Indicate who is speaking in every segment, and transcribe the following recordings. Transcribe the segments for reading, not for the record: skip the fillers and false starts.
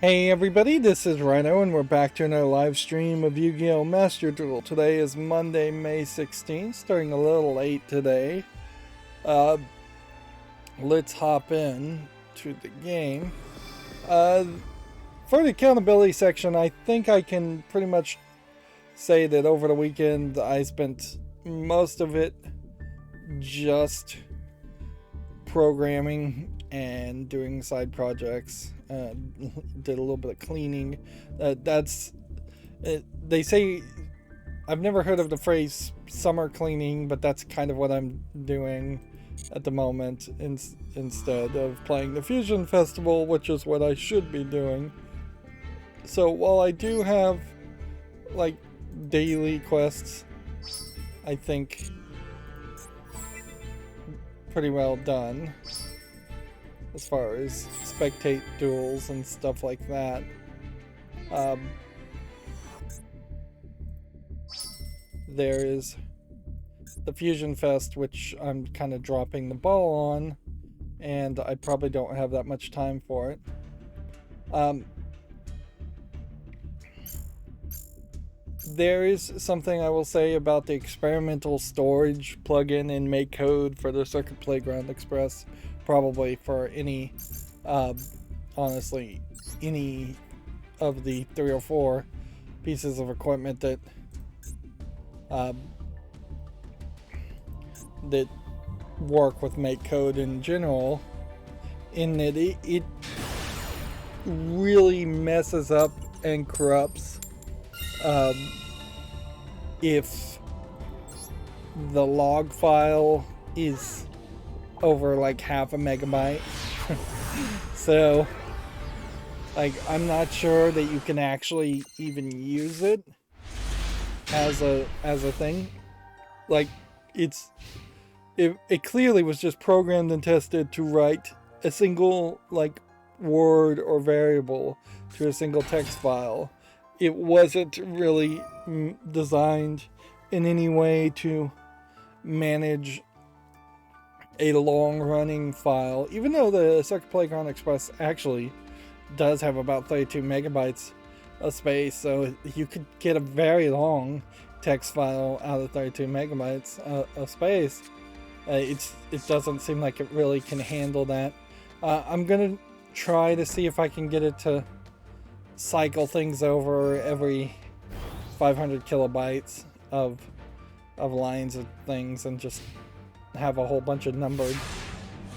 Speaker 1: Hey everybody, this is Rydo and we're back to another live stream of Yu-Gi-Oh! Master Duel. Today is Monday, May 16th, starting a little late today. Let's hop in to the game. For the accountability section, I think I can pretty much say that over the weekend I spent most of it just programming and doing side projects. Did a little bit of cleaning. They say, I've never heard of the phrase summer cleaning, but that's kind of what I'm doing at the moment instead of playing the Fusion Festival, which is what I should be doing. So while I do have like daily quests, I think pretty well done as far as spectate duels and stuff like that. There is the Fusion Fest, which I'm kind of dropping the ball on, and I probably don't have that much time for it. There is something I will say about the experimental storage plugin in MakeCode for the Circuit Playground Express. Probably for any, honestly, any of the 3 or 4 pieces of equipment that that work with MakeCode in general, in that it really messes up and corrupts if the log file is over like half a megabyte. So like I'm not sure that you can actually even use it as a thing. Like it clearly was just programmed and tested to write a single like word or variable to a single text file. It wasn't really designed in any way to manage a long-running file, even though the Circuit Playground Express actually does have about 32 megabytes of space, so you could get a very long text file out of 32 megabytes of space. It doesn't seem like it really can handle that. I'm gonna try to see if I can get it to cycle things over every 500 kilobytes of lines of things and just have a whole bunch of numbered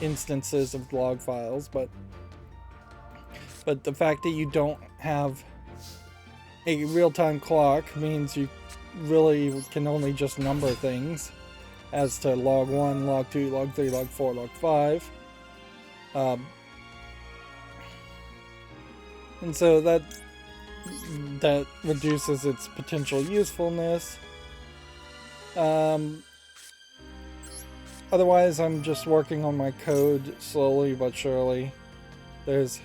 Speaker 1: instances of log files, but the fact that you don't have a real-time clock means you really can only just number things as to log 1, log 2, log 3, log 4, log 5. And so that reduces its potential usefulness. Otherwise, I'm just working on my code slowly but surely. There's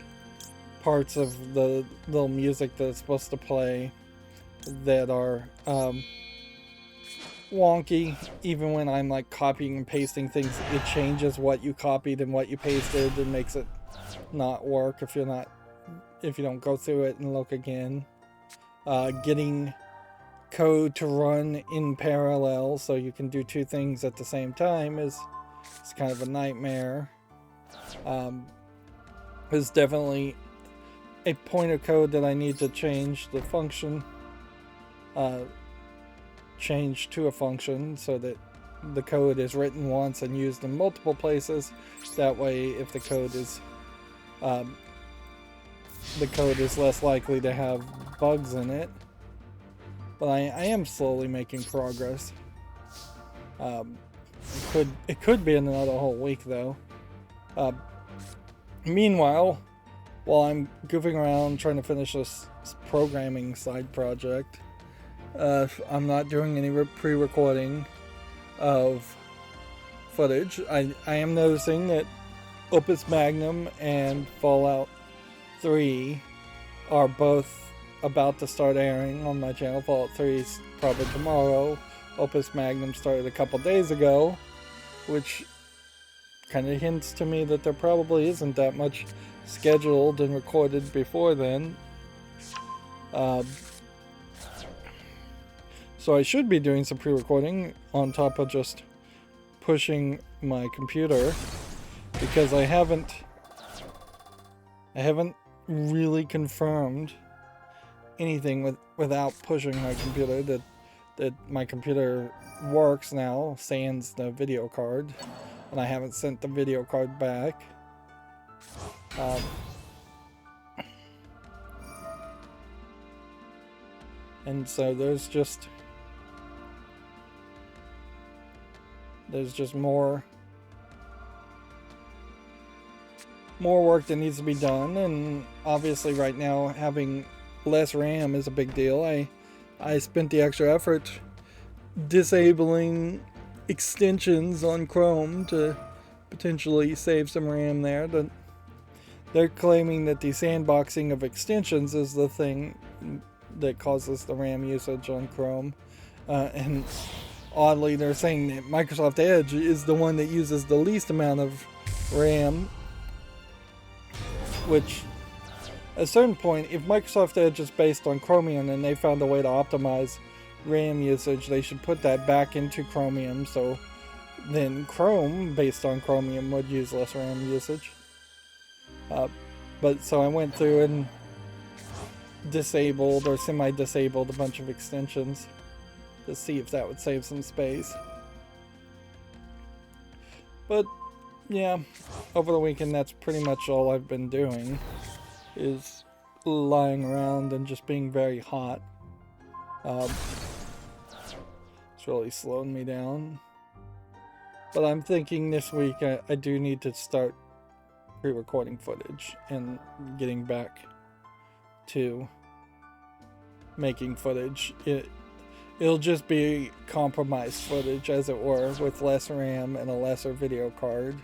Speaker 1: parts of the little music that's supposed to play that are wonky. Even when I'm like copying and pasting things, it changes what you copied and what you pasted and makes it not work if you don't go through it and look again. Getting code to run in parallel so you can do 2 things at the same time is kind of a nightmare. Is definitely a point of code that I need to change the function, change to a function so that the code is written once and used in multiple places. That way, if the code is less likely to have bugs in it. But I am slowly making progress. It could be another whole week though. Meanwhile, while I'm goofing around trying to finish this programming side project, I'm not doing any pre-recording of footage. I am noticing that Opus Magnum and Fallout 3 are both about to start airing on my channel. Fallout 3 is probably tomorrow. Opus Magnum started a couple days ago, which kind of hints to me that there probably isn't that much scheduled and recorded before then. So I should be doing some pre-recording on top of just pushing my computer, because I haven't really confirmed anything without pushing my computer that my computer works now, sans the video card, and I haven't sent the video card back. And so there's just more work that needs to be done, and obviously right now having less RAM is a big deal. I spent the extra effort disabling extensions on Chrome to potentially save some RAM there. They're claiming that the sandboxing of extensions is the thing that causes the RAM usage on Chrome, and oddly they're saying that Microsoft Edge is the one that uses the least amount of RAM, which at a certain point, if Microsoft Edge is based on Chromium and they found a way to optimize RAM usage, they should put that back into Chromium, so then Chrome based on Chromium would use less RAM usage. But so I went through and disabled or semi-disabled a bunch of extensions to see if that would save some space. But yeah, over the weekend that's pretty much all I've been doing, is lying around and just being very hot. It's really slowing me down. But I'm thinking this week I do need to start pre-recording footage and getting back to making footage. It'll just be compromised footage, as it were, with less RAM and a lesser video card.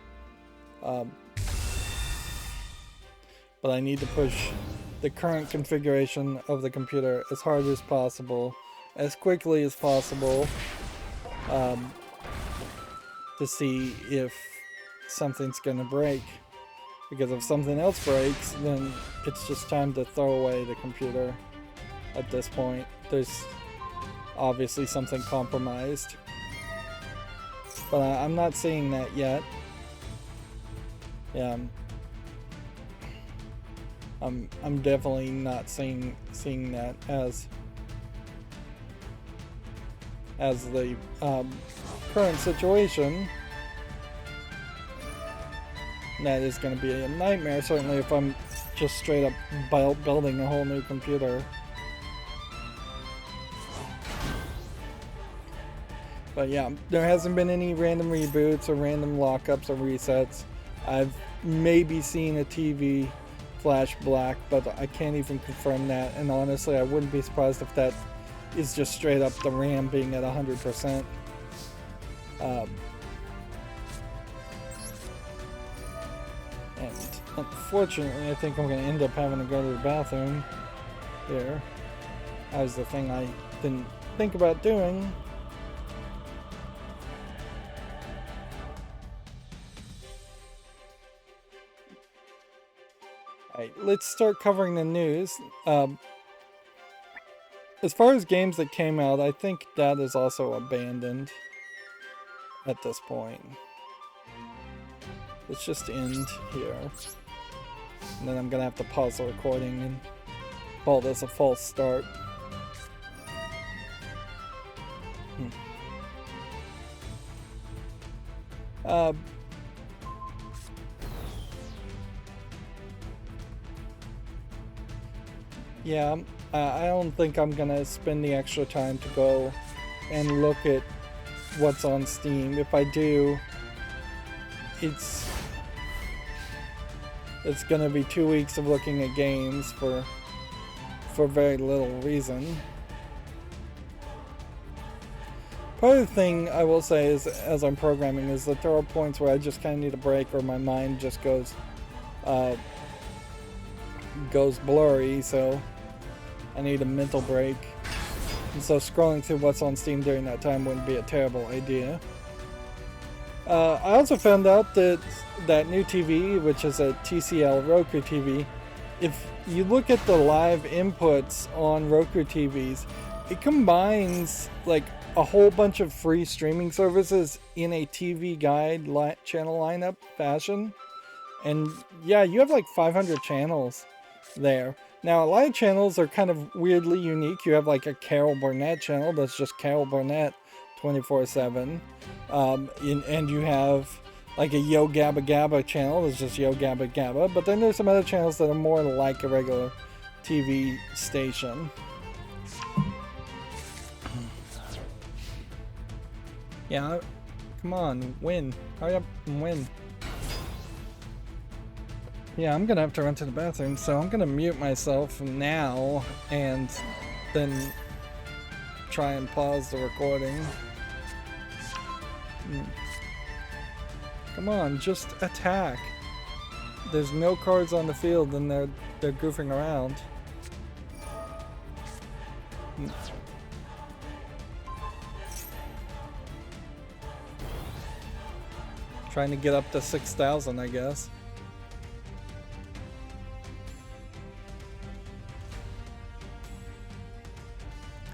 Speaker 1: But I need to push the current configuration of the computer as hard as possible, as quickly as possible, to see if something's gonna break. Because if something else breaks, then it's just time to throw away the computer at this point. There's obviously something compromised. But I'm not seeing that yet. Yeah, I'm definitely not seeing that as the current situation. That is going to be a nightmare, certainly if I'm just straight up building a whole new computer. But yeah, there hasn't been any random reboots or random lockups or resets. I've maybe seen a TV flash black, but I can't even confirm that, and honestly I wouldn't be surprised if that is just straight up the RAM being at 100%. And unfortunately I think I'm going to end up having to go to the bathroom here. That was the thing I didn't think about doing. Alright, let's start covering the news. As far as games that came out, I think that is also abandoned at this point. Let's just end here. And then I'm gonna have to pause the recording and call this a false start. Yeah, I don't think I'm gonna spend the extra time to go and look at what's on Steam. If I do, it's gonna be 2 weeks of looking at games for very little reason. Part of the thing I will say is, as I'm programming, is that there are points where I just kind of need a break, or my mind just goes blurry, so I need a mental break. And so scrolling through what's on Steam during that time wouldn't be a terrible idea. I also found out that that new TV, which is a TCL Roku TV, if you look at the live inputs on Roku TVs, it combines like a whole bunch of free streaming services in a TV guide channel lineup fashion. And yeah, you have like 500 channels there. Now, a lot of channels are kind of weirdly unique. You have like a Carol Burnett channel that's just Carol Burnett 24/7. And you have like a Yo Gabba Gabba channel that's just Yo Gabba Gabba. But then there's some other channels that are more like a regular TV station. Yeah, come on, win. Hurry up and win. Yeah, I'm gonna have to run to the bathroom, so I'm gonna mute myself now and then try and pause the recording. Come on, just attack. There's no cards on the field and they're goofing around. Trying to get up to 6,000, I guess.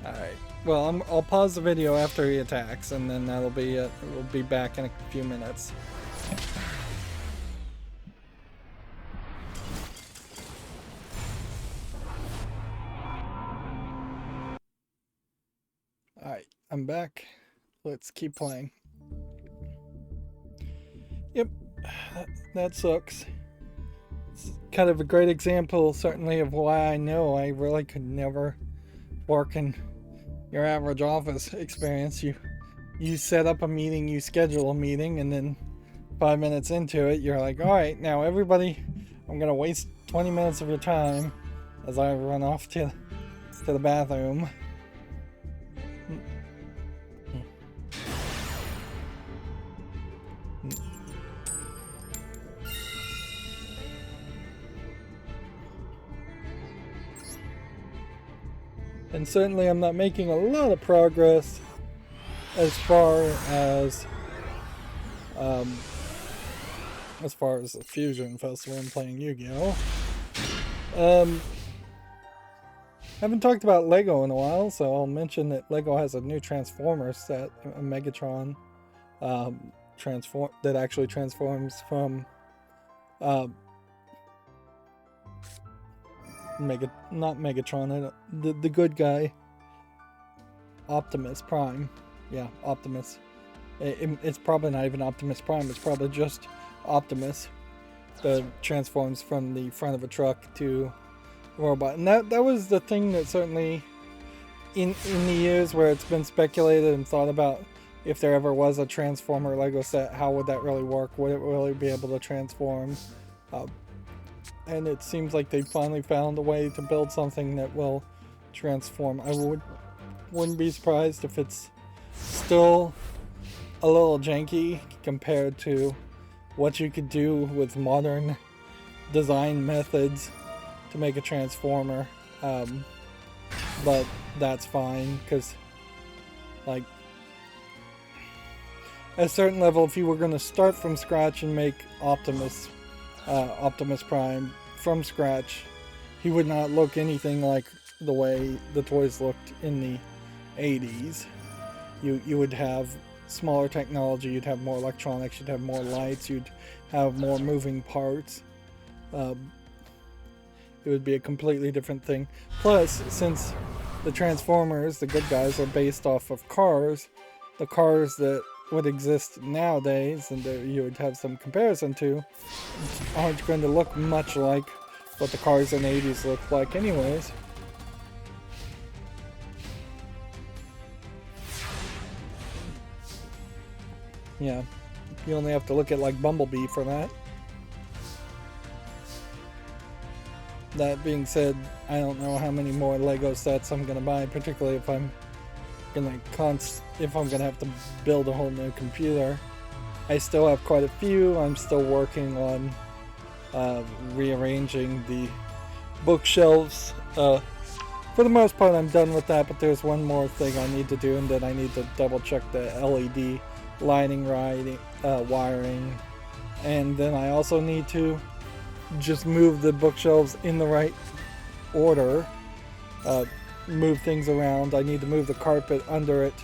Speaker 1: Alright. Well, I'll pause the video after he attacks, and then that'll be it. We'll be back in a few minutes. Alright, I'm back. Let's keep playing. Yep, that sucks. It's kind of a great example, certainly, of why I know I really could never work in your average office experience. You set up a meeting, you schedule a meeting, and then 5 minutes into it, you're like, all right, now everybody, I'm gonna waste 20 minutes of your time as I run off to the bathroom. And certainly I'm not making a lot of progress as far as the Fusion Festival and playing Yu-Gi-Oh! Haven't talked about Lego in a while, so I'll mention that Lego has a new Transformer set, a Megatron, that actually transforms from not Megatron, the good guy, Optimus Prime. Yeah, Optimus. It's probably not even Optimus Prime, it's probably just Optimus that transforms from the front of a truck to a robot. And that was the thing that certainly, in the years where it's been speculated and thought about, if there ever was a Transformer Lego set, how would that really work? Would it really be able to transform? And it seems like they finally found a way to build something that will transform. I wouldn't be surprised if it's still a little janky compared to what you could do with modern design methods to make a transformer. But that's fine, because like at a certain level, if you were going to start from scratch and make Optimus Prime from scratch, he would not look anything like the way the toys looked in the 80s. You would have smaller technology, you'd have more electronics, you'd have more lights, you'd have more moving parts. It would be a completely different thing. Plus, since the Transformers, the good guys, are based off of cars, the cars that would exist nowadays and that you would have some comparison to aren't going to look much like what the cars in the 80s looked like anyways. Yeah, you only have to look at like Bumblebee for that. That being said, I don't know how many more Lego sets I'm gonna buy, particularly if I'm gonna have to build a whole new computer. I still have quite a few. I'm still working on rearranging the bookshelves. For the most part, I'm done with that, but there's one more thing I need to do, and then I need to double check the LED lighting, wiring, and then I also need to just move the bookshelves in the right order, move things around. I need to move the carpet under it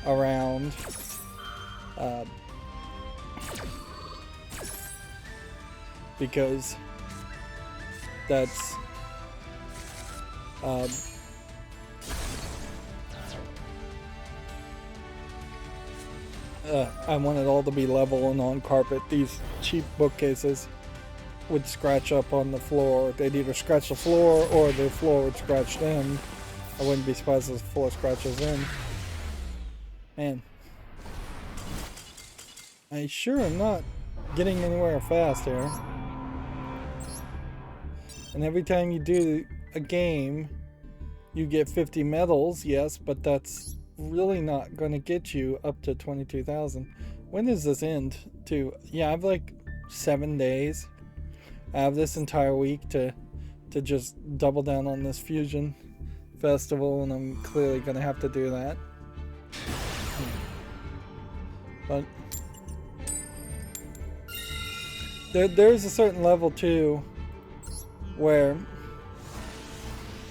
Speaker 1: around. Because that's I want it all to be level and on carpet. These cheap bookcases would scratch up on the floor. They'd either scratch the floor or the floor would scratch them. I wouldn't be surprised if the floor scratches in. Man, I sure am not getting anywhere fast here. And every time you do a game, you get 50 medals, yes, but that's really not going to get you up to 22,000. When does this end too? Yeah, I have like 7 days. I have this entire week to just double down on this fusion festival, and I'm clearly going to have to do that. But there's a certain level too where,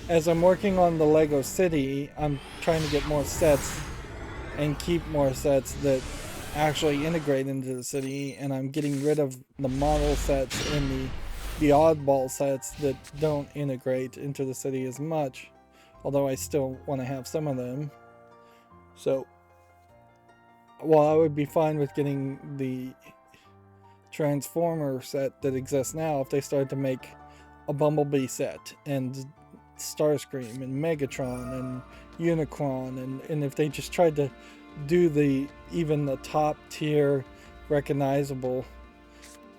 Speaker 1: as I'm working on the Lego City, I'm trying to get more sets and keep more sets that actually integrate into the city, and I'm getting rid of the model sets and the oddball sets that don't integrate into the city as much, although I still want to have some of them. So while I would be fine with getting the Transformer set that exists now, if they started to make a Bumblebee set and Starscream and Megatron and Unicron, and if they just tried to do even the top tier recognizable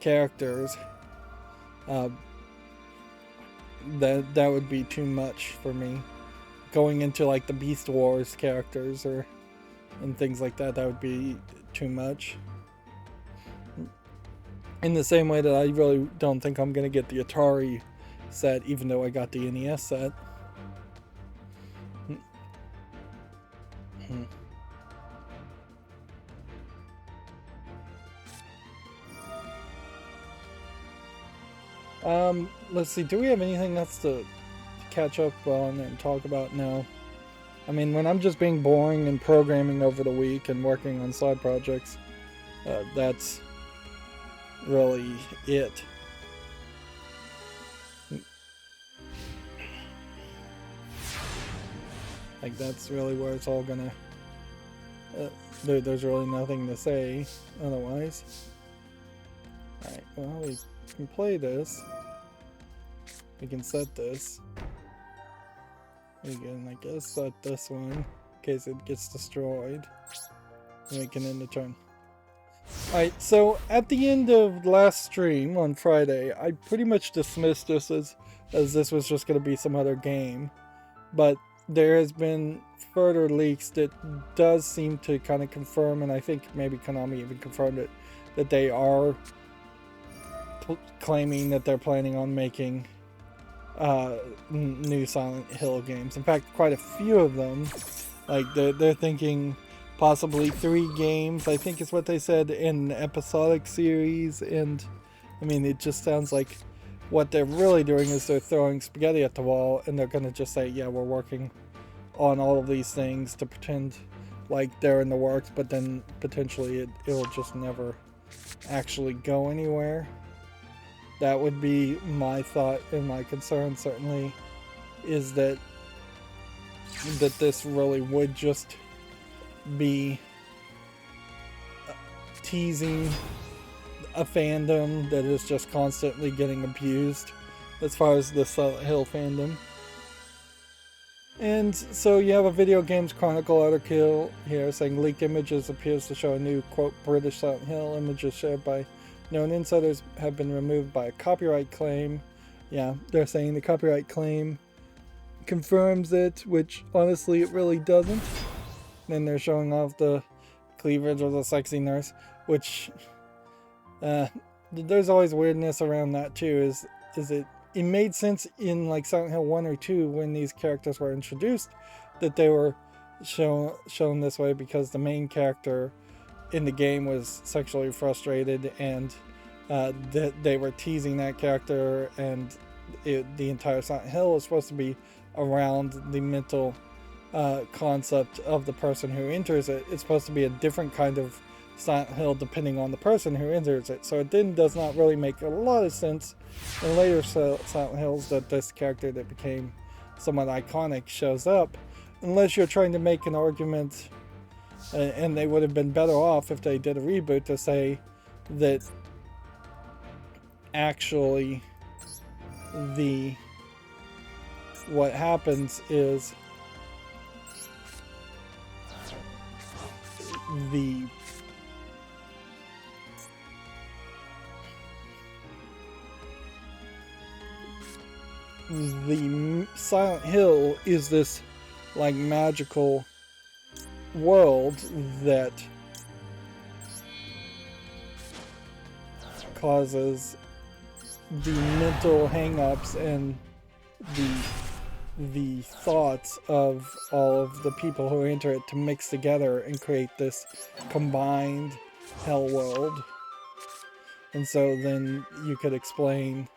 Speaker 1: characters, that would be too much for me. Going into like the Beast Wars characters and things like that would be too much. In the same way that I really don't think I'm gonna get the Atari set, even though I got the NES set. Let's see, do we have anything else to catch up on and talk about? No. I mean, when I'm just being boring and programming over the week and working on side projects, that's really it. Like, that's really where it's all gonna... there's really nothing to say otherwise. Alright, well, we can play this. We can set this. We can, I guess, set this one in case it gets destroyed. And we can end the turn. Alright, so at the end of last stream on Friday, I pretty much dismissed this as this was just going to be some other game. But there has been further leaks that does seem to kind of confirm, and I think maybe Konami even confirmed it, that they are claiming that they're planning on making new Silent Hill games. In fact, quite a few of them. Like, they're thinking possibly 3 games, I think is what they said, in the episodic series. And I mean, it just sounds like what they're really doing is they're throwing spaghetti at the wall, and they're gonna just say, yeah, we're working on all of these things to pretend like they're in the works, but then potentially it'll just never actually go anywhere. That would be my thought, and my concern certainly is that this really would just be teasing a fandom that is just constantly getting abused as far as the Silent Hill fandom. And so you have a Video Games Chronicle article here saying leaked images appears to show a new, quote, British Silent Hill. Images shared by known insiders have been removed by a copyright claim. Yeah, they're saying the copyright claim confirms it, which honestly it really doesn't. Then they're showing off the cleavage of the sexy nurse, which there's always weirdness around that too. It made sense in like Silent Hill 1 or 2 when these characters were introduced that they were shown this way, because the main character in the game was sexually frustrated, and that they were teasing that character, and the entire Silent Hill is supposed to be around the mental concept of the person who enters it. It's supposed to be a different kind of Silent Hill depending on the person who enters it. So it then does not really make a lot of sense in later Silent Hills that this character that became somewhat iconic shows up, unless you're trying to make an argument, and they would have been better off if they did a reboot to say that actually what happens is the Silent Hill is this like magical world that causes the mental hang-ups and the thoughts of all of the people who enter it to mix together and create this combined hell world. And so then you could explain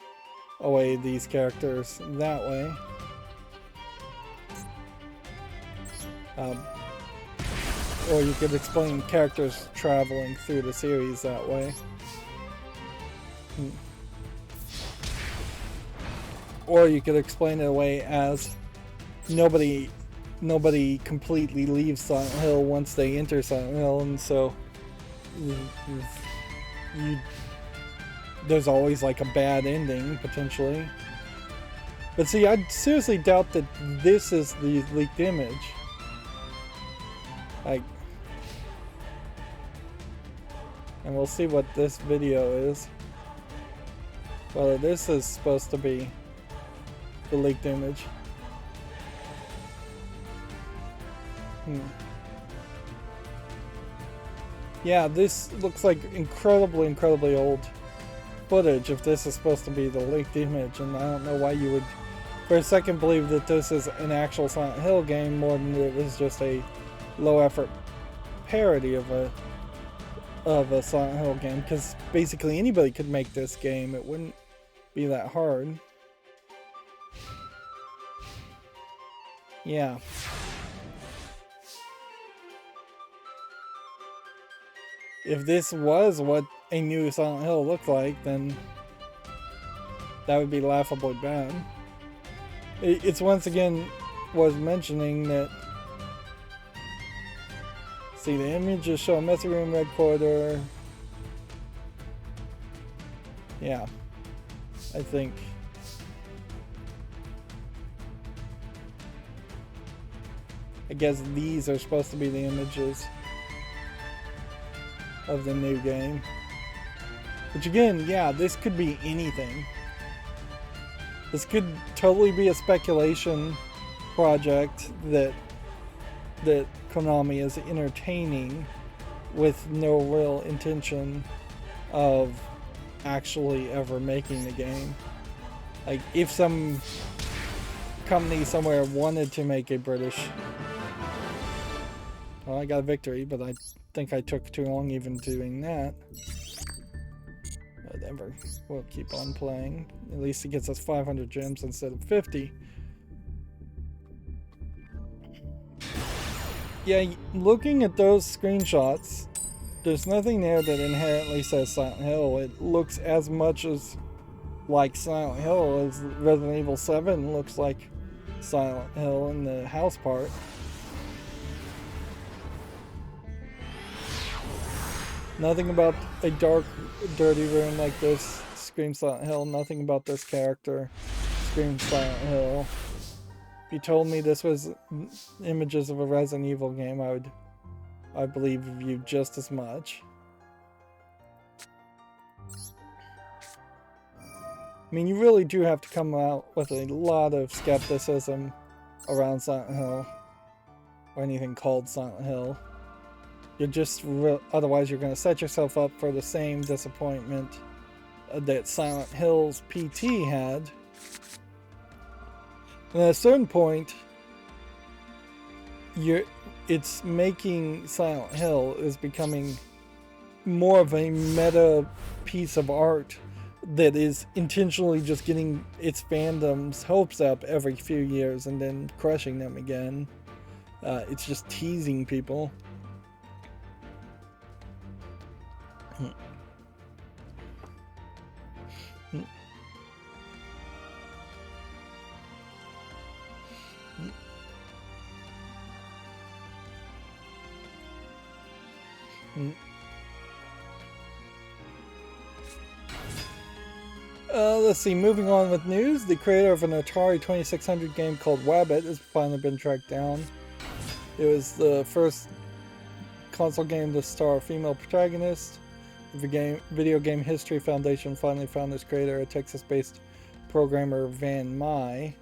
Speaker 1: away these characters that way. Or you could explain characters traveling through the series that way. Or you could explain it away as nobody completely leaves Silent Hill once they enter Silent Hill, and so there's always like a bad ending potentially. But see, I seriously doubt that this is the leaked image. Like, and we'll see what this video is. Whether this is supposed to be the leaked image. Yeah, this looks like incredibly old footage if this is supposed to be the leaked image, and I don't know why you would for a second believe that this is an actual Silent Hill game more than it was just a low effort parody of a Silent Hill game, because basically anybody could make this game. It wouldn't be that hard. Yeah. If this was what a new Silent Hill looked like, then that would be laughably bad. It's once again was mentioning that. See, the images show a messy room, red corridor. Yeah, I think. I guess these are supposed to be the images of the new game. Which again, yeah, this could be anything. This could totally be a speculation project that Konami is entertaining with no real intention of actually ever making the game. Like, if some company somewhere wanted to make a British... Well, I got a victory, but I think I took too long even doing that. Whatever. We'll keep on playing. At least it gets us 500 gems instead of 50. Yeah, looking at those screenshots, there's nothing there that inherently says Silent Hill. It looks as much as like Silent Hill as Resident Evil 7 looks like Silent Hill in the house part. Nothing about a dark, dirty room like this screams Silent Hill. Nothing about this character screams Silent Hill. If you told me this was images of a Resident Evil game, I'd believe you just as much. I mean, you really do have to come out with a lot of skepticism around Silent Hill, or anything called Silent Hill. You're just otherwise you're going to set yourself up for the same disappointment that Silent Hill's PT had. And at a certain point, it's making Silent Hill is becoming more of a meta piece of art that is intentionally just getting its fandom's hopes up every few years and then crushing them again. It's just teasing people. Let's see, moving on with news. The creator of an Atari 2600 game called Wabbit has finally been tracked down. It was the first console game to star a female protagonist. The Video Game History Foundation finally found its creator, a Texas-based programmer, Van Mai.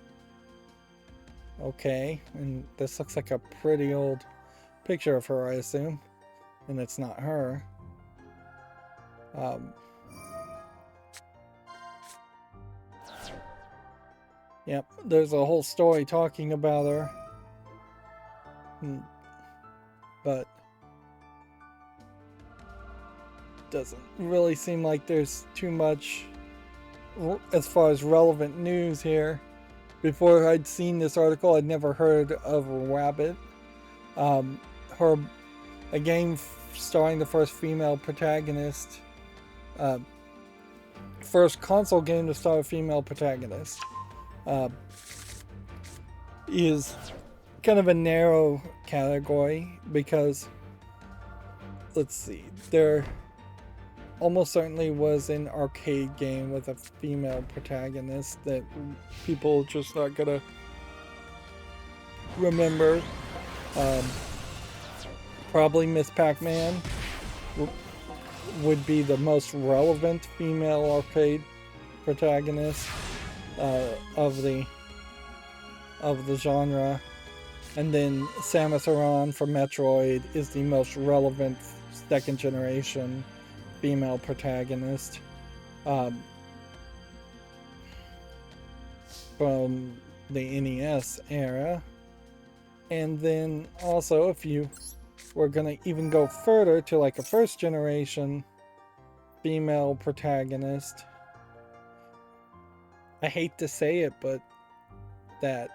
Speaker 1: Okay, and this looks like a pretty old picture of her, I assume. And it's not her. Yep, there's a whole story talking about her. But doesn't really seem like there's too much as far as relevant news here. Before I'd seen this article, I'd never heard of Wabbit. A game starring the first female protagonist. First console game to star a female protagonist. Is kind of a narrow category because, let's see, there almost certainly was an arcade game with a female protagonist that people just not gonna remember. Probably Miss Pac-Man would be the most relevant female arcade protagonist of the genre, and then Samus Aran from Metroid is the most relevant second generation female protagonist from the NES era. And then also, if you were gonna even go further to like a first generation female protagonist, I hate to say it, but that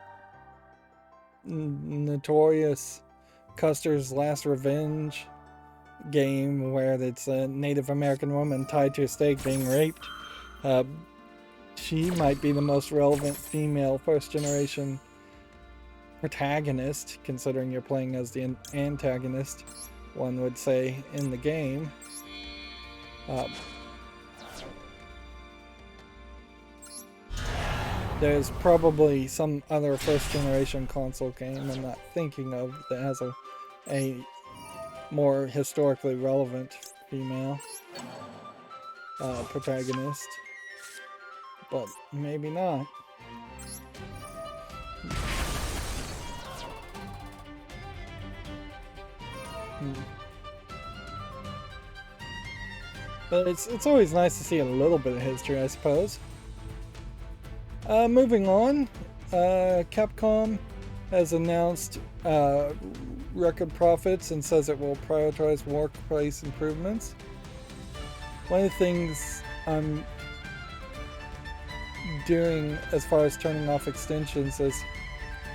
Speaker 1: notorious Custer's Last Revenge game where it's a Native American woman tied to a stake being raped, she might be the most relevant female first generation protagonist, considering you're playing as the antagonist, one would say, in the game. There's probably some other first generation console game I'm not thinking of that has a more historically relevant female protagonist, but maybe not. But it's always nice to see a little bit of history, I suppose. Moving on, Capcom has announced record profits and says it will prioritize workplace improvements. One of the things I'm doing as far as turning off extensions is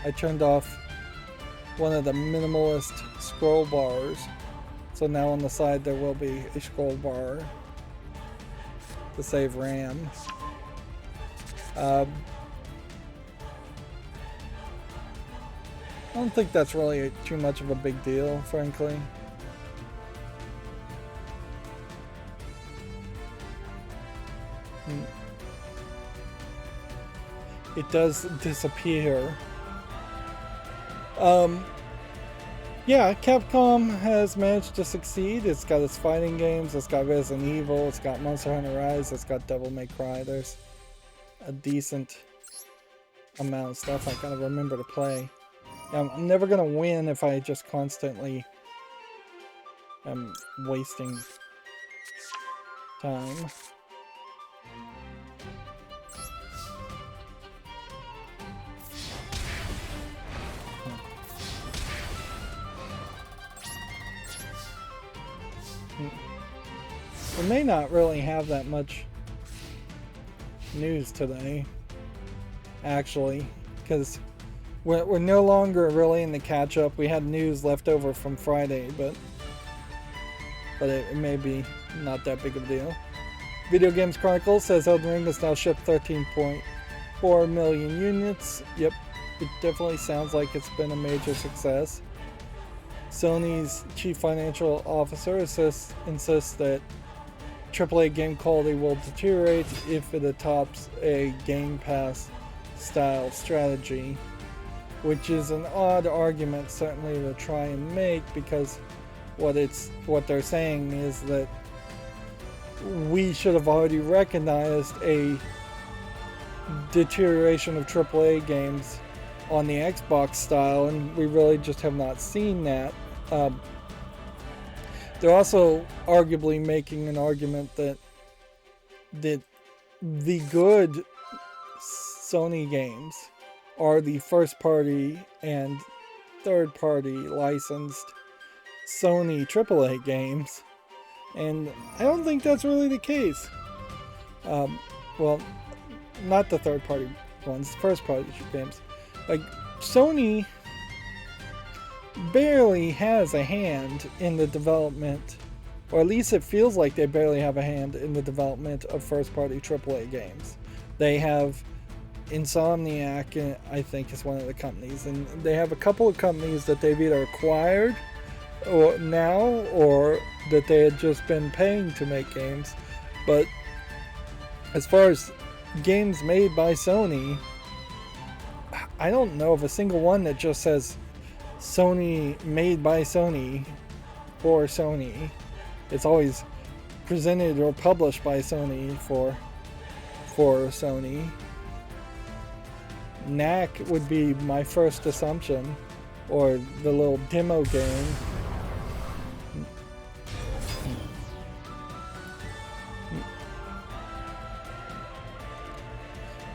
Speaker 1: I turned off one of the minimalist scroll bars. So now on the side there will be a scroll bar to save RAM. I don't think that's really too much of a big deal, frankly. It does disappear. Yeah, Capcom has managed to succeed. It's got its fighting games, it's got Resident Evil, it's got Monster Hunter Rise, it's got Devil May Cry. There's a decent amount of stuff I gotta remember to play. I'm never gonna win if I just constantly am wasting time. We may not really have that much news today, actually, because we're no longer really in the catch-up. We had news left over from Friday, but it may be not that big of a deal. Video Games Chronicles says Elden Ring has now shipped 13.4 million units. Yep, it definitely sounds like it's been a major success. Sony's chief financial officer insists that AAA game quality will deteriorate if it adopts a Game Pass style strategy, which is an odd argument certainly to try and make, because what they're saying is that we should have already recognized a deterioration of AAA games on the Xbox style, and we really just have not seen that. They're also arguably making an argument that the good Sony games are the first party and third party licensed Sony AAA games, and I don't think that's really the case. Well, not the third party ones, first party games. Like, Sony barely has a hand in the development, or at least it feels like they barely have a hand in the development of first party AAA games. They have Insomniac, I think, is one of the companies, and they have a couple of companies that they've either acquired or that they had just been paying to make games. But as far as games made by Sony, I don't know of a single one that just says Sony, made by Sony, for Sony. It's always presented or published by Sony for Sony. Knack would be my first assumption, or the little demo game.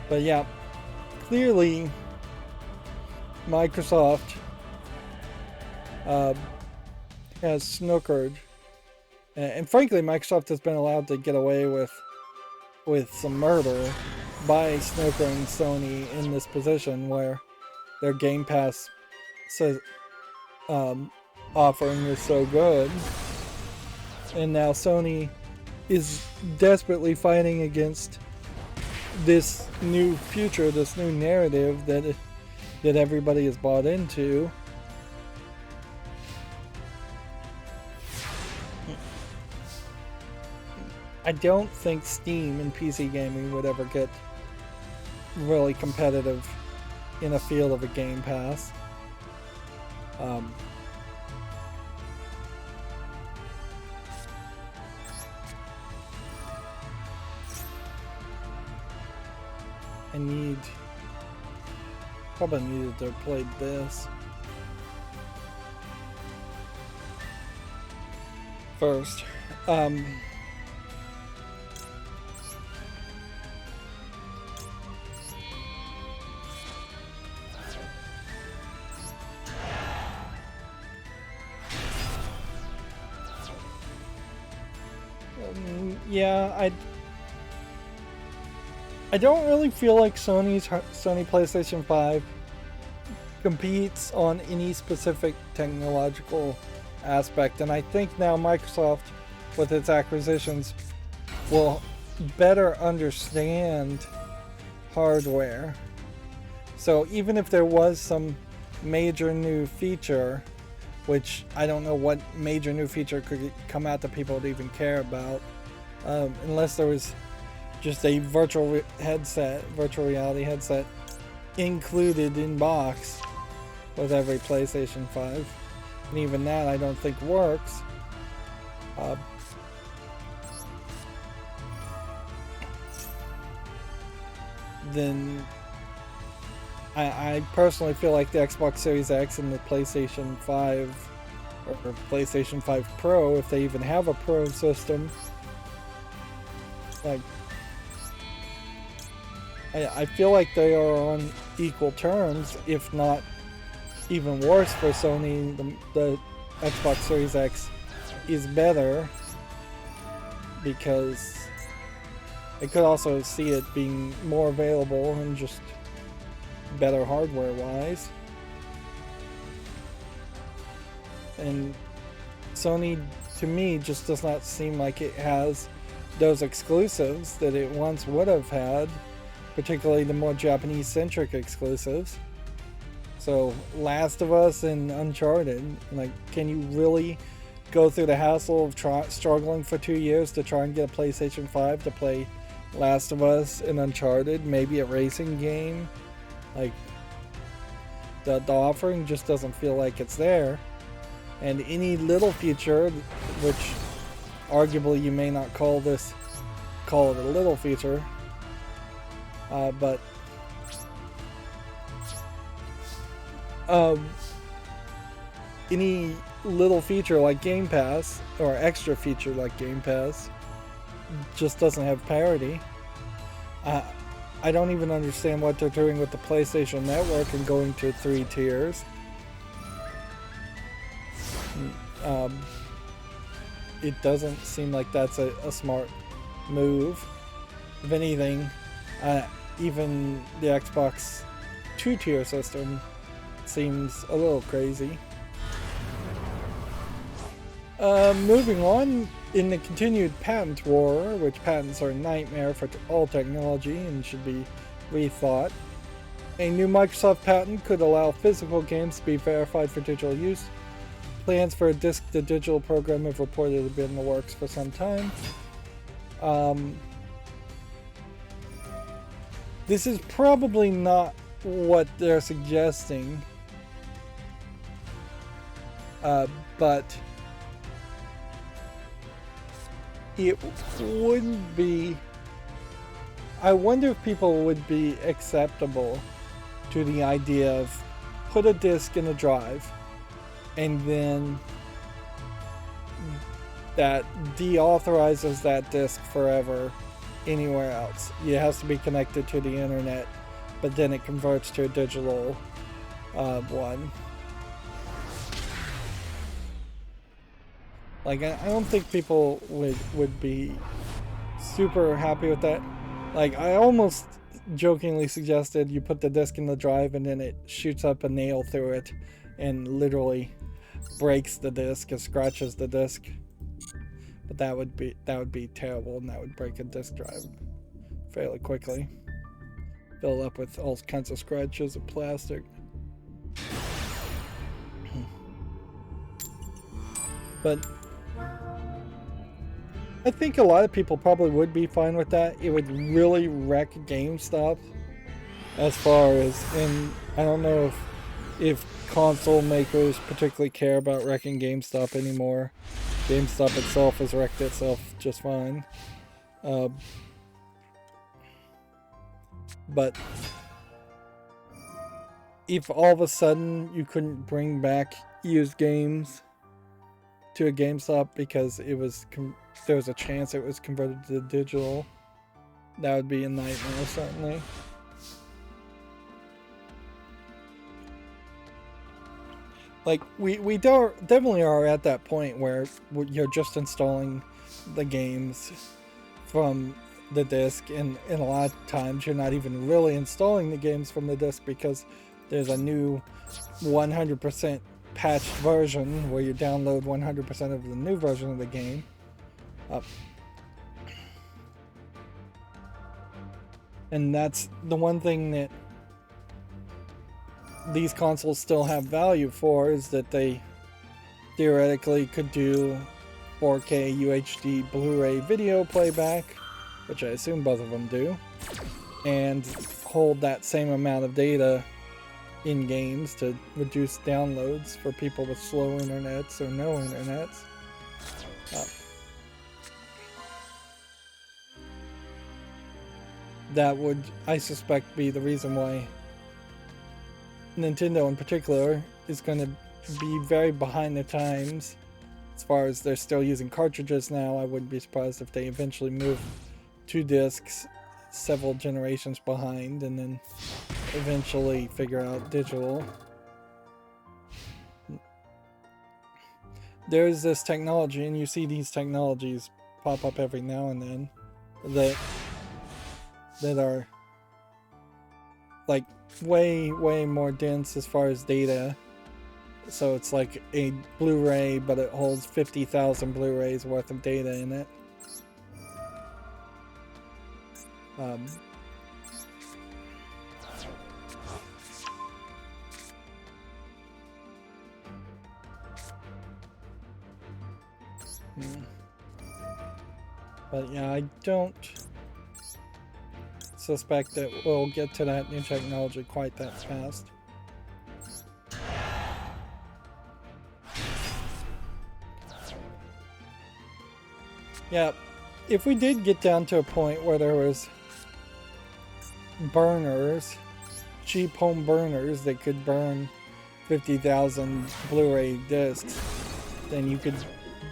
Speaker 1: But yeah, clearly Microsoft has snookered, and frankly Microsoft has been allowed to get away with some murder by snookering Sony in this position where their Game Pass offering is so good, and now Sony is desperately fighting against this new future, this new narrative that everybody has bought into. I don't think Steam and PC gaming would ever get really competitive in a field of a Game Pass. Probably needed to have played this first. Yeah, I don't really feel like Sony PlayStation 5 competes on any specific technological aspect, and I think now Microsoft, with its acquisitions, will better understand hardware. So even if there was some major new feature, which I don't know what major new feature could come out that people would even care about, unless there was just a virtual reality headset included in box with every PlayStation 5, and even that I don't think works. Then I personally feel like the Xbox Series X and the PlayStation 5 or PlayStation 5 Pro, if they even have a Pro system, like, I feel like they are on equal terms, if not even worse for Sony. The Xbox Series X is better, because I could also see it being more available and just better hardware wise. And Sony, to me, just does not seem like it has those exclusives that it once would have had, particularly the more Japanese-centric exclusives. So, Last of Us and Uncharted, like, can you really go through the hassle of struggling for 2 years to try and get a PlayStation 5 to play Last of Us and Uncharted, maybe a racing game? Like, the offering just doesn't feel like it's there. And any little feature, which arguably you may not call it a little feature, but any little feature like Game Pass, or extra feature like Game Pass, just doesn't have parity. I don't even understand what they're doing with the PlayStation Network and going to 3 tiers. It doesn't seem like that's a smart move. If anything, even the Xbox 2-tier system seems a little crazy. Moving on, in the continued patent war, which patents are a nightmare for all technology and should be rethought, a new Microsoft patent could allow physical games to be verified for digital use. Plans for a disc-to-digital program have reportedly been in the works for some time. This is probably not what they're suggesting, but it wouldn't be... I wonder if people would be acceptable to the idea of put a disc in a drive and then that deauthorizes that disc forever anywhere else. It has to be connected to the internet, but then it converts to a digital one. Like, I don't think people would be super happy with that. Like, I almost jokingly suggested you put the disc in the drive and then it shoots up a nail through it and literally breaks the disc and scratches the disc. But that would be terrible, and that would break a disc drive fairly quickly. Fill up with all kinds of scratches of plastic. But I think a lot of people probably would be fine with that. It would really wreck GameStop as far as, and I don't know if console makers particularly care about wrecking GameStop anymore. GameStop itself has wrecked itself just fine. But if all of a sudden you couldn't bring back used games to a GameStop because there was a chance it was converted to digital, that would be a nightmare, certainly. Like, we definitely are at that point where you're just installing the games from the disc, and a lot of times you're not even really installing the games from the disc because there's a new 100% patched version where you download 100% of the new version of the game. And that's the one thing that these consoles still have value for, is that they theoretically could do 4K UHD Blu-ray video playback, which I assume both of them do, and hold that same amount of data in games to reduce downloads for people with slow internets or no internets. That would, I suspect, be the reason why Nintendo in particular is going to be very behind the times. As far as they're still using cartridges now, I wouldn't be surprised if they eventually move to discs several generations behind and then eventually figure out digital. There's this technology, and you see these technologies pop up every now and then that are like way more dense as far as data. So it's like a Blu-ray, but it holds 50,000 Blu-rays worth of data in it. But yeah, I don't suspect that we'll get to that new technology quite that fast. Yeah, if we did get down to a point where there was burners, cheap home burners that could burn 50,000 Blu-ray discs, then you could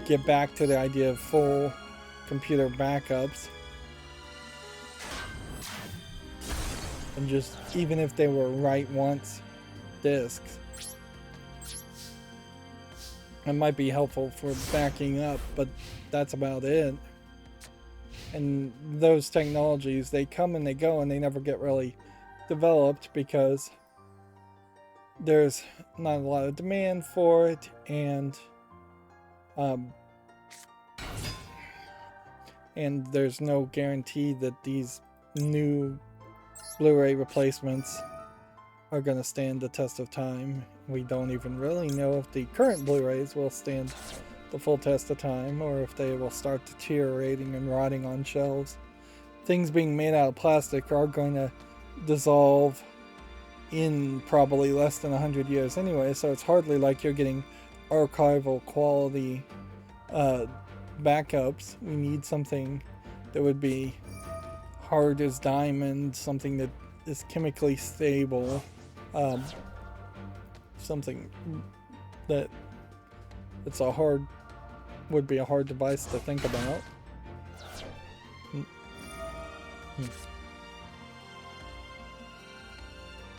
Speaker 1: get back to the idea of full computer backups. And just, even if they were write once discs, it might be helpful for backing up, but that's about it. And those technologies, they come and they go and they never get really developed because there's not a lot of demand for it, and there's no guarantee that these new Blu-ray replacements are going to stand the test of time. We don't even really know if the current Blu-rays will stand the full test of time, or if they will start deteriorating and rotting on shelves. Things being made out of plastic are going to dissolve in probably less than 100 years anyway, so it's hardly like you're getting archival quality backups. We need something that would be hard as diamond, something that is chemically stable, something that would be a hard device to think about.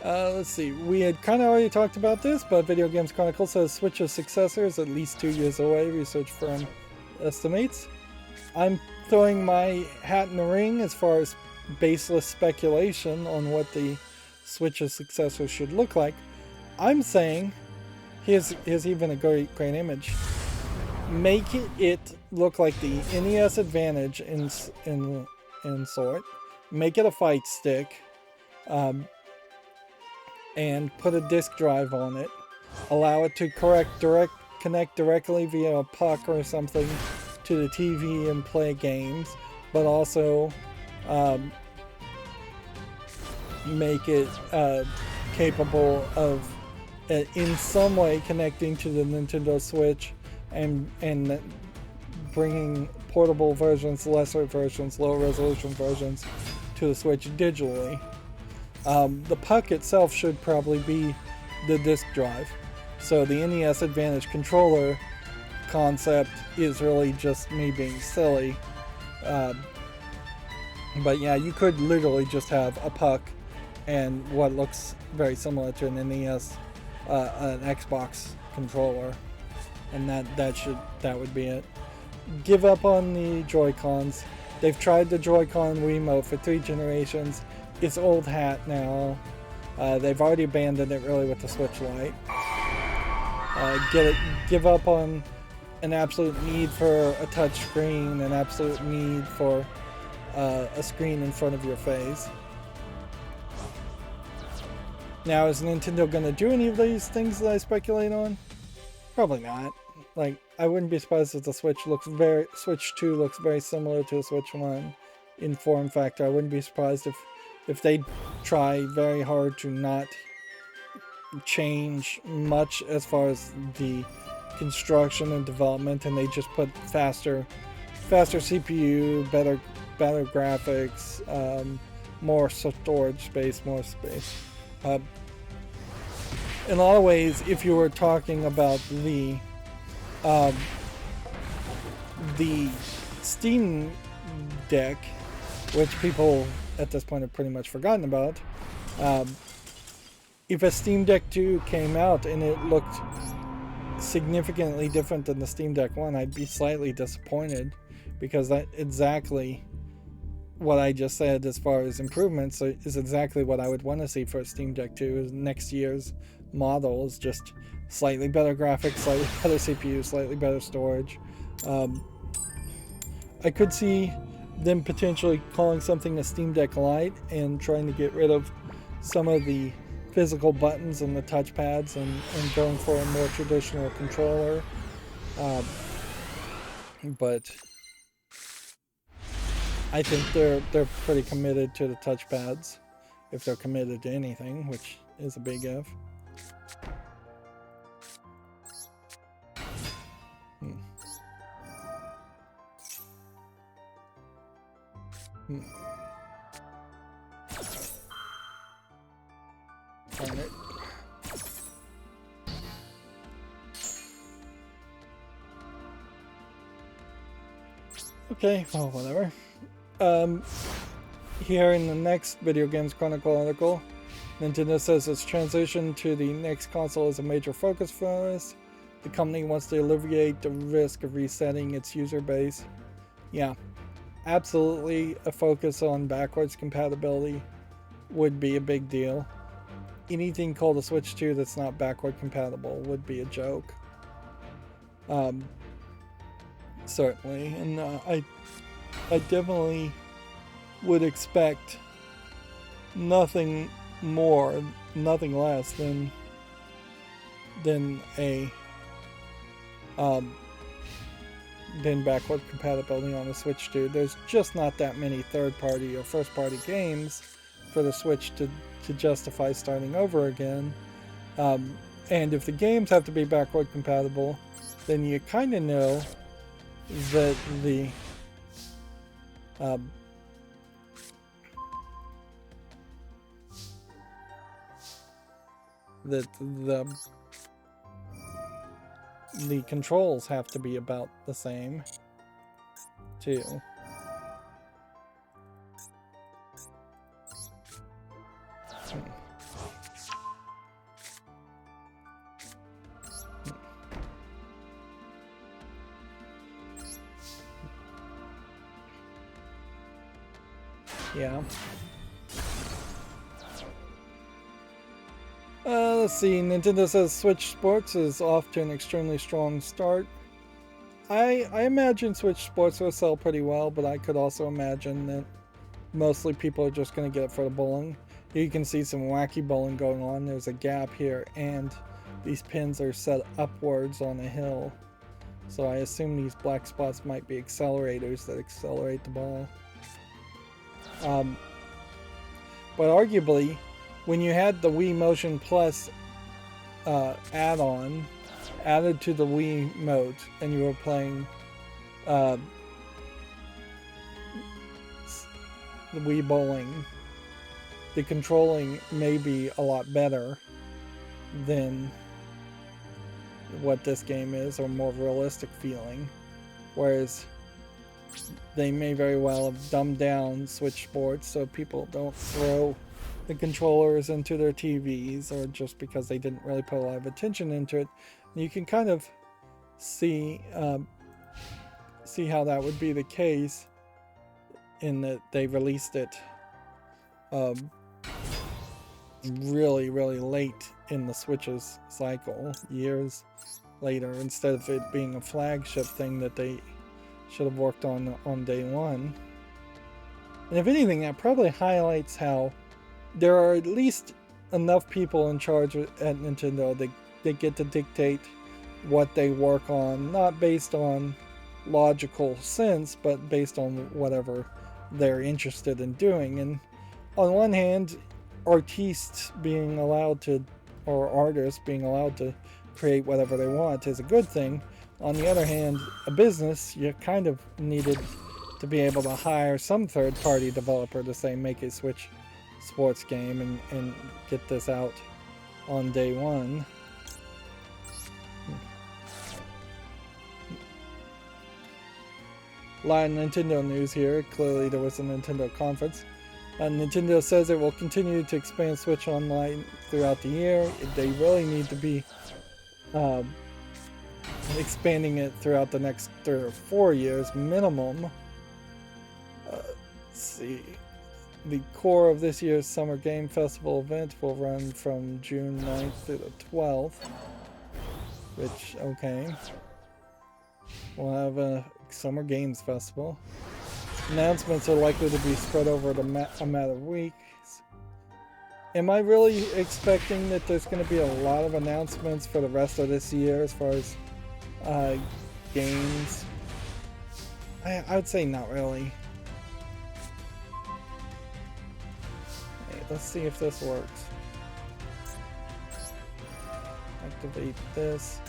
Speaker 1: Let's see, we had kind of already talked about this, but Video Games Chronicle says Switch's successor is at least 2 years away, research firm estimates. I'm throwing my hat in the ring as far as baseless speculation on what the Switch's successor should look like. I'm saying, here's even a great image. Make it look like the NES Advantage in sort. Make it a fight stick, and put a disk drive on it. Allow it to connect directly via a puck or something to the TV and play games, but also make it capable of in some way connecting to the Nintendo Switch and bringing portable versions, lesser versions, low resolution versions to the Switch digitally. The puck itself should probably be the disk drive. So the NES Advantage controller concept is really just me being silly. But yeah, you could literally just have a puck and what looks very similar to an NES, an Xbox controller, and that would be it. Give up on the Joy-Cons. They've tried the Joy-Con Wiimote for 3 generations. It's old hat now. They've already abandoned it really with the Switch Lite. Give up on an absolute need for a touch screen, an absolute need for a screen in front of your face. Now, is Nintendo going to do any of these things that I speculate on? Probably not. Like, I wouldn't be surprised if the Switch 2 looks very similar to the Switch 1 in form factor. I wouldn't be surprised if they try very hard to not change much as far as the construction and development, and they just put faster CPU, better graphics, more storage space, more space. In a lot of ways, if you were talking about the Steam Deck, which people at this point have pretty much forgotten about, if a Steam Deck 2 came out and it looked significantly different than the Steam Deck 1, I'd be slightly disappointed, because that exactly what I just said as far as improvements is exactly what I would want to see for Steam Deck 2. Is next year's model is just slightly better graphics, slightly better CPU, slightly better storage. I could see them potentially calling something a Steam Deck Lite and trying to get rid of some of the physical buttons and the touchpads and going for a more traditional controller. But I think they're pretty committed to the touchpads, if they're committed to anything, which is a big if. Darn it. Okay, well, whatever. Here in the next Video Games Chronicle article, Nintendo says its transition to the next console is a major focus for us. The company wants to alleviate the risk of resetting its user base. Yeah, absolutely, a focus on backwards compatibility would be a big deal. Anything called a Switch 2 that's not backward compatible would be a joke. Certainly, and I definitely would expect nothing more, nothing less than a than backward compatibility on the Switch 2. There's just not that many third-party or first-party games for the Switch to justify starting over again. And if the games have to be backward compatible, then you kind of know that the the controls have to be about the same too. Yeah. Let's see. Nintendo says Switch Sports is off to an extremely strong start. I imagine Switch Sports will sell pretty well, but I could also imagine that mostly people are just going to get it for the bowling. You can see some wacky bowling going on. There's a gap here, and these pins are set upwards on a hill. So I assume these black spots might be accelerators that accelerate the ball. But arguably, when you had the Wii Motion Plus add-on added to the Wii Mote, and you were playing the Wii Bowling, the controlling may be a lot better than what this game is, or more realistic feeling. Whereas they may very well have dumbed down Switch Sports so people don't throw the controllers into their TVs, or just because they didn't really put a lot of attention into it. You can kind of see how that would be the case in that they released it really late in the Switch's cycle, years later, instead of it being a flagship thing that they should have worked on day one. And if anything, that probably highlights how there are at least enough people in charge at Nintendo that they get to dictate what they work on, not based on logical sense, but based on whatever they're interested in doing. And on one hand, artists being allowed to, or artists being allowed to create whatever they want is a good thing. On the other hand, a business, you kind of needed to be able to hire some third-party developer to say, make a Switch sports game and get this out on day one. A lot of Nintendo news here. Clearly there was a Nintendo conference. Nintendo says it will continue to expand Switch Online throughout the year. They really need to be expanding it throughout the next 3 or 4 years minimum. Let's see. The core of this year's Summer Game Festival event will run from June 9th through the 12th. Which, okay. We'll have a Summer Games Festival. Announcements are likely to be spread over a matter of weeks. Am I really expecting that there's going to be a lot of announcements for the rest of this year as far as games? I would say not really. Hey, let's see if this works. Activate this.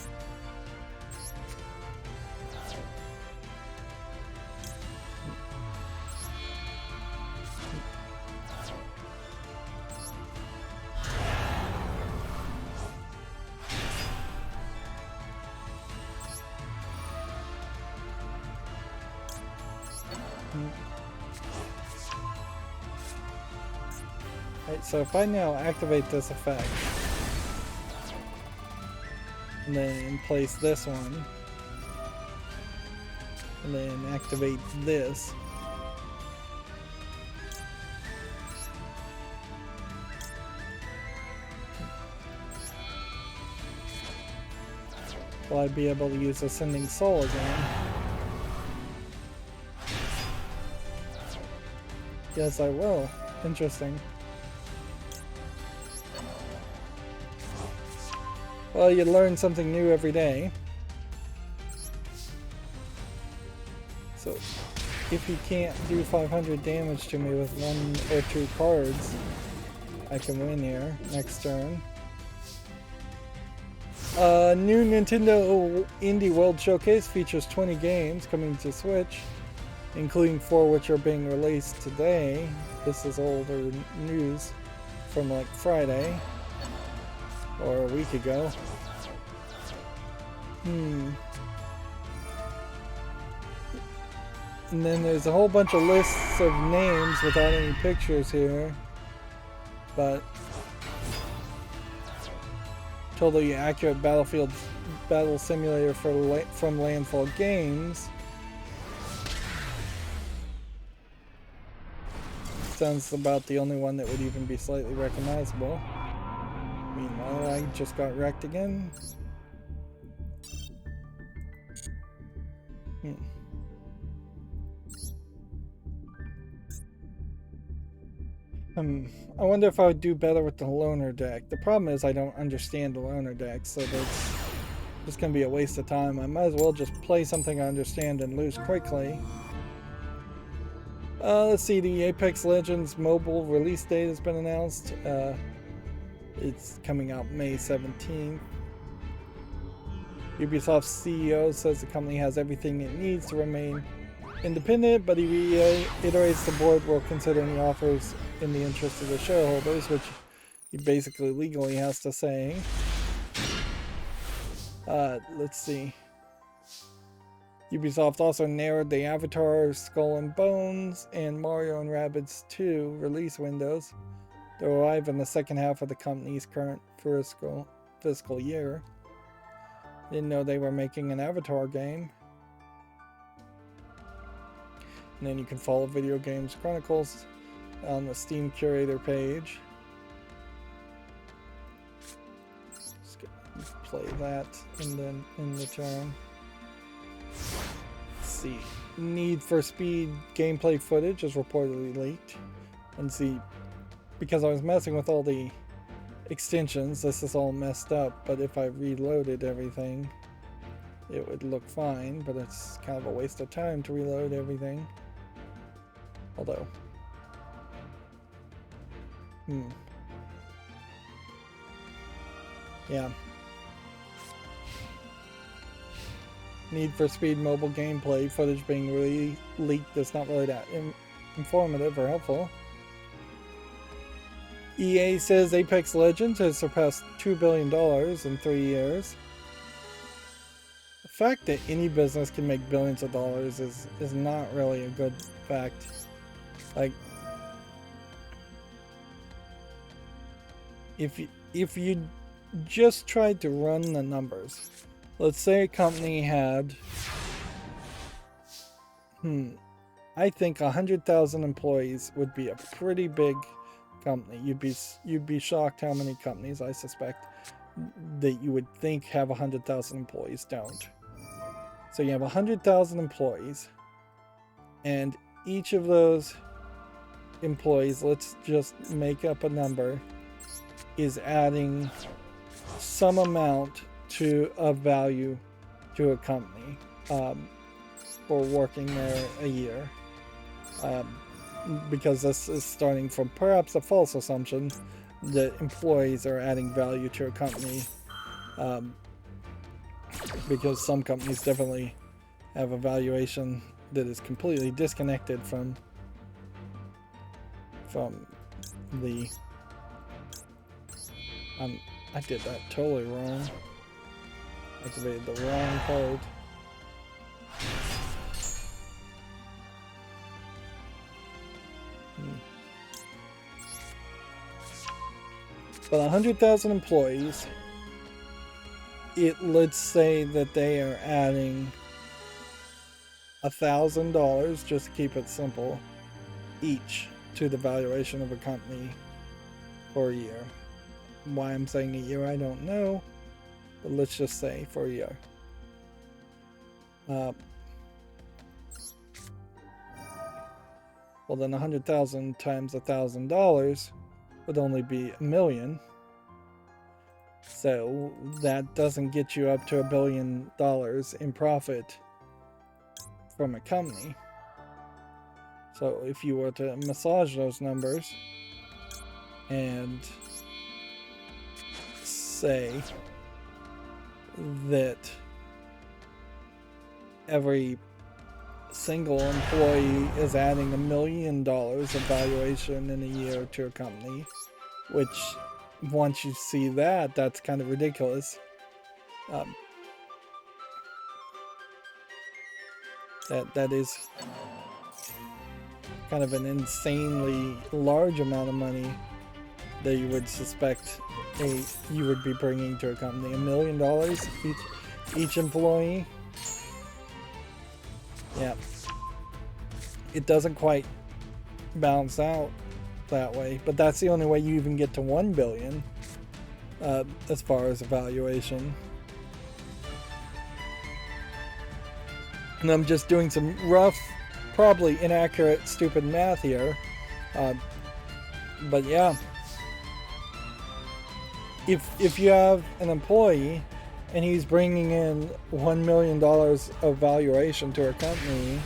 Speaker 1: Right, so if I now activate this effect, and then place this one, and then activate this, will I be able to use Ascending Soul again? Yes, I will. Interesting. Well, you learn something new every day. So, if he can't do 500 damage to me with 1 or 2 cards, I can win here next turn. New Nintendo Indie World Showcase features 20 games coming to Switch, including 4 which are being released today. This is older news from like Friday or a week ago. And then there's a whole bunch of lists of names without any pictures here, but totally accurate Battlefield Battle Simulator from Landfall Games. Sounds about the only one that would even be slightly recognizable. Meanwhile, I just got wrecked again. I wonder if I would do better with the loner deck. The problem is I don't understand the loner deck, so that's just gonna be a waste of time. I might as well just play something I understand and lose quickly. Let's see, the Apex Legends mobile release date has been announced. It's coming out May 17th. Ubisoft's CEO says the company has everything it needs to remain independent, but he reiterates the board will consider any offers in the interest of the shareholders, which he basically legally has to say. Let's see. Ubisoft also narrowed the Avatar, Skull and Bones, and Mario and Rabbids 2 release windows. They'll arrive in the second half of the company's current fiscal year. Didn't know they were making an Avatar game. And then you can follow Video Games Chronicles on the Steam Curator page. Just play that and then in the turn. Let's see. Need for Speed gameplay footage is reportedly leaked. And see, because I was messing with all the extensions, this is all messed up, but if I reloaded everything, it would look fine, but it's kind of a waste of time to reload everything. Although, yeah. Need for Speed mobile gameplay footage being really leaked is not really that informative or helpful. EA says Apex Legends has surpassed $2 billion in 3 years. The fact that any business can make billions of dollars is not really a good fact. Like, if you just tried to run the numbers let's say a company had, I think 100,000 employees would be a pretty big company. You'd be shocked how many companies, I suspect, that you would think have 100,000 employees don't. So you have 100,000 employees, and each of those employees, let's just make up a number, is adding some amount of value to a company for working there a year. Because this is starting from perhaps a false assumption that employees are adding value to a company, because some companies definitely have a valuation that is completely disconnected from the I did that totally wrong. Activated the wrong code. But 100,000 employees, let's say that they are adding $1,000, just to keep it simple, each to the valuation of a company for a year. Why I'm saying a year, I don't know, but let's just say for a year. Well, then 100,000 times $1,000 would only be $1 million. So that doesn't get you up to $1 billion in profit from a company. So if you were to massage those numbers and say that every single employee is adding $1 million of valuation in a year to a company, which once you see that, that's kind of ridiculous. That is kind of an insanely large amount of money that you would suspect you would be bringing to a company. $1 million each employee. Yeah, it doesn't quite balance out that way, but that's the only way you even get to 1 billion as far as evaluation. And I'm just doing some rough, probably inaccurate, stupid math here, but yeah, if you have an employee and he's bringing in $1 million of valuation to a company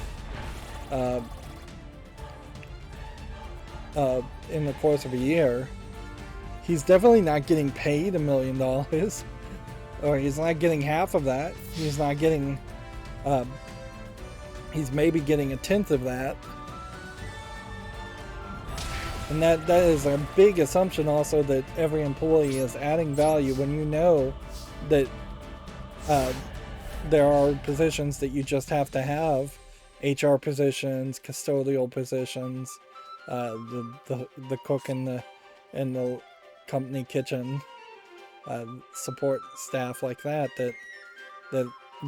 Speaker 1: in the course of a year, he's definitely not getting paid $1 million, or he's not getting half of that. He's not getting, he's maybe getting 1/10 of that. And that is a big assumption also, that every employee is adding value, when you know that there are positions that you just have to have, HR positions, custodial positions, the cook in the company kitchen, support staff like that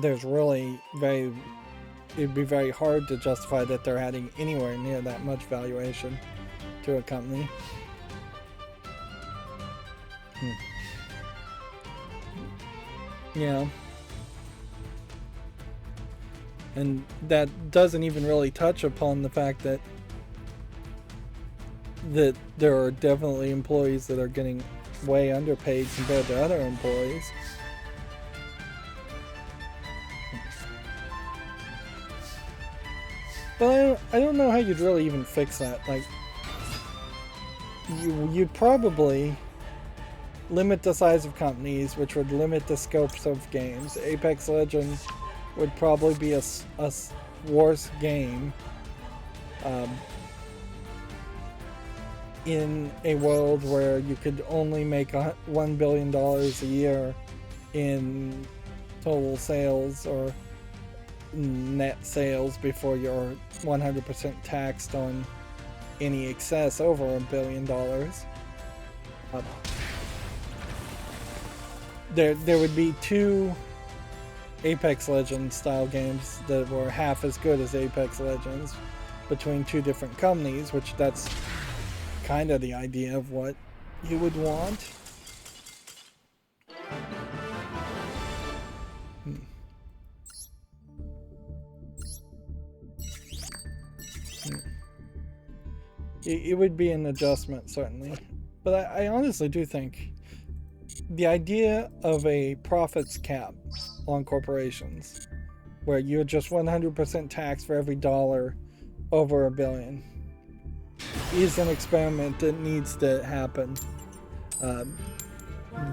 Speaker 1: there's really it'd be very hard to justify that they're adding anywhere near that much valuation to a company. Yeah. And that doesn't even really touch upon the fact that there are definitely employees that are getting way underpaid compared to other employees. But I don't know how you'd really even fix that. Like, you'd probably limit the size of companies, which would limit the scopes of games. Apex Legends would probably be a worse game in a world where you could only make $1 billion a year in total sales or net sales before you're 100% taxed on any excess over $1 billion. There would be two Apex Legends style games that were half as good as Apex Legends between two different companies, which that's kind of the idea of what you would want. It would be an adjustment, certainly. But I honestly do think the idea of a profits cap on corporations, where you're just 100% taxed for every dollar over $1 billion, is an experiment that needs to happen.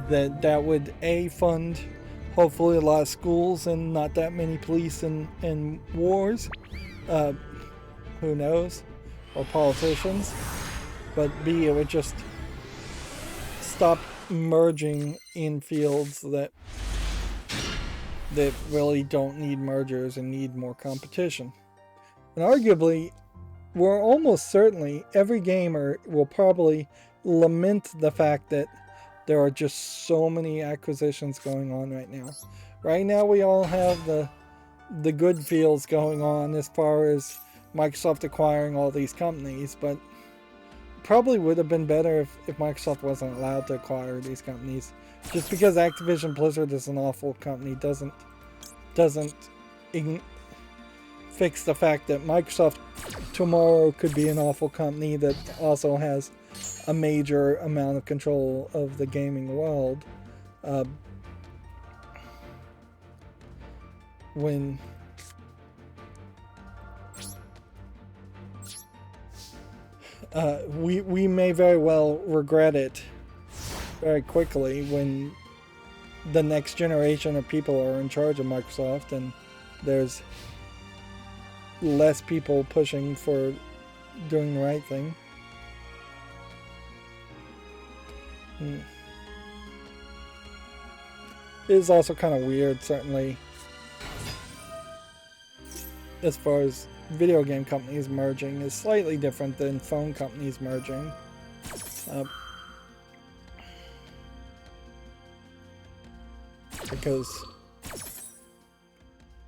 Speaker 1: That would fund hopefully a lot of schools and not that many police and wars. Who knows? Or politicians. But B, it would just stop merging in fields that really don't need mergers and need more competition. And arguably, we're almost certainly, every gamer will probably lament the fact that there are just so many acquisitions going on right now. Right now we all have the good feels going on as far as Microsoft acquiring all these companies, but probably would have been better if Microsoft wasn't allowed to acquire these companies. Just because Activision Blizzard is an awful company doesn't fix the fact that Microsoft tomorrow could be an awful company that also has a major amount of control of the gaming world. When we may very well regret it very quickly when the next generation of people are in charge of Microsoft and there's less people pushing for doing the right thing. It is also kind of weird, certainly, as far as video game companies merging is slightly different than phone companies merging.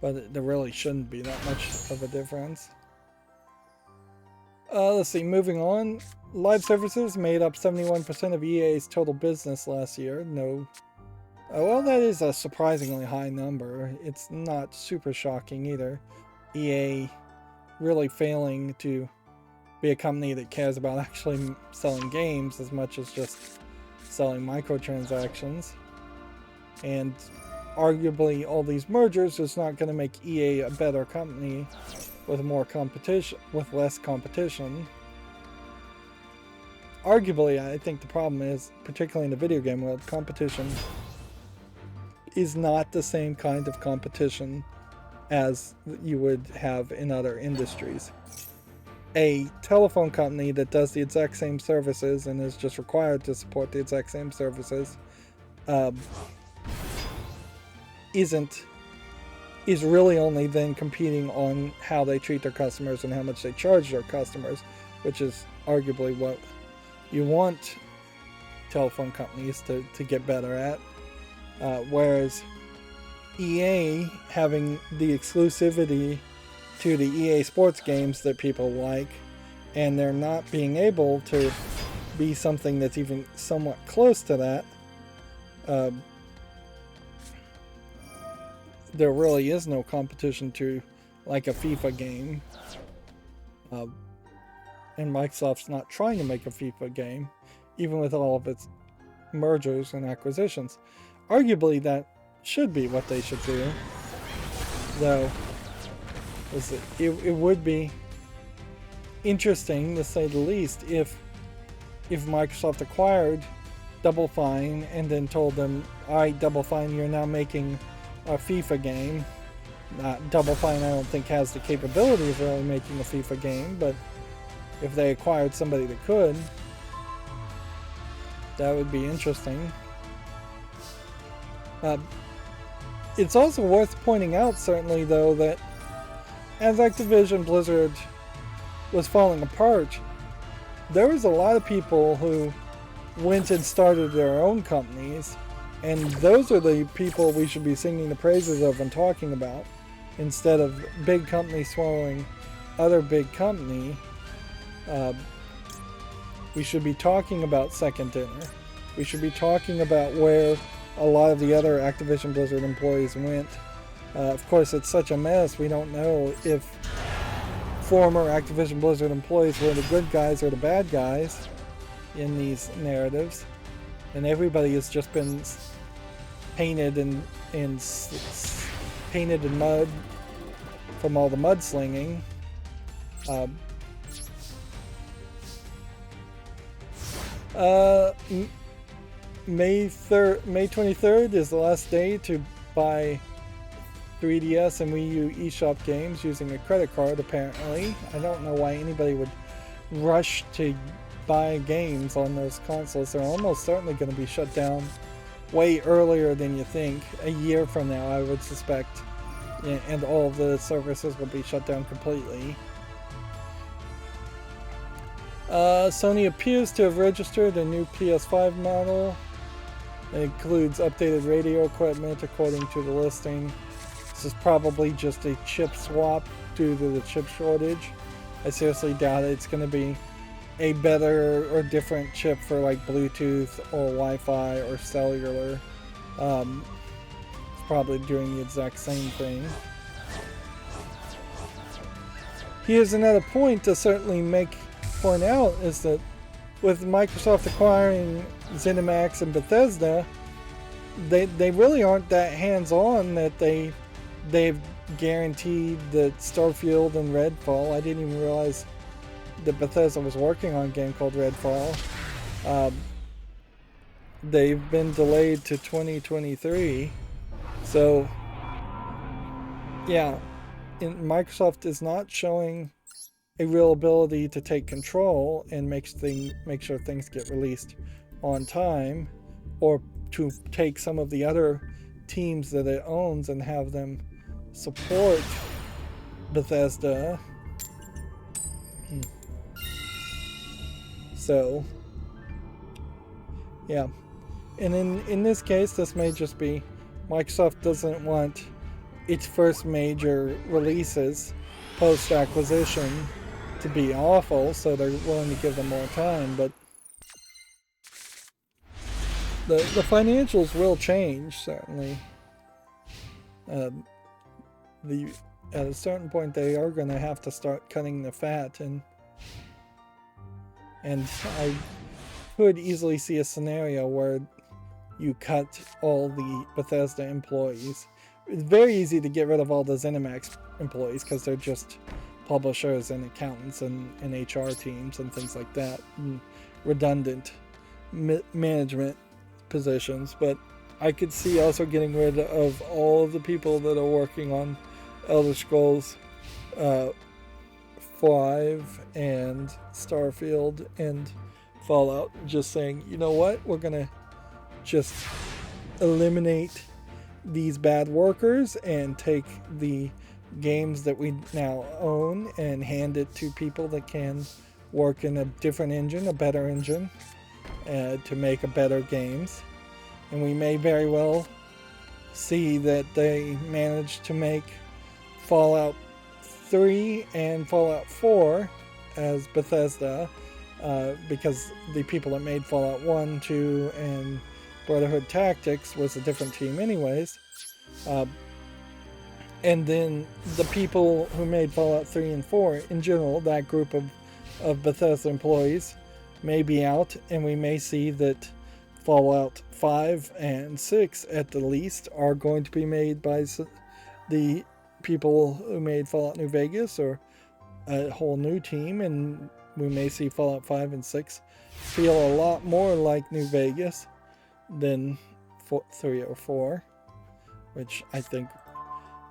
Speaker 1: But there really shouldn't be that much of a difference. Let's see, moving on. Live services made up 71% of EA's total business last year. No. Well, that is a surprisingly high number. It's not super shocking either. EA really failing to be a company that cares about actually selling games as much as just selling microtransactions. And arguably all these mergers is not going to make EA a better company with more competition, with less competition. Arguably, I think the problem is, particularly in the video game world, competition is not the same kind of competition as you would have in other industries. A telephone company that does the exact same services and is just required to support the exact same services is really only then competing on how they treat their customers and how much they charge their customers, which is arguably what you want telephone companies to get better at. Whereas EA having the exclusivity to the EA sports games that people like, and they're not being able to be something that's even somewhat close to that, there really is no competition to like a FIFA game. And Microsoft's not trying to make a FIFA game, even with all of its mergers and acquisitions. Arguably that should be what they should do, though it would be interesting, to say the least, if Microsoft acquired Double Fine and then told them, alright, Double Fine, you're now making a FIFA game. Double Fine, I don't think, has the capability of really making a FIFA game, but if they acquired somebody that could, that would be interesting. It's also worth pointing out, certainly, though, that as Activision Blizzard was falling apart, there was a lot of people who went and started their own companies And those are the people we should be singing the praises of and talking about, instead of big company swallowing other big company. We should be talking about Second Dinner. We should be talking about where a lot of the other Activision Blizzard employees went. Of course, it's such a mess, we don't know if former Activision Blizzard employees were the good guys or the bad guys in these narratives. And everybody has just been painted in mud from all the mudslinging. May 23rd is the last day to buy 3DS and Wii U eShop games using a credit card, apparently. I don't know why anybody would rush to buy games on those consoles. They're almost certainly going to be shut down way earlier than you think. A year from now, I would suspect, and all of the services will be shut down completely. Sony appears to have registered a new PS5 model. It includes updated radio equipment according to the listing. This is probably just a chip swap due to the chip shortage. I seriously doubt it's going to be a better or different chip for like Bluetooth or Wi-Fi or cellular. It's probably doing the exact same thing. Here's another point to certainly point out, is that with Microsoft acquiring ZeniMax and Bethesda, they really aren't that hands-on that they've guaranteed that Starfield and Redfall. I didn't even realize that Bethesda was working on a game called Redfall. They've been delayed to 2023. So, yeah, Microsoft is not showing a real ability to take control and make sure things get released on time, or to take some of the other teams that it owns and have them support Bethesda. So, yeah. And in this case, this may just be Microsoft doesn't want its first major releases post-acquisition to be awful, so they're willing to give them more time, but the financials will change, certainly. At a certain point, they are going to have to start cutting the fat, and I could easily see a scenario where you cut all the Bethesda employees. It's very easy to get rid of all the ZeniMax employees because they're just publishers and accountants and HR teams and things like that, and redundant management positions. But I could see also getting rid of all of the people that are working on Elder Scrolls 5 and Starfield and Fallout, just saying, you know what, we're gonna just eliminate these bad workers and take the games that we now own and hand it to people that can work in a different engine, a better engine, to make a better games. And we may very well see that they managed to make Fallout 3 and Fallout 4 as Bethesda, because the people that made Fallout 1, 2, and Brotherhood Tactics was a different team anyways. And then the people who made Fallout 3 and 4, in general, that group of Bethesda employees may be out, and we may see that Fallout 5 and 6, at the least, are going to be made by the people who made Fallout New Vegas, or a whole new team, and we may see Fallout 5 and 6 feel a lot more like New Vegas than 3 or 4, which I think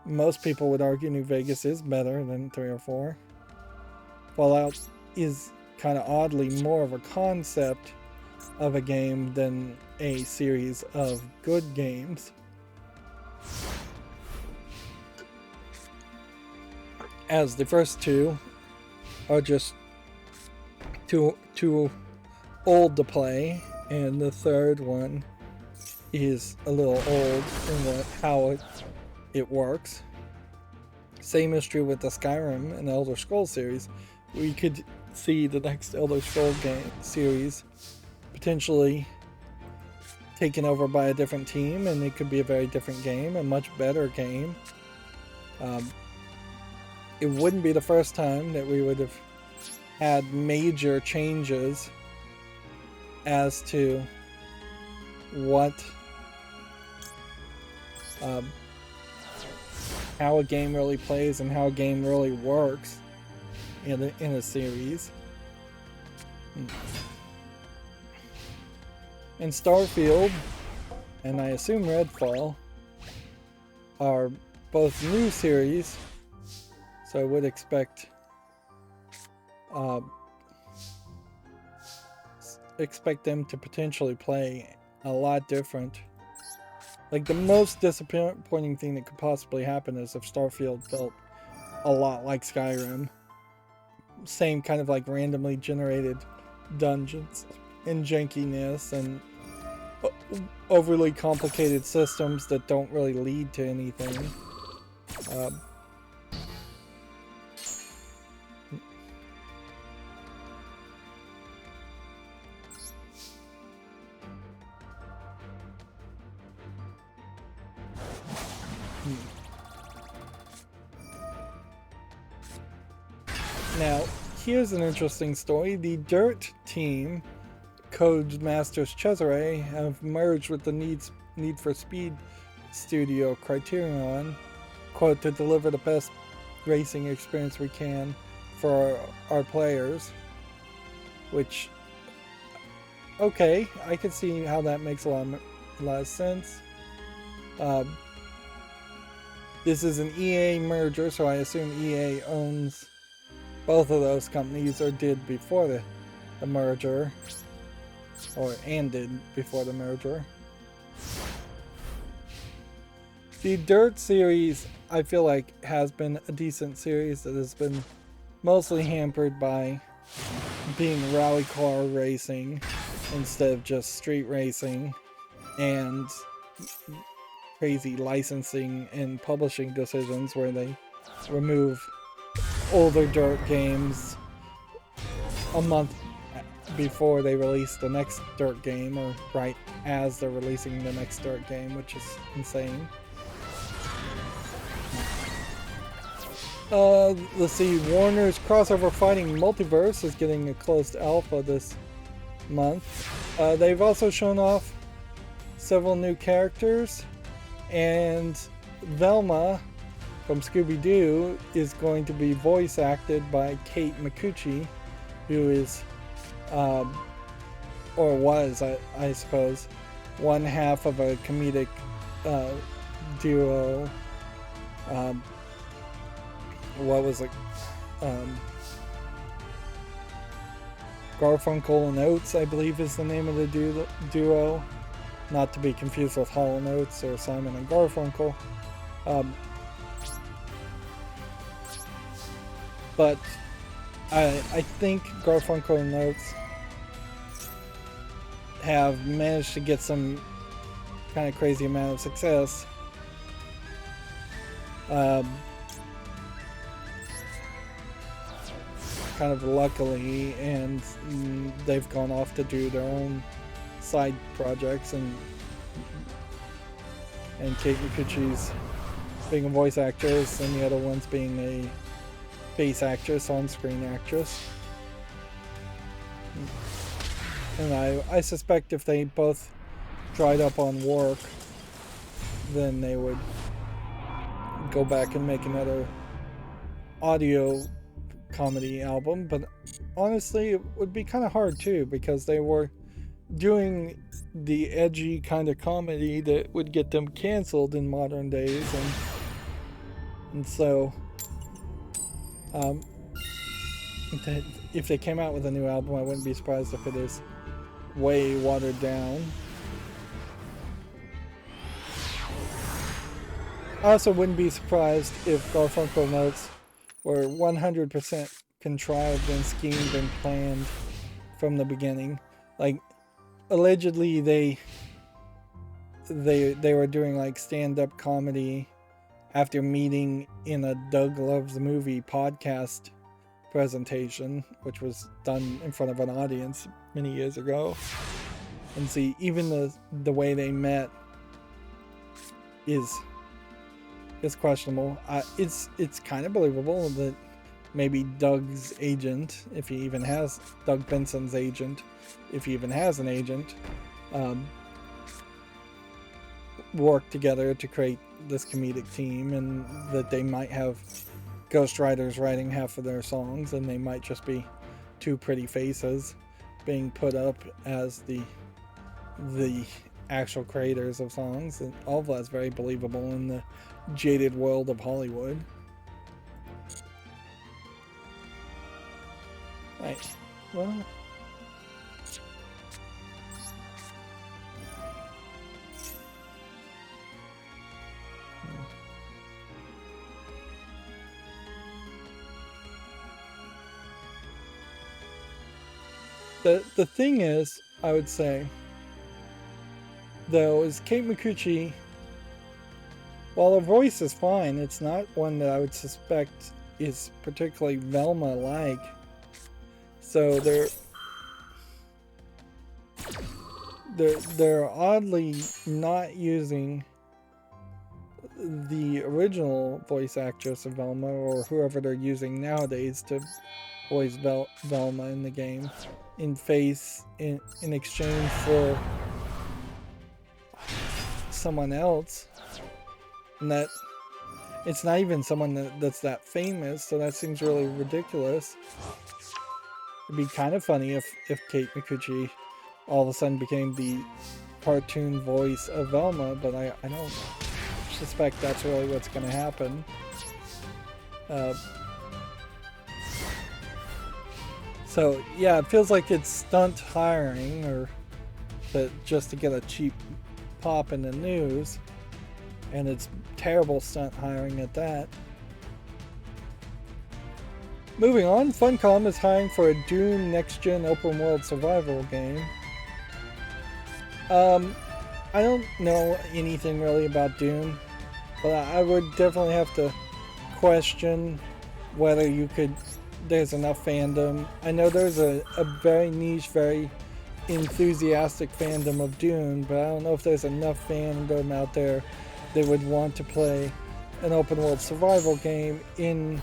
Speaker 1: most people would argue New Vegas is better than 3 or 4. Fallout is kind of oddly more of a concept of a game than a series of good games. As the first two are just too old to play, and the third one is a little old in how it works. Same is true with the Skyrim and Elder Scrolls series. We could see the next Elder Scrolls game series potentially taken over by a different team, and it could be a very different game, a much better game. It wouldn't be the first time that we would have had major changes as to what how a game really plays and how a game really works in a series. And Starfield, and I assume Redfall, are both new series, so I would expect them to potentially play a lot different. Like, the most disappointing thing that could possibly happen is if Starfield felt a lot like Skyrim. Same kind of like randomly generated dungeons and jankiness and overly complicated systems that don't really lead to anything. Now, here's an interesting story. The Dirt team, Codemasters Cesare, have merged with the Need for Speed studio Criterion, quote, to deliver the best racing experience we can for our players. Which, okay, I can see how that makes a lot of sense. This is an EA merger, so I assume EA owns both of those companies, or did before the merger, and did before the merger. The Dirt series, I feel like, has been a decent series that has been mostly hampered by being rally car racing instead of just street racing, and crazy licensing and publishing decisions where they remove older Dirt games a month before they release the next Dirt game, or right as they're releasing the next Dirt game, which is insane. Let's see, Warner's crossover fighting Multiverse is getting a closed alpha this month. They've also shown off several new characters, and Velma from Scooby-Doo is going to be voice acted by Kate Micucci, who is, or was, I suppose, one half of a comedic duo. What was it? Garfunkel and Oates, I believe, is the name of the duo. Not to be confused with Hall & Oates or Simon and Garfunkel. But I think Garfunkel and Oates have managed to get some kind of crazy amount of success. Kind of luckily, and they've gone off to do their own side projects, and Kate Micucci's being a voice actress, and the other one's being a face actress, on-screen actress. And I suspect if they both dried up on work, then they would go back and make another audio comedy album. But honestly, it would be kind of hard too, because they were doing the edgy kind of comedy that would get them canceled in modern days, and so if they came out with a new album, I wouldn't be surprised if it is way watered down. I also wouldn't be surprised if Garfunkel notes were 100% contrived and schemed and planned from the beginning. Like, allegedly they they were doing like stand-up comedy after meeting in a Doug Loves the Movie podcast presentation, which was done in front of an audience many years ago. And see, even the way they met is questionable. It's kind of believable that maybe Doug's agent, if he even has Doug Benson's agent, if he even has an agent, work together to create this comedic team, and that they might have ghostwriters writing half of their songs, and they might just be two pretty faces being put up as the actual creators of songs. And all of that's very believable in the jaded world of Hollywood. Right. Well, the thing is, I would say, though, is Kate Micucci, while her voice is fine, it's not one that I would suspect is particularly Velma-like. So they're oddly not using the original voice actress of Velma, or whoever they're using nowadays to voice Velma in the game, in exchange for someone else. And that it's not even someone that's that famous, so that seems really ridiculous. It'd be kind of funny if Kate Micucci all of a sudden became the cartoon voice of Velma, but I don't suspect that's really what's going to happen. So yeah, it feels like it's stunt hiring, or just to get a cheap pop in the news, and it's terrible stunt hiring at that. Moving on, Funcom is hiring for a Dune next-gen open-world survival game. I don't know anything really about Dune, but I would definitely have to question whether there's enough fandom. I know there's a very niche, very enthusiastic fandom of Dune, but I don't know if there's enough fandom out there that would want to play an open-world survival game in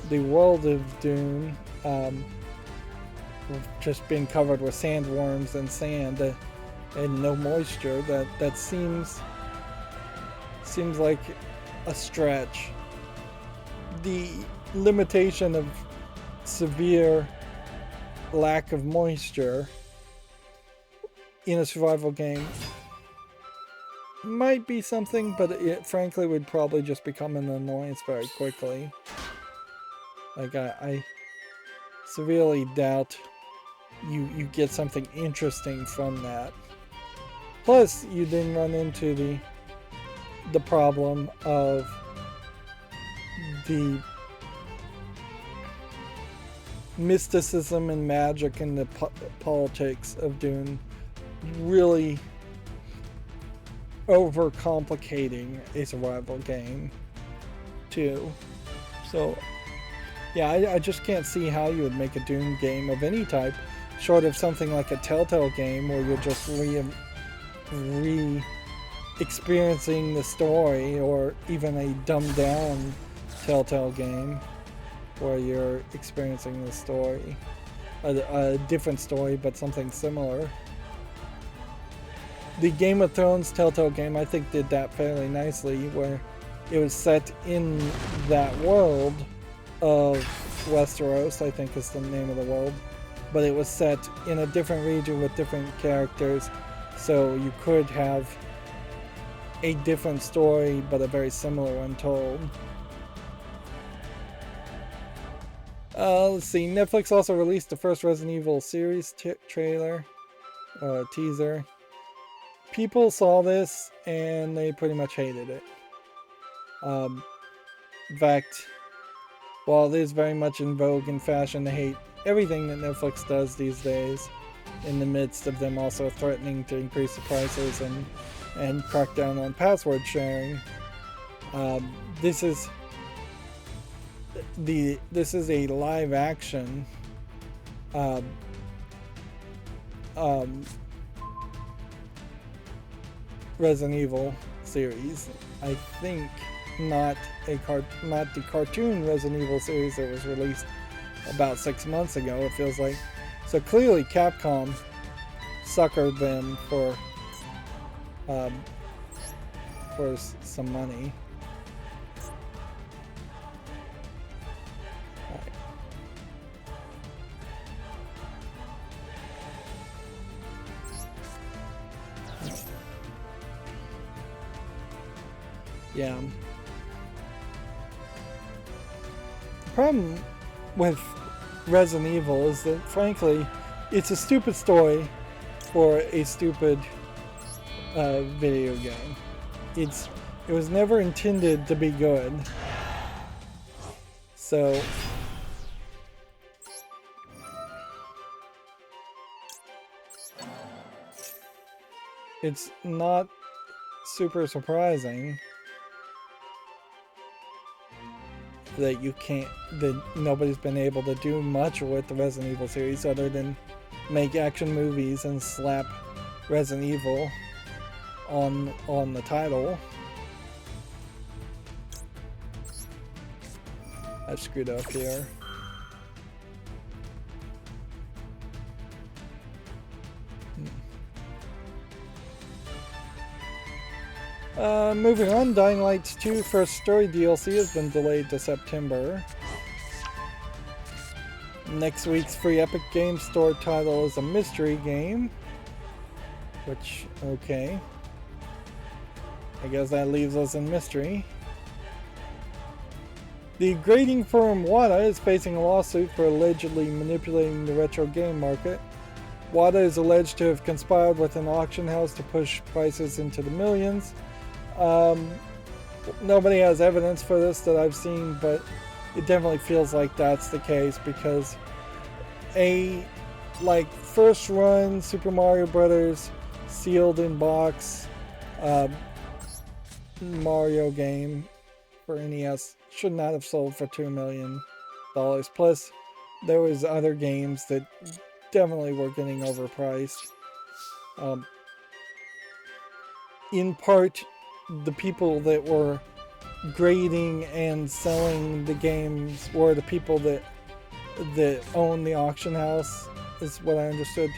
Speaker 1: the world of Dune, just being covered with sandworms and sand and no moisture. That seems like a stretch. The limitation of severe lack of moisture in a survival game might be something, but it frankly would probably just become an annoyance very quickly. Like, I severely doubt you get something interesting from that. Plus, you then run into the problem of the mysticism and magic and the politics of Dune really overcomplicating a survival game too. So yeah, I just can't see how you would make a Dune game of any type, short of something like a Telltale game where you're just re-experiencing the story, or even a dumbed down Telltale game where you're experiencing the story, a different story but something similar. The Game of Thrones Telltale game, I think, did that fairly nicely, where it was set in that world of Westeros, I think is the name of the world, but it was set in a different region with different characters, so you could have a different story but a very similar one told. Let's see, Netflix also released the first Resident Evil series trailer, teaser. People saw this and they pretty much hated it. In fact, while it is very much in vogue and fashion to hate everything that Netflix does these days, in the midst of them also threatening to increase the prices and and crack down on password sharing. This is a live action Resident Evil series. I think not the cartoon Resident Evil series that was released about 6 months ago, it feels like. So clearly Capcom suckered them for some money. Yeah. The problem with Resident Evil is that, frankly, it's a stupid story for a stupid video game. It was never intended to be good. So it's not super surprising that nobody's been able to do much with the Resident Evil series other than make action movies and slap Resident Evil on the title. I screwed up here. Moving on, Dying Light 2 first story DLC has been delayed to September. Next week's free Epic Games Store title is a mystery game. Which, okay. I guess that leaves us in mystery. The grading firm WADA is facing a lawsuit for allegedly manipulating the retro game market. WADA is alleged to have conspired with an auction house to push prices into the millions. Nobody has evidence for this that I've seen, but it definitely feels like that's the case, because first run Super Mario Brothers sealed in box Mario game for NES should not have sold for $2 million. Plus, there was other games that definitely were getting overpriced. In part, the people that were grading and selling the games were the people that own the auction house, is what I understood.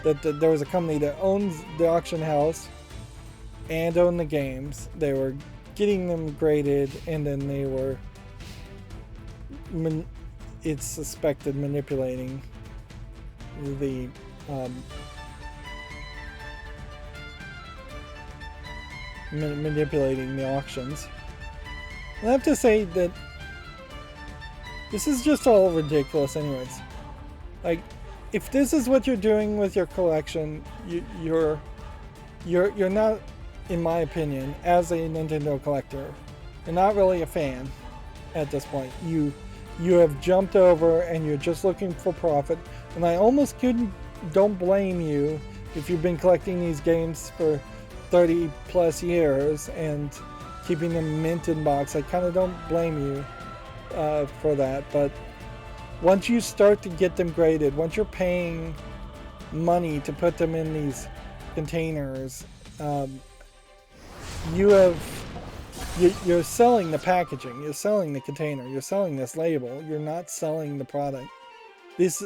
Speaker 1: That there was a company that owns the auction house and owned the games. They were getting them graded, and then they were, it's suspected, manipulating the manipulating the auctions. I have to say that this is just all ridiculous anyways. Like, if this is what you're doing with your collection, you're not, in my opinion, as a Nintendo collector, you're not really a fan at this point. You have jumped over and you're just looking for profit, and I almost don't blame you if you've been collecting these games for 30 plus years and keeping them mint in box. I kind of don't blame you for that, but once you start to get them graded, once you're paying money to put them in these containers, you're selling the packaging, you're selling the container, you're selling this label, you're not selling the product. This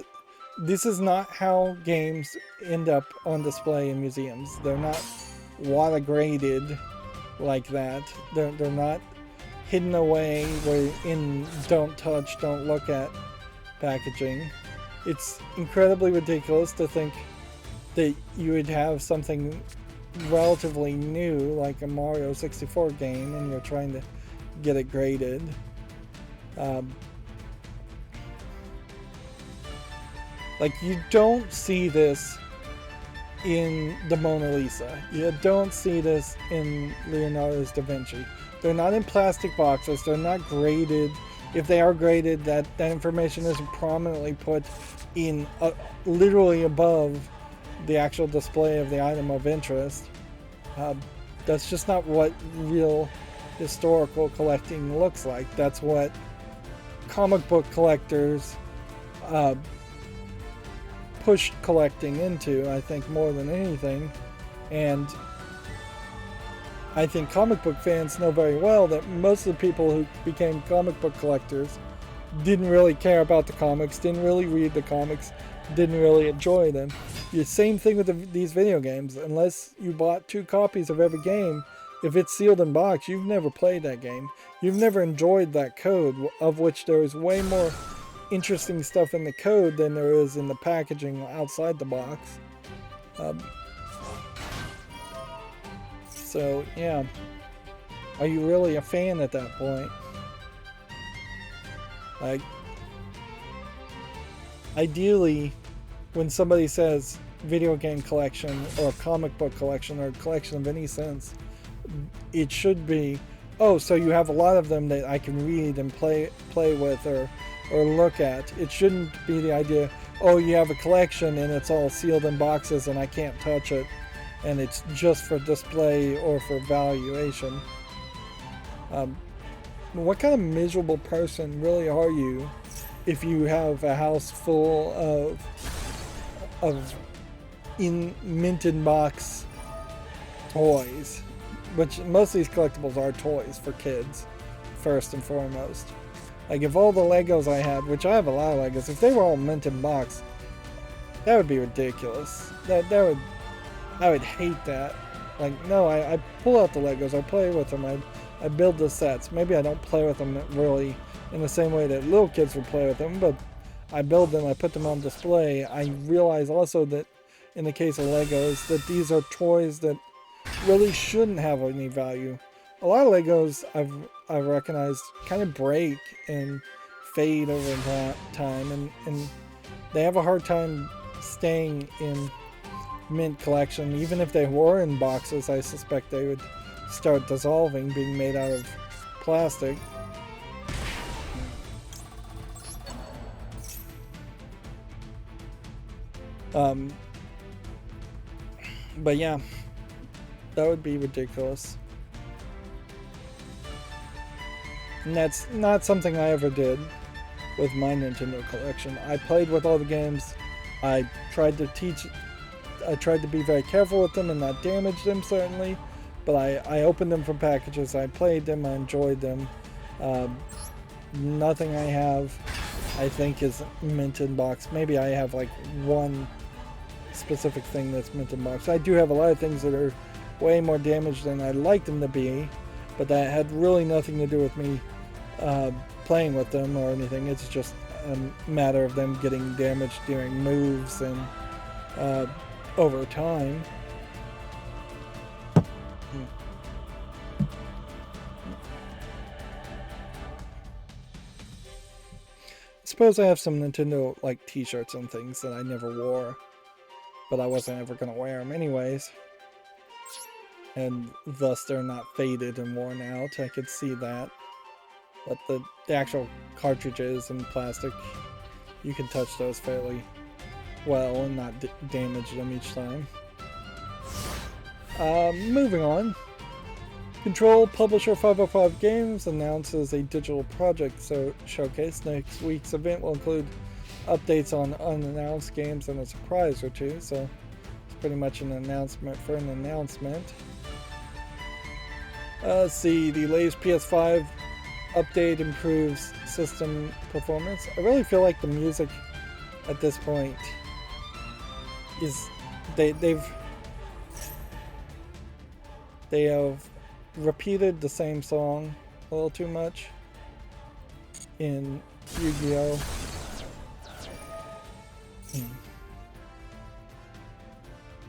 Speaker 1: is not how games end up on display in museums. They're not WADA graded like that. They're not hidden away where in don't touch, don't look at packaging. It's incredibly ridiculous to think that you would have something relatively new like a Mario 64 game and you're trying to get it graded. Like, you don't see this in the Mona Lisa. You don't see this in Leonardo's Da Vinci. They're not in plastic boxes. They're not graded. If they are graded, that information is prominently put in literally above the actual display of the item of interest. That's just not what real historical collecting looks like. That's what comic book collectors pushed collecting into, I think, more than anything. And I think comic book fans know very well that most of the people who became comic book collectors didn't really care about the comics, didn't really read the comics, didn't really enjoy them. The same thing with these video games. Unless you bought 2 copies of every game, if it's sealed in box, you've never played that game. You've never enjoyed that code, of which there is way more interesting stuff in the code than there is in the packaging outside the box. So, yeah. Are you really a fan at that point? Like, ideally, when somebody says video game collection or comic book collection or collection of any sense, it should be, oh, so you have a lot of them that I can read and play with or look at. It shouldn't be the idea, oh, you have a collection and it's all sealed in boxes and I can't touch it and it's just for display or for valuation. What kind of miserable person really are you if you have a house full of in minted box toys, which most of these collectibles are toys for kids first and foremost. Like, if all the Legos I had, which I have a lot of Legos, if they were all minted box, that would be ridiculous. I would hate that. Like, no, I pull out the Legos, I play with them, I build the sets. Maybe I don't play with them really in the same way that little kids would play with them, but I build them, I put them on display. I realize also that in the case of Legos, that these are toys that really shouldn't have any value. A lot of Legos I've recognized kind of break and fade over time, and they have a hard time staying in mint collection. Even if they were in boxes, I suspect they would start dissolving, being made out of plastic. But yeah, that would be ridiculous. And that's not something I ever did with my Nintendo collection. I played with all the games. I tried to be very careful with them and not damage them, certainly. But I opened them from packages, I played them, I enjoyed them. Nothing I have, I think, is mint in box. Maybe I have like one specific thing that's mint in box. I do have a lot of things that are way more damaged than I'd like them to be, but that had really nothing to do with me playing with them or anything. It's just a matter of them getting damaged during moves and over time. I suppose I have some Nintendo like t-shirts and things that I never wore, but I wasn't ever going to wear them anyways, and thus they're not faded and worn out. I could see that. But the actual cartridges and plastic, you can touch those fairly well and not damage them each time. Moving on. Control Publisher 505 Games announces a digital project showcase. Next week's event will include updates on unannounced games and a surprise or two, so it's pretty much an announcement for an announcement. Let's see, the latest PS5 update improves system performance. I really feel like the music at this point is they have repeated the same song a little too much in Yu-Gi-Oh!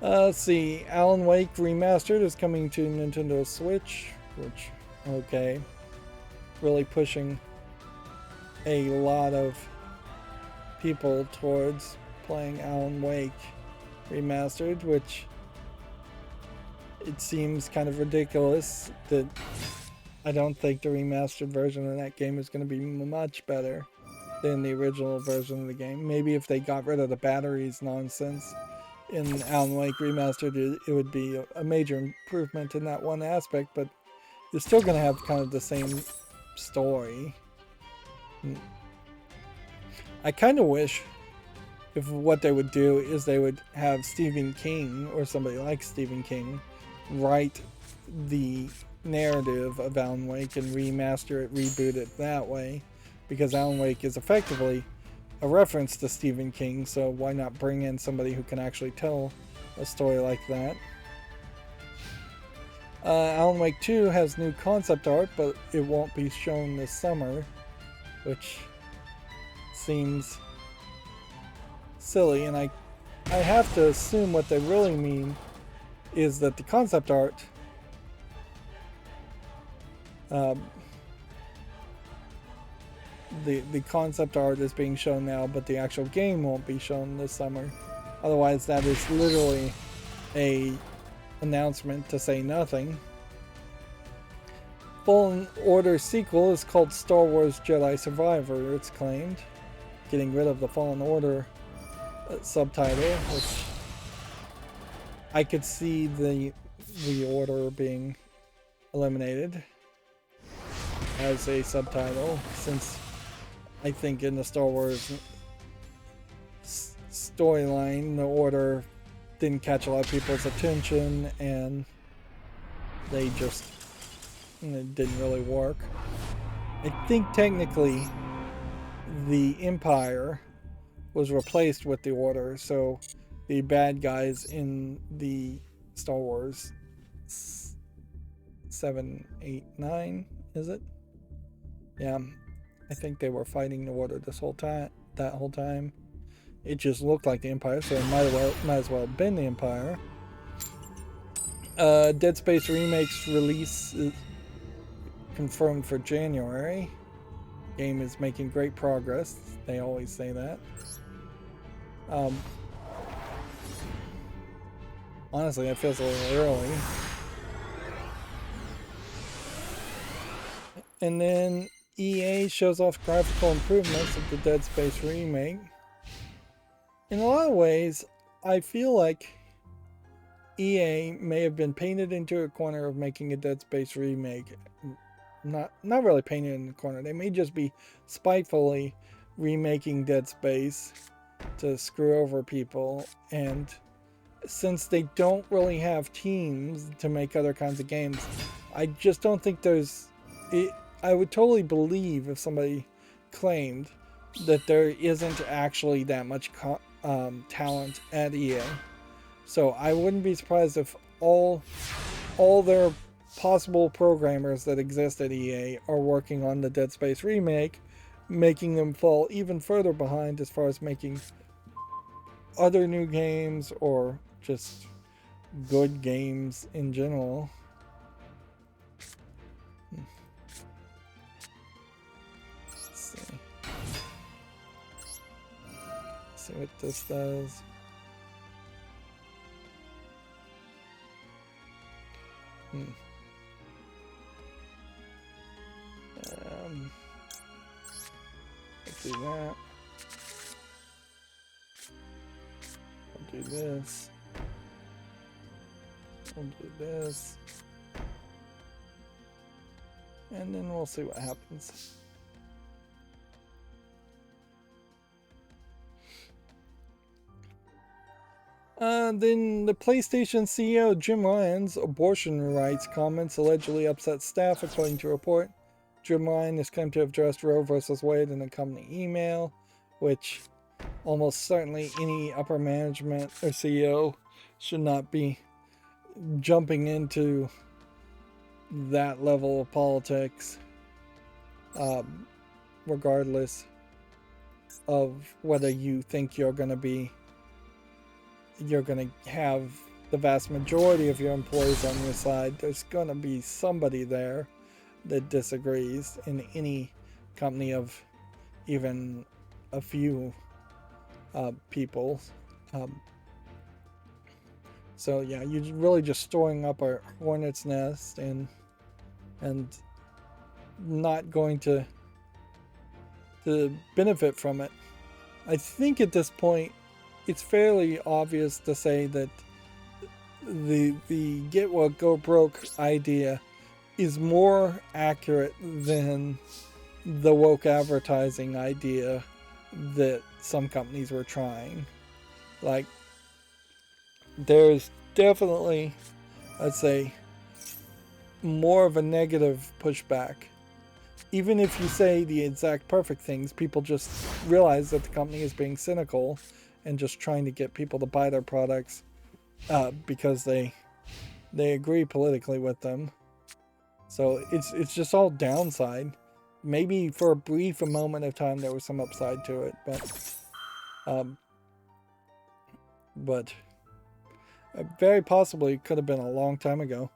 Speaker 1: Let's see, Alan Wake Remastered is coming to Nintendo Switch, which, okay, really pushing a lot of people towards playing Alan Wake Remastered, which it seems kind of ridiculous that I don't think the remastered version of that game is going to be much better than the original version of the game. Maybe if they got rid of the batteries nonsense, in Alan Wake Remastered, it would be a major improvement in that one aspect, but you're still going to have kind of the same story. I kind of wish if what they would do is they would have Stephen King or somebody like Stephen King write the narrative of Alan Wake and remaster it, reboot it that way, because Alan Wake is effectively a reference to Stephen King, so why not bring in somebody who can actually tell a story like that? Alan Wake 2 has new concept art, but it won't be shown this summer, which seems silly, and I have to assume what they really mean is that the concept art the concept art is being shown now, but the actual game won't be shown this summer. Otherwise, that is literally a announcement to say nothing. Fallen Order sequel is called Star Wars Jedi Survivor, it's claimed, getting rid of the Fallen Order subtitle, which I could see the order being eliminated as a subtitle, since I think in the Star Wars storyline, the order didn't catch a lot of people's attention, and they just, it didn't really work. I think technically the Empire was replaced with the Order, so the bad guys in the Star Wars 7, 8, 9, is it? Yeah, I think they were fighting the Order this whole time. That whole time, it just looked like the Empire, so it might as well have been the Empire. Dead Space Remake's release is confirmed for January. Game is making great progress. They always say that. Honestly, that feels a little early. And then EA shows off graphical improvements of the Dead Space remake. In a lot of ways, I feel like EA may have been painted into a corner of making a Dead Space remake. Not really painted in the corner. They may just be spitefully remaking Dead Space to screw over people, and since they don't really have teams to make other kinds of games, I just don't think there's it. I would totally believe if somebody claimed that there isn't actually that much talent at EA. So I wouldn't be surprised if all their possible programmers that exist at EA are working on the Dead Space remake, making them fall even further behind as far as making other new games or just good games in general. Let's see what this does. Let's do that. We'll do this. We'll do this. And then we'll see what happens. Then the PlayStation CEO Jim Ryan's abortion rights comments allegedly upset staff, according to a report. Jim Ryan is claimed to have addressed Roe vs. Wade in a company email, which almost certainly any upper management or CEO should not be jumping into that level of politics, regardless of whether you think you're going to have the vast majority of your employees on your side. There's going to be somebody there that disagrees in any company of even a few people. So yeah, you're really just storing up a hornet's nest and not going to benefit from it. I think at this point, it's fairly obvious to say that the get what go broke idea is more accurate than the woke advertising idea that some companies were trying. Like, there's definitely, I'd say, more of a negative pushback. Even if you say the exact perfect things, people just realize that the company is being cynical and just trying to get people to buy their products because they agree politically with them. So it's just all downside. Maybe for a brief moment of time there was some upside to it, but very possibly could have been a long time ago.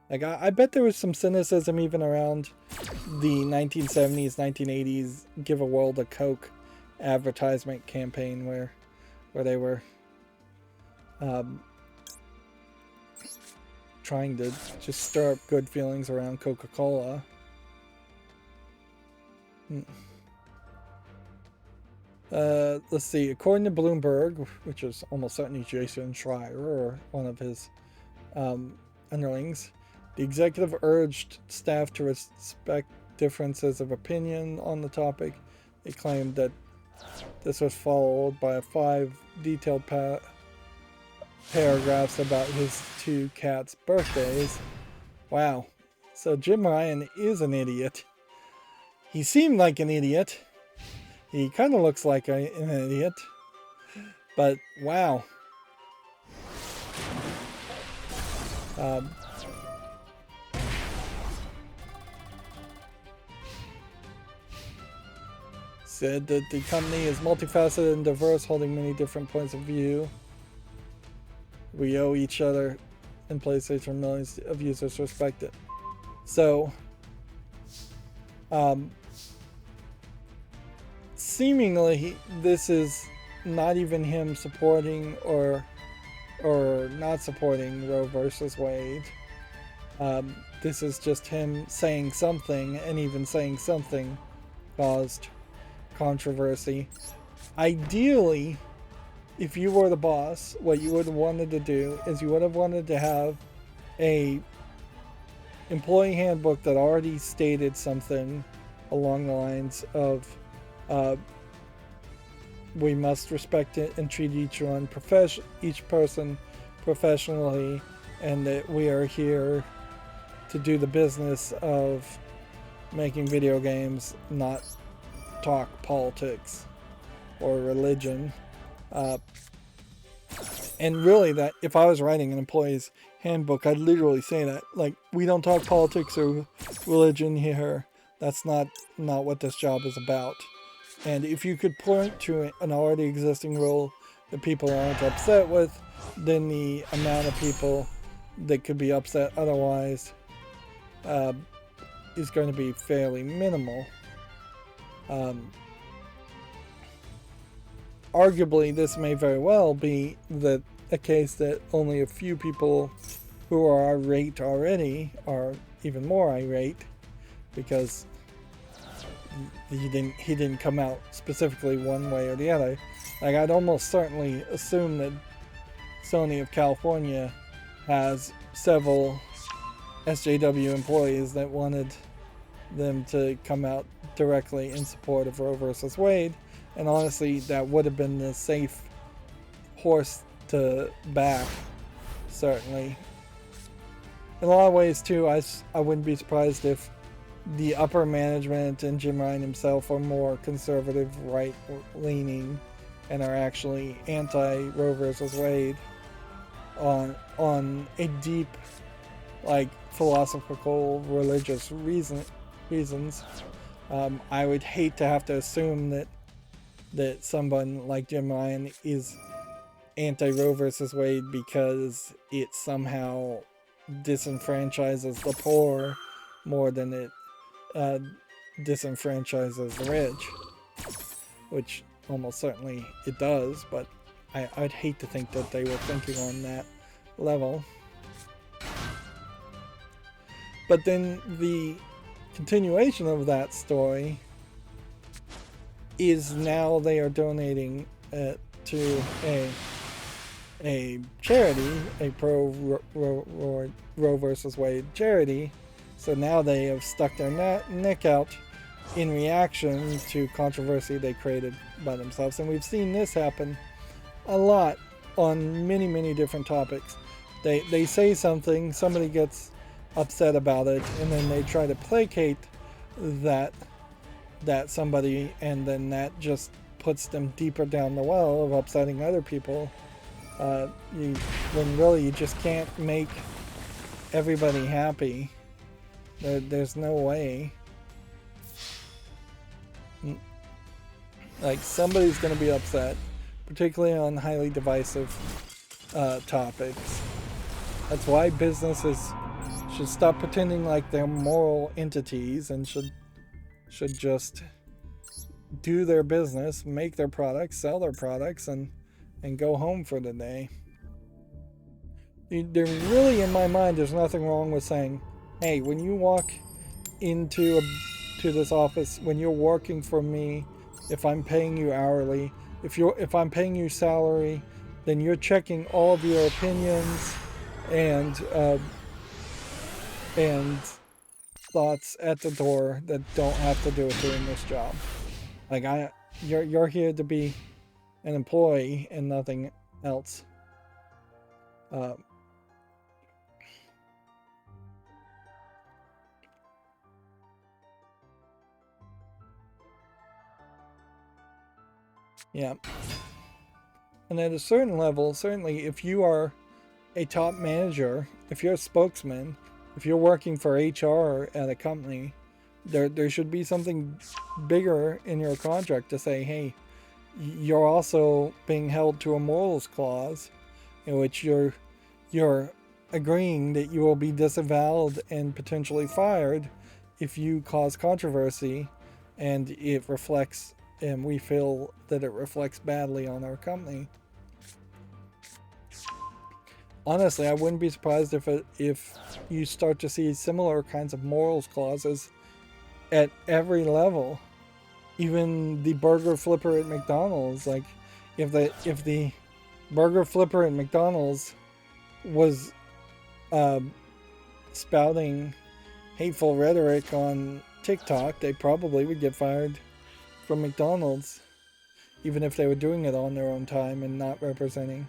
Speaker 1: Like, I bet there was some cynicism even around the 1970s, 1980s Give a World a Coke advertisement campaign where they were trying to just stir up good feelings around Coca-Cola. Let's see. According to Bloomberg, which is almost certainly Jason Schreier or one of his underlings, the executive urged staff to respect differences of opinion on the topic. They claimed that this was followed by 5 detailed paragraphs about his 2 cats' birthdays. Wow. So Jim Ryan is an idiot. He seemed like an idiot. He kind of looks like an idiot. But wow. Said that the company is multifaceted and diverse, holding many different points of view. We owe each other and PlayStation millions of users respect it. So, seemingly this is not even him supporting or not supporting Roe versus Wade. This is just him saying something, and even saying something caused controversy. Ideally, if you were the boss, what you would have wanted to do is you would have wanted to have a employee handbook that already stated something along the lines of we must respect it and treat each person professionally, and that we are here to do the business of making video games, not talk politics or religion. And really, that if I was writing an employee's handbook, I'd literally say that, like, we don't talk politics or religion here. That's not what this job is about. And if you could point to an already existing rule that people aren't upset with, then the amount of people that could be upset otherwise is going to be fairly minimal. Arguably, this may very well be a case that only a few people who are irate already are even more irate, because he didn't come out specifically one way or the other. Like, I'd almost certainly assume that Sony of California has several SJW employees that wanted them to come out directly in support of Roe versus Wade, and honestly, that would have been the safe horse to back, certainly. In a lot of ways, too, I wouldn't be surprised if the upper management and Jim Ryan himself are more conservative, right-leaning, and are actually anti-Roe versus Wade on a deep, like, philosophical, religious reasons. I would hate to have to assume that someone like Jim Ryan is anti-Roe versus Wade because it somehow disenfranchises the poor more than it disenfranchises the rich, which almost certainly it does, but I'd hate to think that they were thinking on that level. But then the continuation of that story is now they are donating to a charity, a pro Roe versus Wade charity. So now they have stuck their neck out in reaction to controversy they created by themselves. And we've seen this happen a lot on many, many different topics. They say something, somebody gets upset about it, and then they try to placate that somebody, and then that just puts them deeper down the well of upsetting other people. When really you just can't make everybody happy. There's no way. Like, somebody's going to be upset, particularly on highly divisive topics. That's why businesses should stop pretending like they're moral entities and should just do their business, make their products, sell their products, and go home for the day. There really, in my mind, there's nothing wrong with saying, hey, when you walk into this office, when you're working for me, if I'm paying you hourly, if I'm paying you salary, then you're checking all of your opinions and thoughts at the door that don't have to do with doing this job. Like, you're here to be an employee and nothing else. Yeah. And at a certain level, certainly if you are a top manager, if you're a spokesman, if you're working for HR at a company, there should be something bigger in your contract to say, hey, you're also being held to a morals clause in which you're agreeing that you will be disavowed and potentially fired if you cause controversy and it reflects, and we feel that it reflects badly on our company. Honestly, I wouldn't be surprised if you start to see similar kinds of morals clauses at every level. Even the burger flipper at McDonald's, like if the burger flipper at McDonald's was spouting hateful rhetoric on TikTok, they probably would get fired from McDonald's, even if they were doing it on their own time and not representing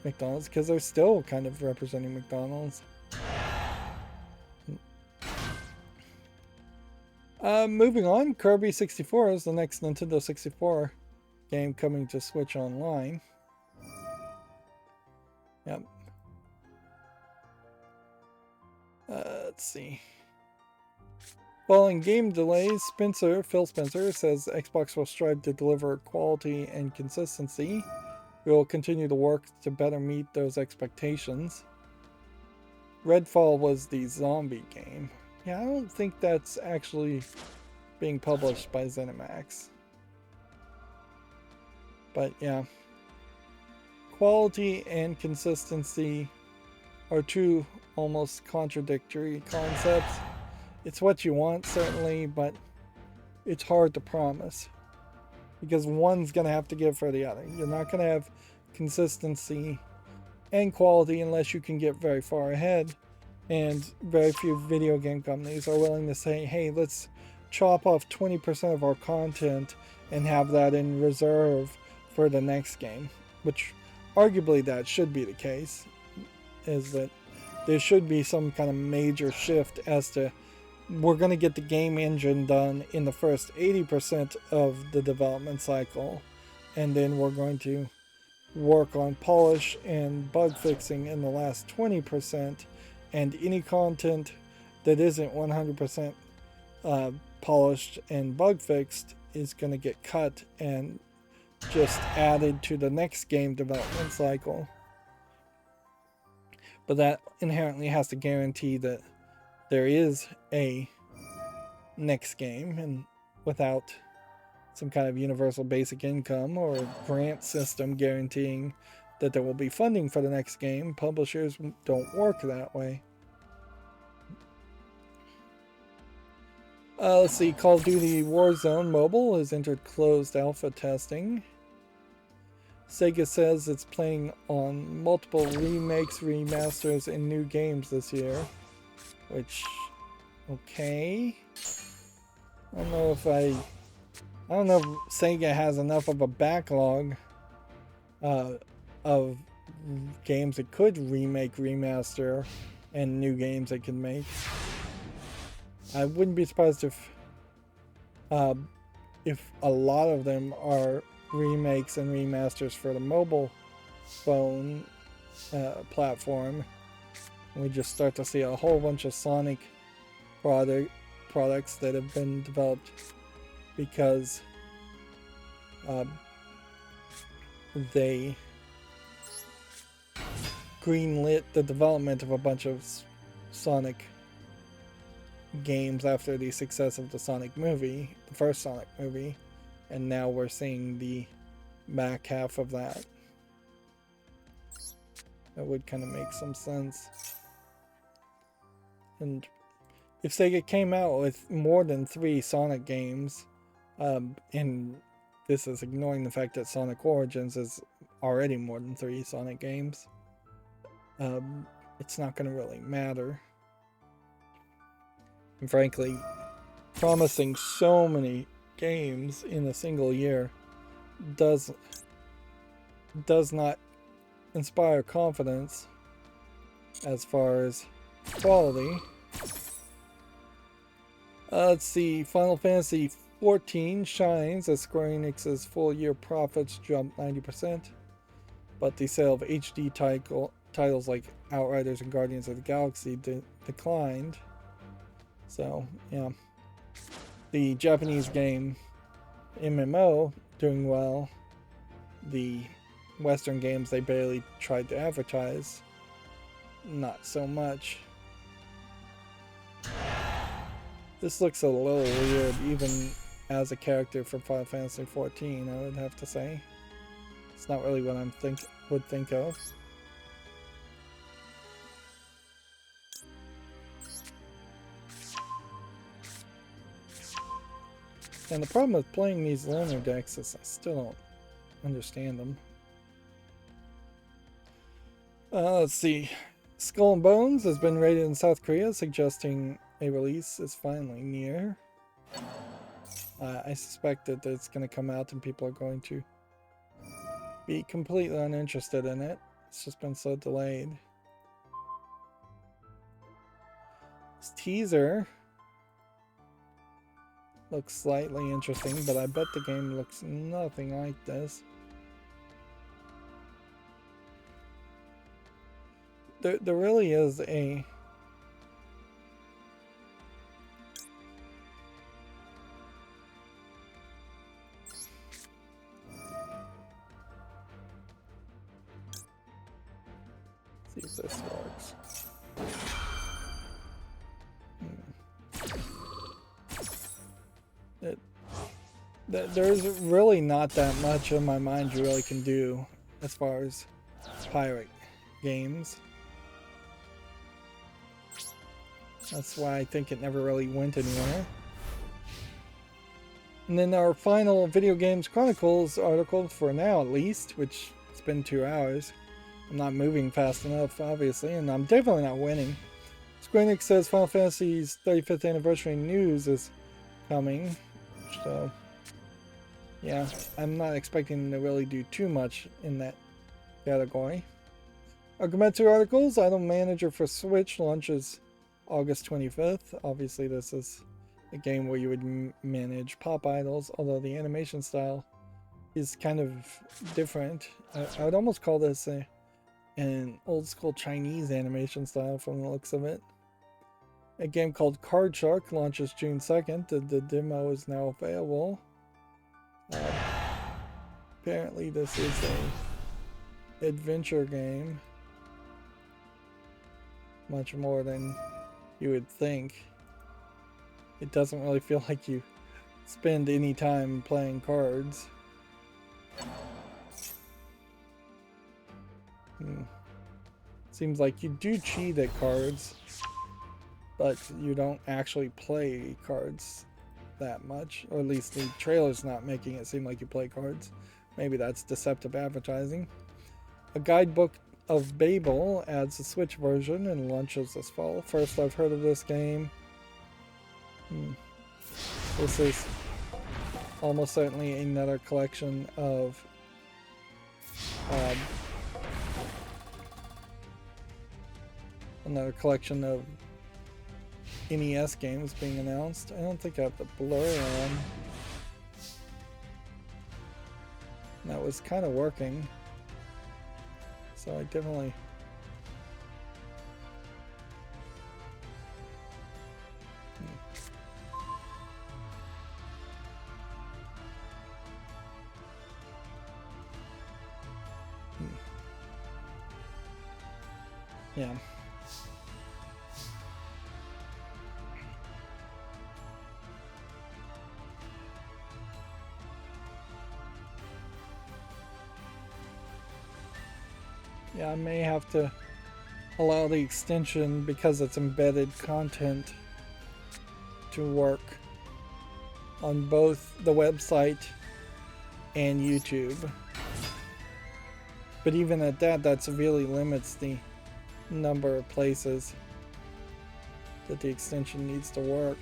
Speaker 1: McDonald's, because they're still kind of representing McDonald's. Moving on, Kirby 64 is the next Nintendo 64 game coming to Switch Online. Yep. Let's see. Following game delays, Phil Spencer says Xbox will strive to deliver quality and consistency. We will continue to work to better meet those expectations. Redfall was the zombie game. Yeah, I don't think that's actually being published by ZeniMax. But yeah. Quality and consistency are two almost contradictory concepts. It's what you want, certainly, but it's hard to promise. Because one's going to have to give for the other. You're not going to have consistency and quality unless you can get very far ahead. And very few video game companies are willing to say, hey, let's chop off 20% of our content and have that in reserve for the next game. Which, arguably, that should be the case. Is that there should be some kind of major shift as to, we're going to get the game engine done in the first 80% of the development cycle, and then we're going to work on polish and bug fixing in the last 20%, and any content that isn't 100% polished and bug fixed is going to get cut and just added to the next game development cycle. But that inherently has to guarantee that there is a next game, and without some kind of universal basic income or grant system guaranteeing that there will be funding for the next game, publishers don't work that way. Let's see, Call of Duty Warzone Mobile has entered closed alpha testing. Sega says it's planning on multiple remakes, remasters, and new games this year. Which, okay. I don't know if Sega has enough of a backlog of games it could remake, remaster, and new games it can make. I wouldn't be surprised if a lot of them are remakes and remasters for the mobile phone platform. We just start to see a whole bunch of Sonic products that have been developed because they greenlit the development of a bunch of Sonic games after the success of the Sonic movie, the first Sonic movie, and now we're seeing the back half of that. That would kind of make some sense. And if Sega came out with more than 3 Sonic games, and this is ignoring the fact that Sonic Origins is already more than 3 Sonic games, it's not going to really matter. And frankly, promising so many games in a single year does not inspire confidence as far as quality. Let's see, Final Fantasy XIV shines as Square Enix's full year profits jumped 90%, but the sale of HD titles like Outriders and Guardians of the Galaxy declined. So, yeah. The Japanese game MMO doing well. The Western games they barely tried to advertise. Not so much. This looks a little weird, even as a character from Final Fantasy XIV, I would have to say. It's not really what I would think of. And the problem with playing these loner decks is I still don't understand them. Let's see. Skull and Bones has been rated in South Korea, suggesting a release is finally near. I suspect that it's going to come out and people are going to be completely uninterested in it. It's just been so delayed. This teaser looks slightly interesting, but I bet the game looks nothing like this. There really is a see if this works. There's really not that much in my mind you really can do as far as pirate games. That's why I think it never really went anywhere. And then our final Video Games Chronicles article, for now at least, which it's been 2 hours. I'm not moving fast enough, obviously, and I'm definitely not winning. Square Enix says Final Fantasy's 35th anniversary news is coming, so yeah, I'm not expecting them to really do too much in that category. Our Gemetsu articles, Item Manager for Switch launches August 25th. Obviously this is a game where you would manage pop idols, although the animation style is kind of different. I would almost call this an old school Chinese animation style from the looks of it. A game called Card Shark launches June 2nd. The demo is now available. Apparently this is a adventure game. Much more than you would think. It doesn't really feel like you spend any time playing cards. Seems like you do cheat at cards, but you don't actually play cards that much, or at least the trailer's not making it seem like you play cards. Maybe that's deceptive advertising. A guidebook of Babel adds a Switch version and launches this fall. First I've heard of this game. This is almost certainly another collection of NES games being announced. I don't think I have the blur on. That was kind of working. So I definitely... Yeah. Yeah, I may have to allow the extension, because it's embedded content, to work on both the website and YouTube. But even at that, that severely limits the number of places that the extension needs to work.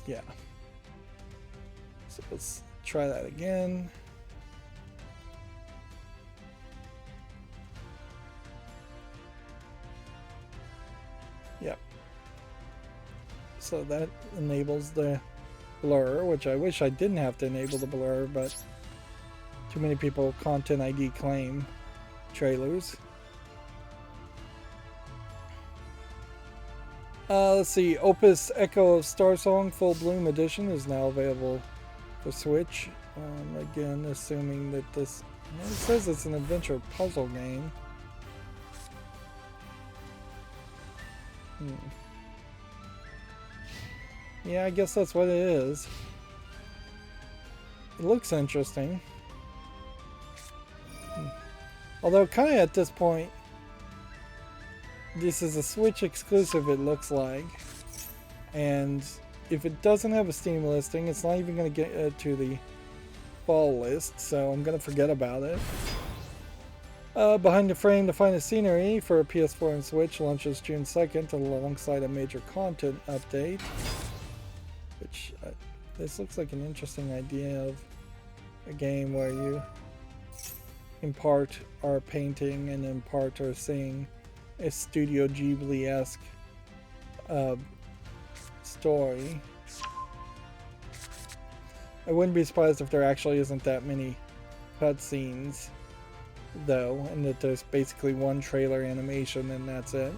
Speaker 1: Yeah. So let's try that again. Yep. So that enables the blur, which I wish I didn't have to enable the blur, but too many people content ID claim trailers. Let's see, Opus Echo of Star Song Full Bloom Edition is now available for Switch. Again, assuming that this... It says it's an adventure puzzle game. Yeah, I guess that's what it is. It looks interesting. Although, kind of at this point, this is a Switch exclusive, it looks like. And if it doesn't have a Steam listing, it's not even going to get to the fall list, so I'm going to forget about it. Behind the Frame, the Finest Scenery for PS4 and Switch launches June 2nd alongside a major content update. Which, this looks like an interesting idea of a game where you in part are painting and in part are seeing a Studio Ghibli-esque story. I wouldn't be surprised if there actually isn't that many cutscenes, though, and that there's basically one trailer animation and that's it.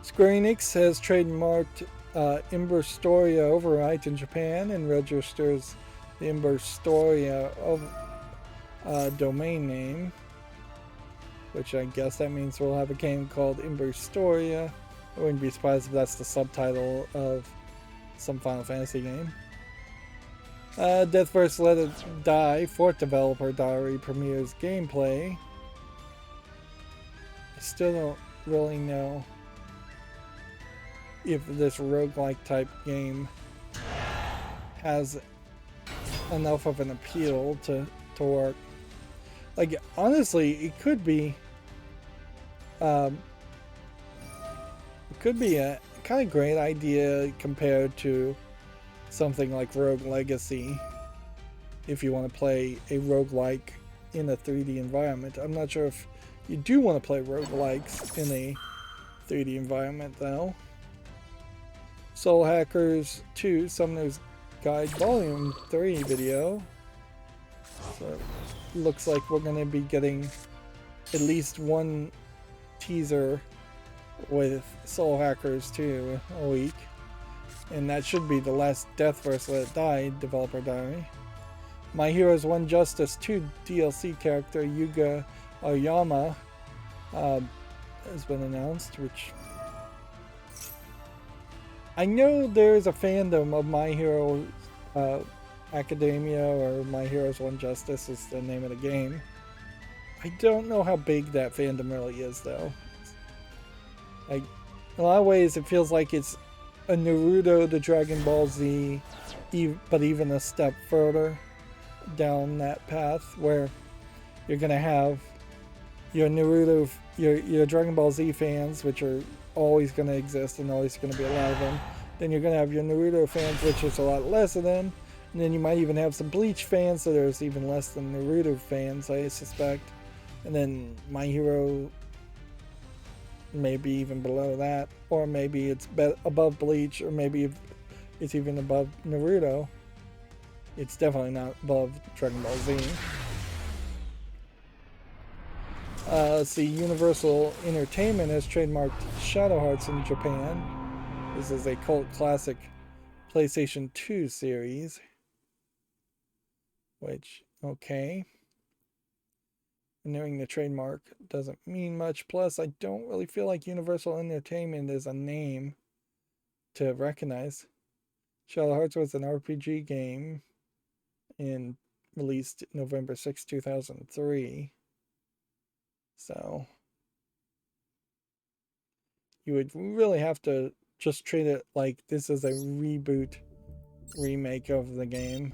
Speaker 1: Square Enix has trademarked Imberstoria Overwrite in Japan and registers the Imberstoria domain name, which I guess that means we'll have a game called Imberstoria. I wouldn't be surprised if that's the subtitle of some Final Fantasy game. Death vs. Let It Die 4th Developer Diary premieres gameplay. I still don't really know if this roguelike type game has enough of an appeal to work. Like, honestly, it could be a kind of great idea compared to something like Rogue Legacy, if you want to play a roguelike in a 3D environment. I'm not sure if you do want to play roguelikes in a 3D environment, though. Soul Hackers 2 Summoner's Guide Volume 3 video. So, looks like we're going to be getting at least one teaser with Soul Hackers 2 a week. And that should be the last Death vs. Let It Die developer diary. My Heroes 1 Justice 2 DLC character Yuga Aoyama has been announced, which I know there's a fandom of My Hero uh, Academia, or My Heroes One Justice is the name of the game. I don't know how big that fandom really is, though. Like, in a lot of ways, it feels like it's a Naruto the Dragon Ball Z, but even a step further down that path, where you're gonna have your Naruto, your Dragon Ball Z fans, which are always gonna exist and always gonna be a lot of them. Then you're gonna have your Naruto fans, which is a lot less of them. And then you might even have some Bleach fans, so there's even less than Naruto fans, I suspect. And then My Hero, maybe even below that, or maybe it's above Bleach, or maybe it's even above Naruto. It's definitely not above Dragon Ball Z. Let's see, Universal Entertainment has trademarked Shadow Hearts in Japan. This is a cult classic PlayStation 2 series. Which, okay. Knowing the trademark doesn't mean much. Plus, I don't really feel like Universal Entertainment is a name to recognize. Shadow Hearts was an RPG game and released November 6, 2003. So, you would really have to just treat it like this is a reboot, remake of the game.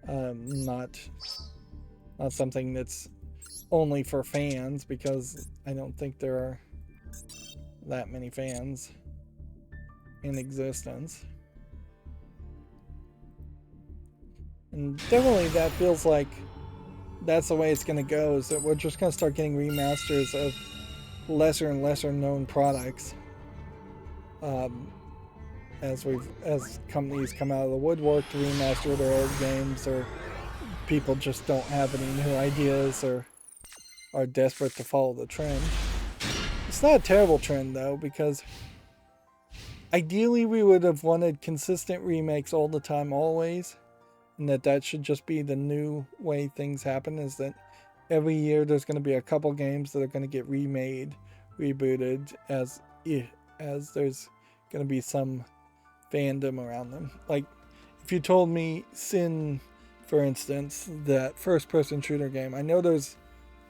Speaker 1: Not something that's only for fans, because I don't think there are that many fans in existence. And definitely that feels like that's the way it's going to go, is that we're just going to start getting remasters of lesser and lesser known products as companies come out of the woodwork to remaster their old games, or people just don't have any new ideas or are desperate to follow the trend. It's not a terrible trend, though, because ideally we would have wanted consistent remakes all the time, always, and that should just be the new way things happen, is that every year there's going to be a couple games that are going to get remade, rebooted, as there's going to be some fandom around them. Like, if you told me Sin, for instance, that first-person shooter game, I know there's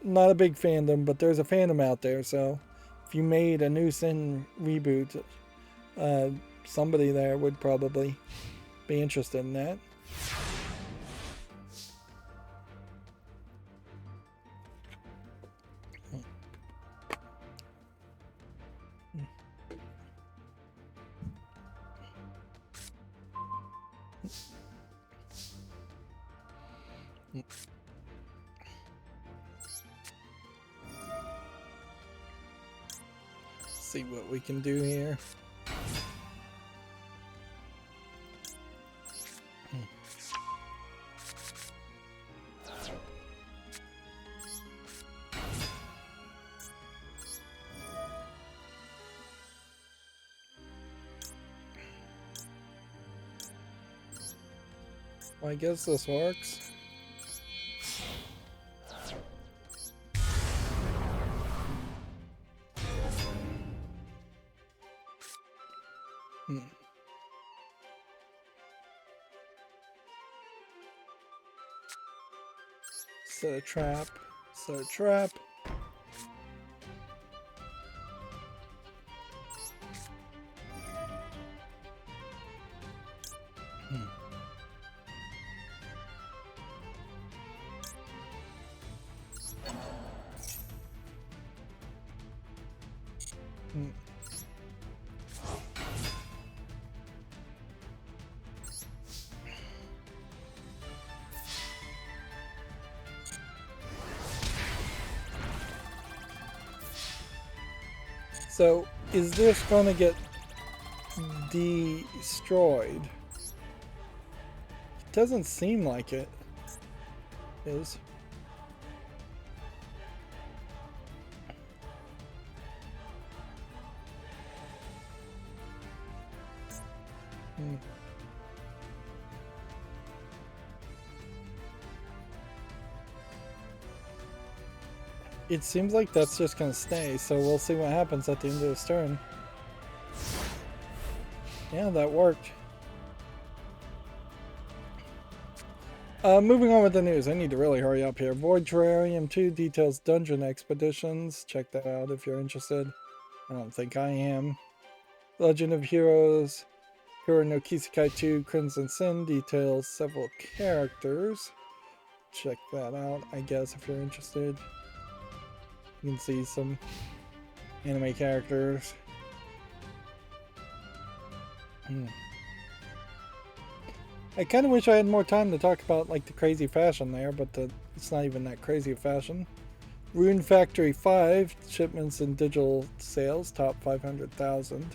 Speaker 1: not a big fandom, but there's a fandom out there, so if you made a new Sin reboot, somebody there would probably be interested in that. See what we can do here. Well, I guess this works. Set a trap. Set a trap. So, is this gonna get destroyed? It doesn't seem like it is. It seems like that's just gonna stay, so we'll see what happens at the end of this turn. Yeah, that worked. Moving on with the news. I need to really hurry up here. Void Terrarium 2 details dungeon expeditions. Check that out if you're interested. I don't think I am. Legend of Heroes. Hero no Kisekai 2 Crimson Sin details several characters. Check that out, I guess, if you're interested. You can see some anime characters. I kind of wish I had more time to talk about like the crazy fashion there, but it's not even that crazy of fashion. Rune Factory 5 shipments and digital sales top 500,000.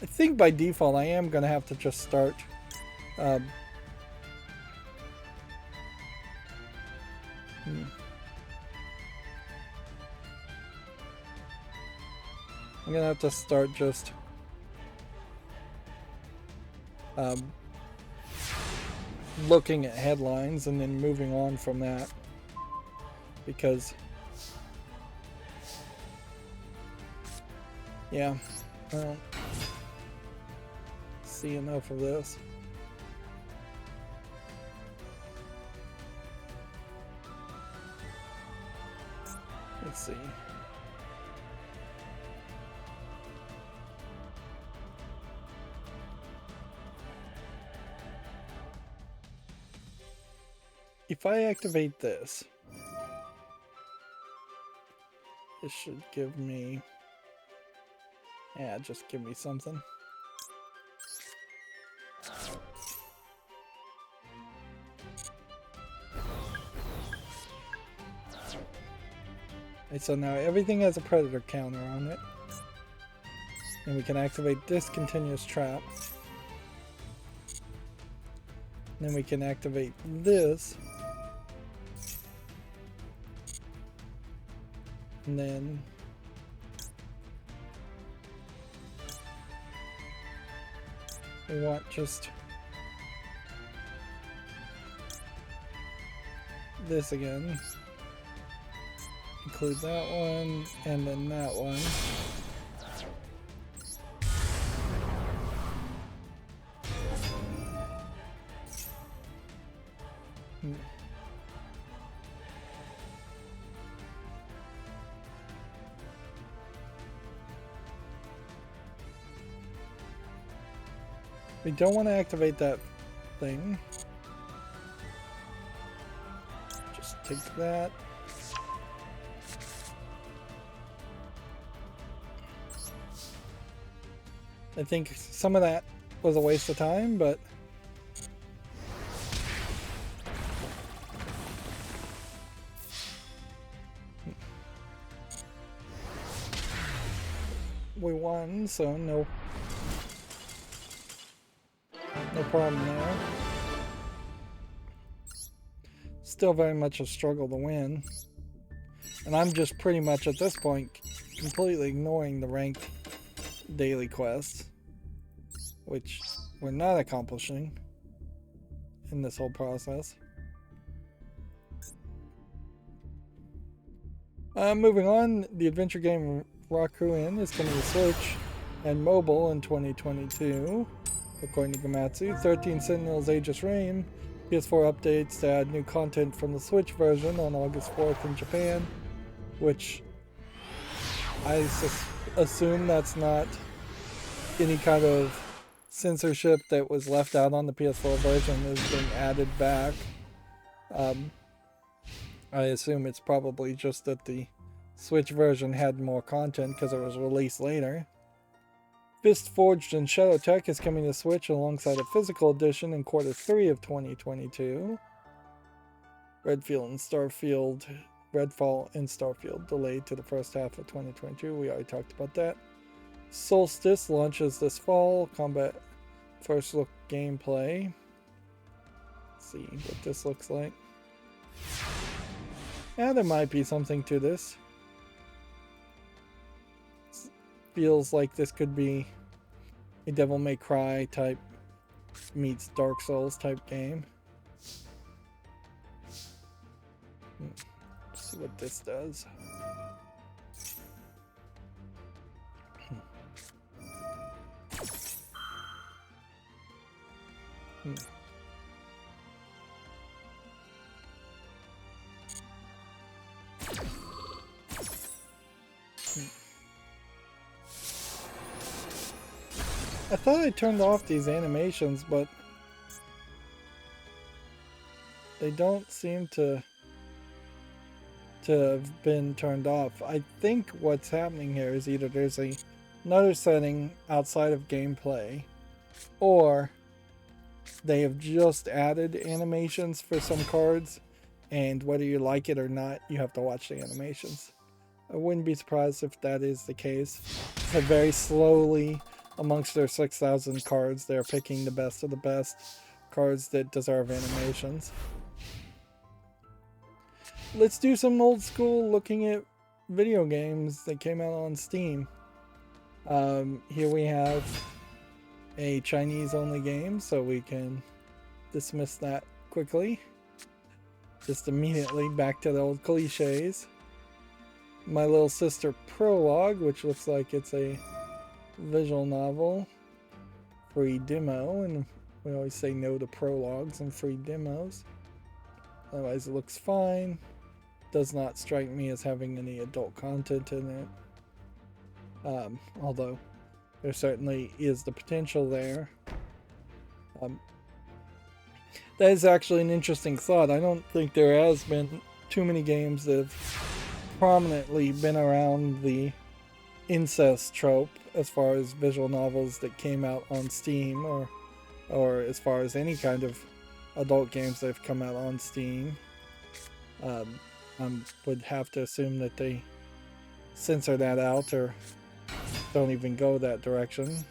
Speaker 1: I think by default I am gonna have to just start. I'm gonna have to start just looking at headlines and then moving on from that, because yeah, I don't see enough of this. Let's see. If I activate this, it should give me, yeah, just give me something. Okay, so now everything has a predator counter on it. And we can activate this continuous trap. And then we can activate this. And then we want just this again. Include that one, and then that one. We don't want to activate that thing. Just take that. I think some of that was a waste of time, but we won, so no problem there. Still very much a struggle to win. And I'm just pretty much at this point completely ignoring the ranked daily quests, which we're not accomplishing in this whole process. Moving on, the adventure game Rakuin is coming to Switch and mobile in 2022, according to Gamatsu. 13 Sentinels Aegis Reign, PS4 updates to add new content from the Switch version on August 4th in Japan, which I assume that's not any kind of censorship that was left out on the PS4 version is being added back. I assume it's probably just that the Switch version had more content because it was released later. Fist Forged in Shadow Tech is coming to Switch alongside a physical edition in Q3 of 2022. Redfall and Starfield delayed to the first half of 2022. We already talked about that. Solstice launches this fall. Combat first look gameplay. Let's see what this looks like. Yeah, there might be something to this. Feels like this could be a Devil May Cry type meets Dark Souls type game. Let's see what this does. Hmm. I thought I turned off these animations, but they don't seem to have been turned off. I think what's happening here is either there's another setting outside of gameplay, or they have just added animations for some cards, and whether you like it or not, you have to watch the animations. I wouldn't be surprised if that is the case. So very slowly, amongst their 6,000 cards, they're picking the best of the best cards that deserve animations. Let's do some old school looking at video games that came out on Steam. Here we have a Chinese only game, so we can dismiss that quickly. Just immediately back to the old cliches. My Little Sister Prologue, which looks like it's a visual novel. Free demo, and we always say no to prologues and free demos. Otherwise it looks fine. Does not strike me as having any adult content in it. Although there certainly is the potential there. That is actually an interesting thought. I don't think there has been too many games that have prominently been around the incest trope as far as visual novels that came out on Steam, or as far as any kind of adult games that have come out on Steam. I would have to assume that they censor that out or don't even go that direction.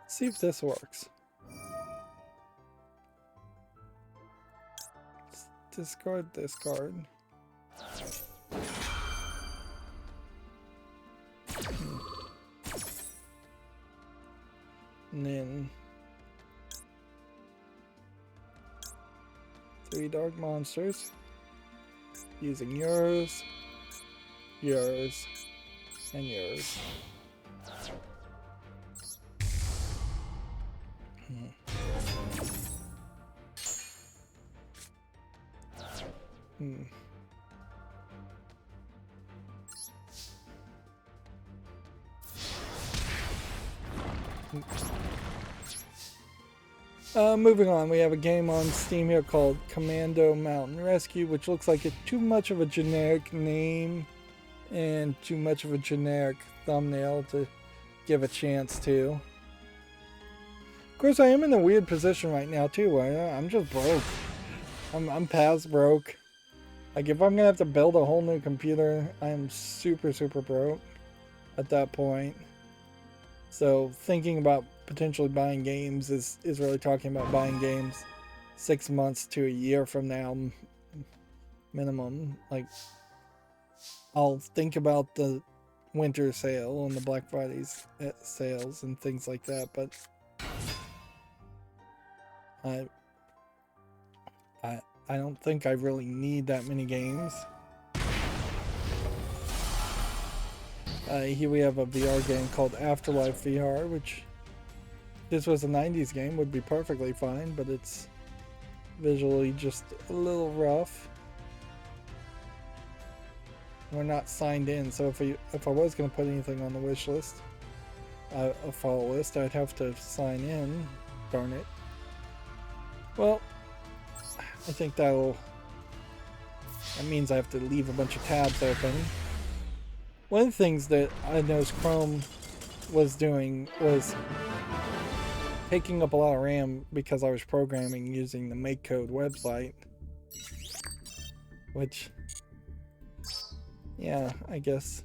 Speaker 1: Let's see if this works. Let's discard this card. And then 3 dark monsters using yours, yours, and yours. Moving on, we have a game on Steam here called Commando Mountain Rescue, which looks like it's too much of a generic name and too much of a generic thumbnail to give a chance to. Of course, I am in a weird position right now too, where I'm just broke. I'm past broke. Like, if I'm gonna have to build a whole new computer, I'm super broke at that point. So thinking about potentially buying games is really talking about buying games 6 months to a year from now minimum. Like, I'll think about the winter sale and the Black Friday sales and things like that, but I don't think I really need that many games. Here we have a VR game called Afterlife VR, which, if this was a 90s game, would be perfectly fine, but it's visually just a little rough. We're not signed in, so if I was going to put anything on the wish list, a follow list, I'd have to sign in. Darn it. Well, I think that means I have to leave a bunch of tabs open. One of the things that I noticed Chrome was doing was taking up a lot of RAM because I was programming using the MakeCode website. Which, yeah, I guess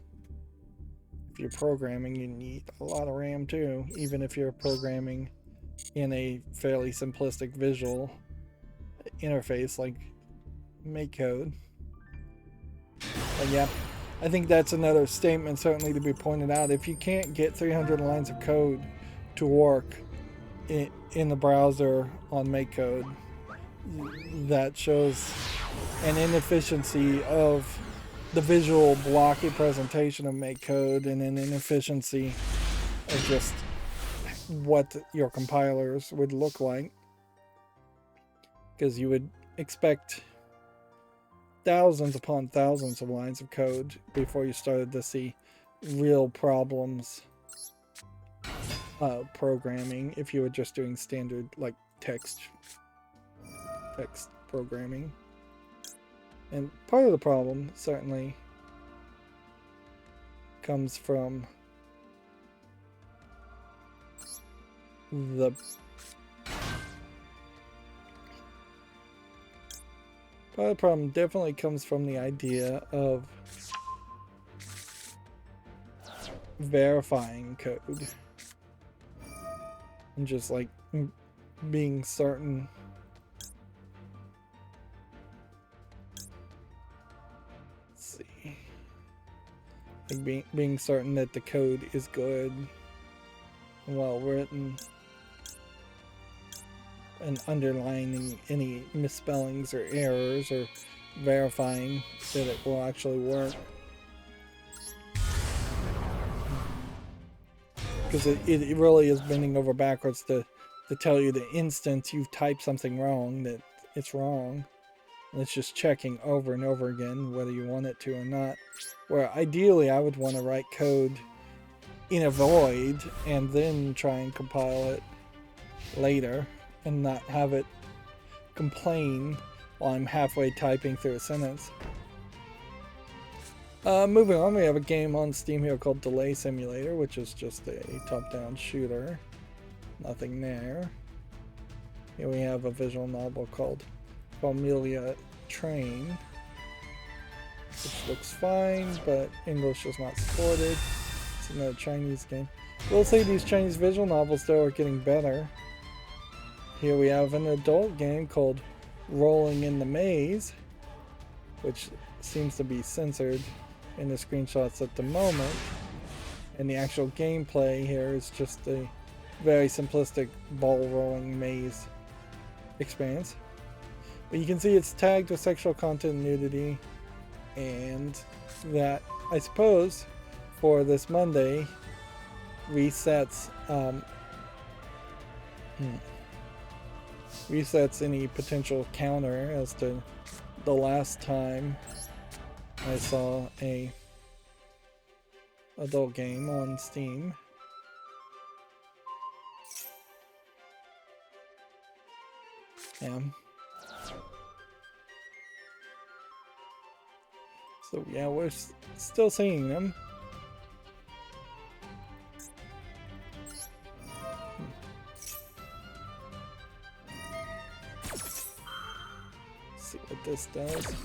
Speaker 1: if you're programming, you need a lot of RAM too, even if you're programming in a fairly simplistic visual interface like MakeCode. But yeah, I think that's another statement certainly to be pointed out. If you can't get 300 lines of code to work in the browser on MakeCode, that shows an inefficiency of the visual blocky presentation of MakeCode and an inefficiency of just what your compilers would look like. Because you would expect thousands upon thousands of lines of code before you started to see real problems programming if you were just doing standard like text programming. And part of the problem certainly comes from the definitely comes from the idea of verifying code and just like being certain like being certain that the code is good and well written and underlining any misspellings or errors or verifying that it will actually work. Because it really is bending over backwards to tell you the instant you've typed something wrong that it's wrong. And it's just checking over and over again whether you want it to or not. Where ideally I would want to write code in a void and then try and compile it later and not have it complain while I'm halfway typing through a sentence. Moving on, we have a game on Steam here called Delay Simulator, which is just a top-down shooter. Nothing there. Here we have a visual novel called Familia Train, which looks fine, but English is not supported. It's another Chinese game. We'll say these Chinese visual novels, though, are getting better. Here we have an adult game called Rolling in the Maze, which seems to be censored in the screenshots at the moment. And the actual gameplay here is just a very simplistic ball rolling maze experience. But you can see it's tagged with sexual content and nudity, and that, I suppose, for this Monday, resets resets any potential counter as to the last time I saw a adult game on Steam. Yeah. So yeah, we're still seeing them. See what this does.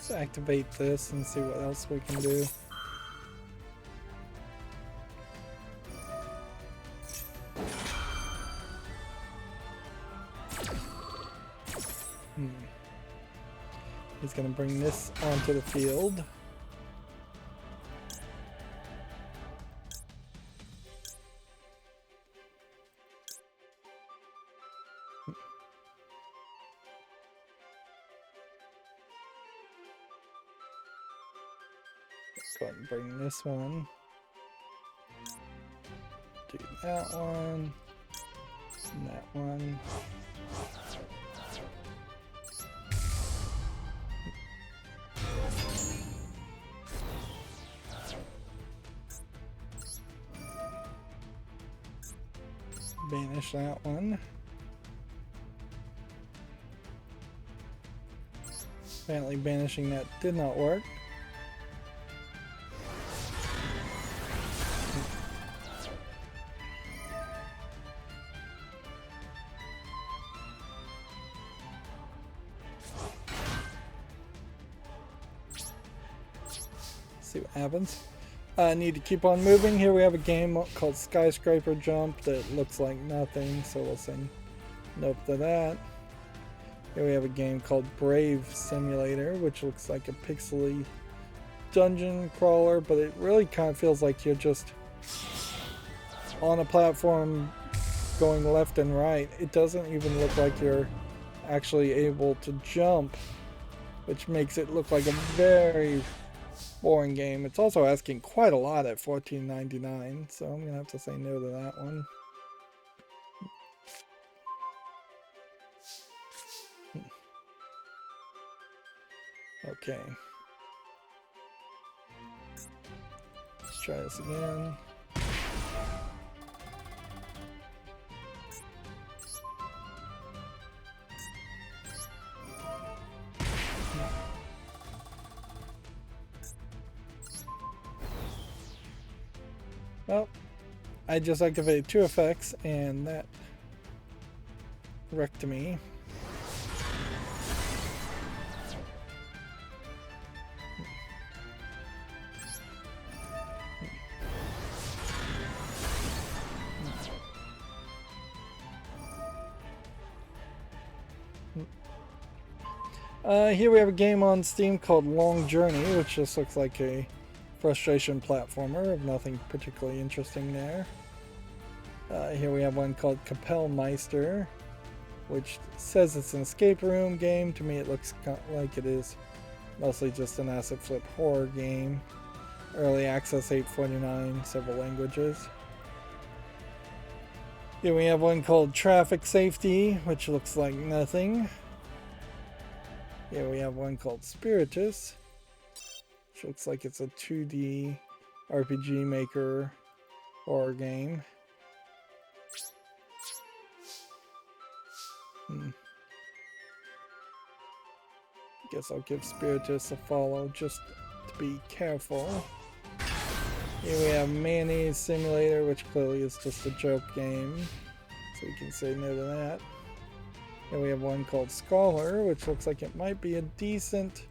Speaker 1: Let's activate this and see what else we can do. He's going to bring this onto the field. Go ahead and bring this one. Do that one. And that one. Banish that one. Apparently banishing that did not work. See what happens. I need to keep on moving. Here we have a game called Skyscraper Jump that looks like nothing, so we'll say nope to that. Here we have a game called Brave Simulator, which looks like a pixely dungeon crawler, but it really kind of feels like you're just on a platform going left and right. It doesn't even look like you're actually able to jump, which makes it look like a very boring game. It's also asking quite a lot at $14.99, so I'm gonna have to say no to that one. Okay. Let's try this again. Well, I just activated 2 effects and that wrecked me. Here we have a game on Steam called Long Journey, which just looks like a frustration platformer of nothing particularly interesting there. Here we have one called Kapellmeister, which says it's an escape room game. To me it looks like it is mostly just an asset flip horror game. Early access, $8.49, several languages. Here we have one called Traffic Safety, which looks like nothing. Here we have one called Spiritus, which looks like it's a 2D RPG Maker horror game. Guess I'll give Spiritus a follow just to be careful. Here we have Mayonnaise Simulator, which clearly is just a joke game, so we can say no to that. Here we have one called Scholar, which looks like it might be a decent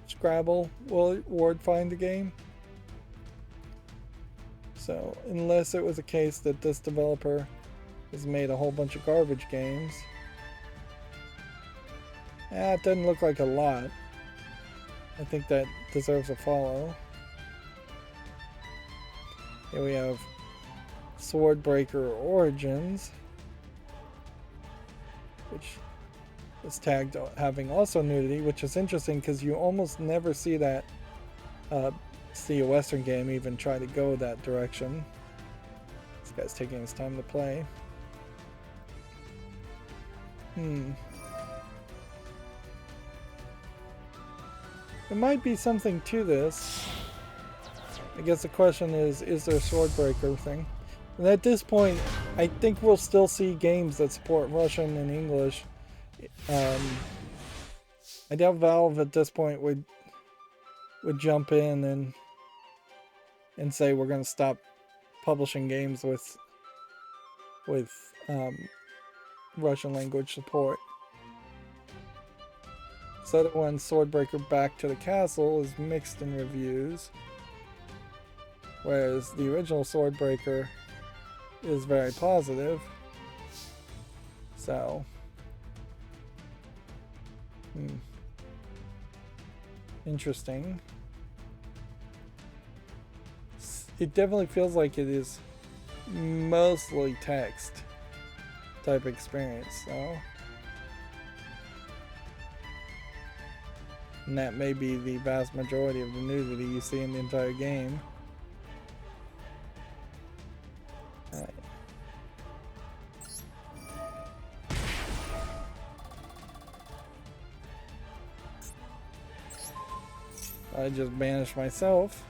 Speaker 1: Scrabble word find game. So, unless it was a case that this developer has made a whole bunch of garbage games. It doesn't look like a lot. I think that deserves a follow. Here we have Swordbreaker Origins, which is tagged having also nudity, which is interesting because you almost never see that see a Western game even try to go that direction. This guy's taking his time to play. There might be something to this. I guess the question is there a Swordbreaker thing? And at this point, I think we'll still see games that support Russian and English. I doubt Valve at this point would jump in and say we're going to stop publishing games with Russian language support. This other one, Swordbreaker Back to the Castle, is mixed in reviews, whereas the original Swordbreaker is very positive. So, interesting. It definitely feels like it is mostly text type experience, so. And that may be the vast majority of the nudity you see in the entire game. Alright. I just banished myself.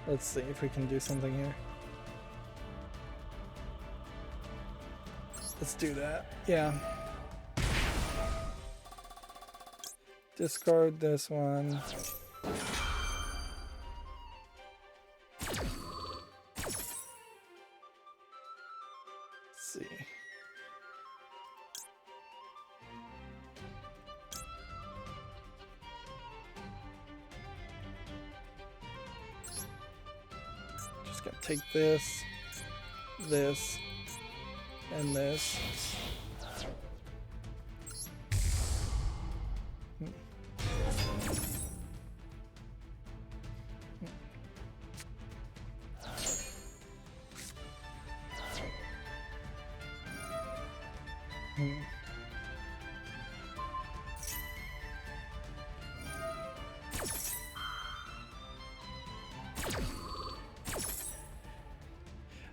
Speaker 1: Let's see if we can do something here. Let's do that. Yeah. Discard this one. Let's see. Just gotta take this, this, and this.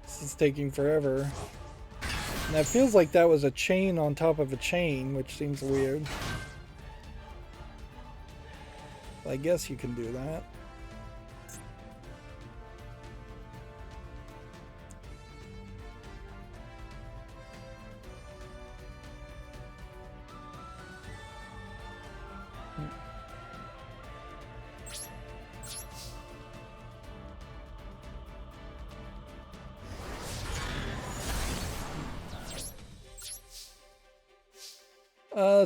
Speaker 1: This is taking forever. And that feels like that was a chain on top of a chain, which seems weird. I guess you can do that.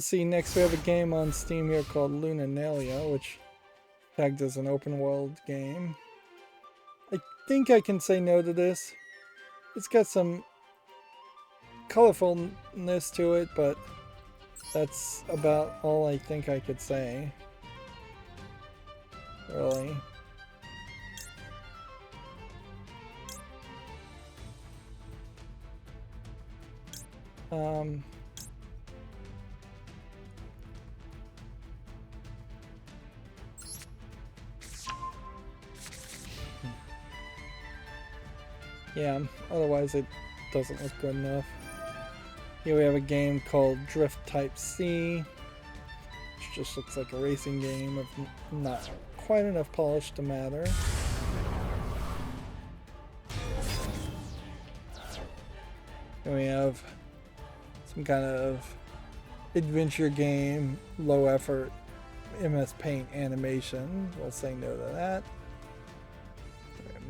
Speaker 1: See, next we have a game on Steam here called Lunalia, which tagged as an open world game. I think I can say no to this. It's got some colorfulness to it, but that's about all I think I could say. Really. Yeah, otherwise it doesn't look good enough. Here we have a game called Drift Type C, which just looks like a racing game of not quite enough polish to matter. And we have some kind of adventure game, low effort, MS Paint animation. We'll say no to that.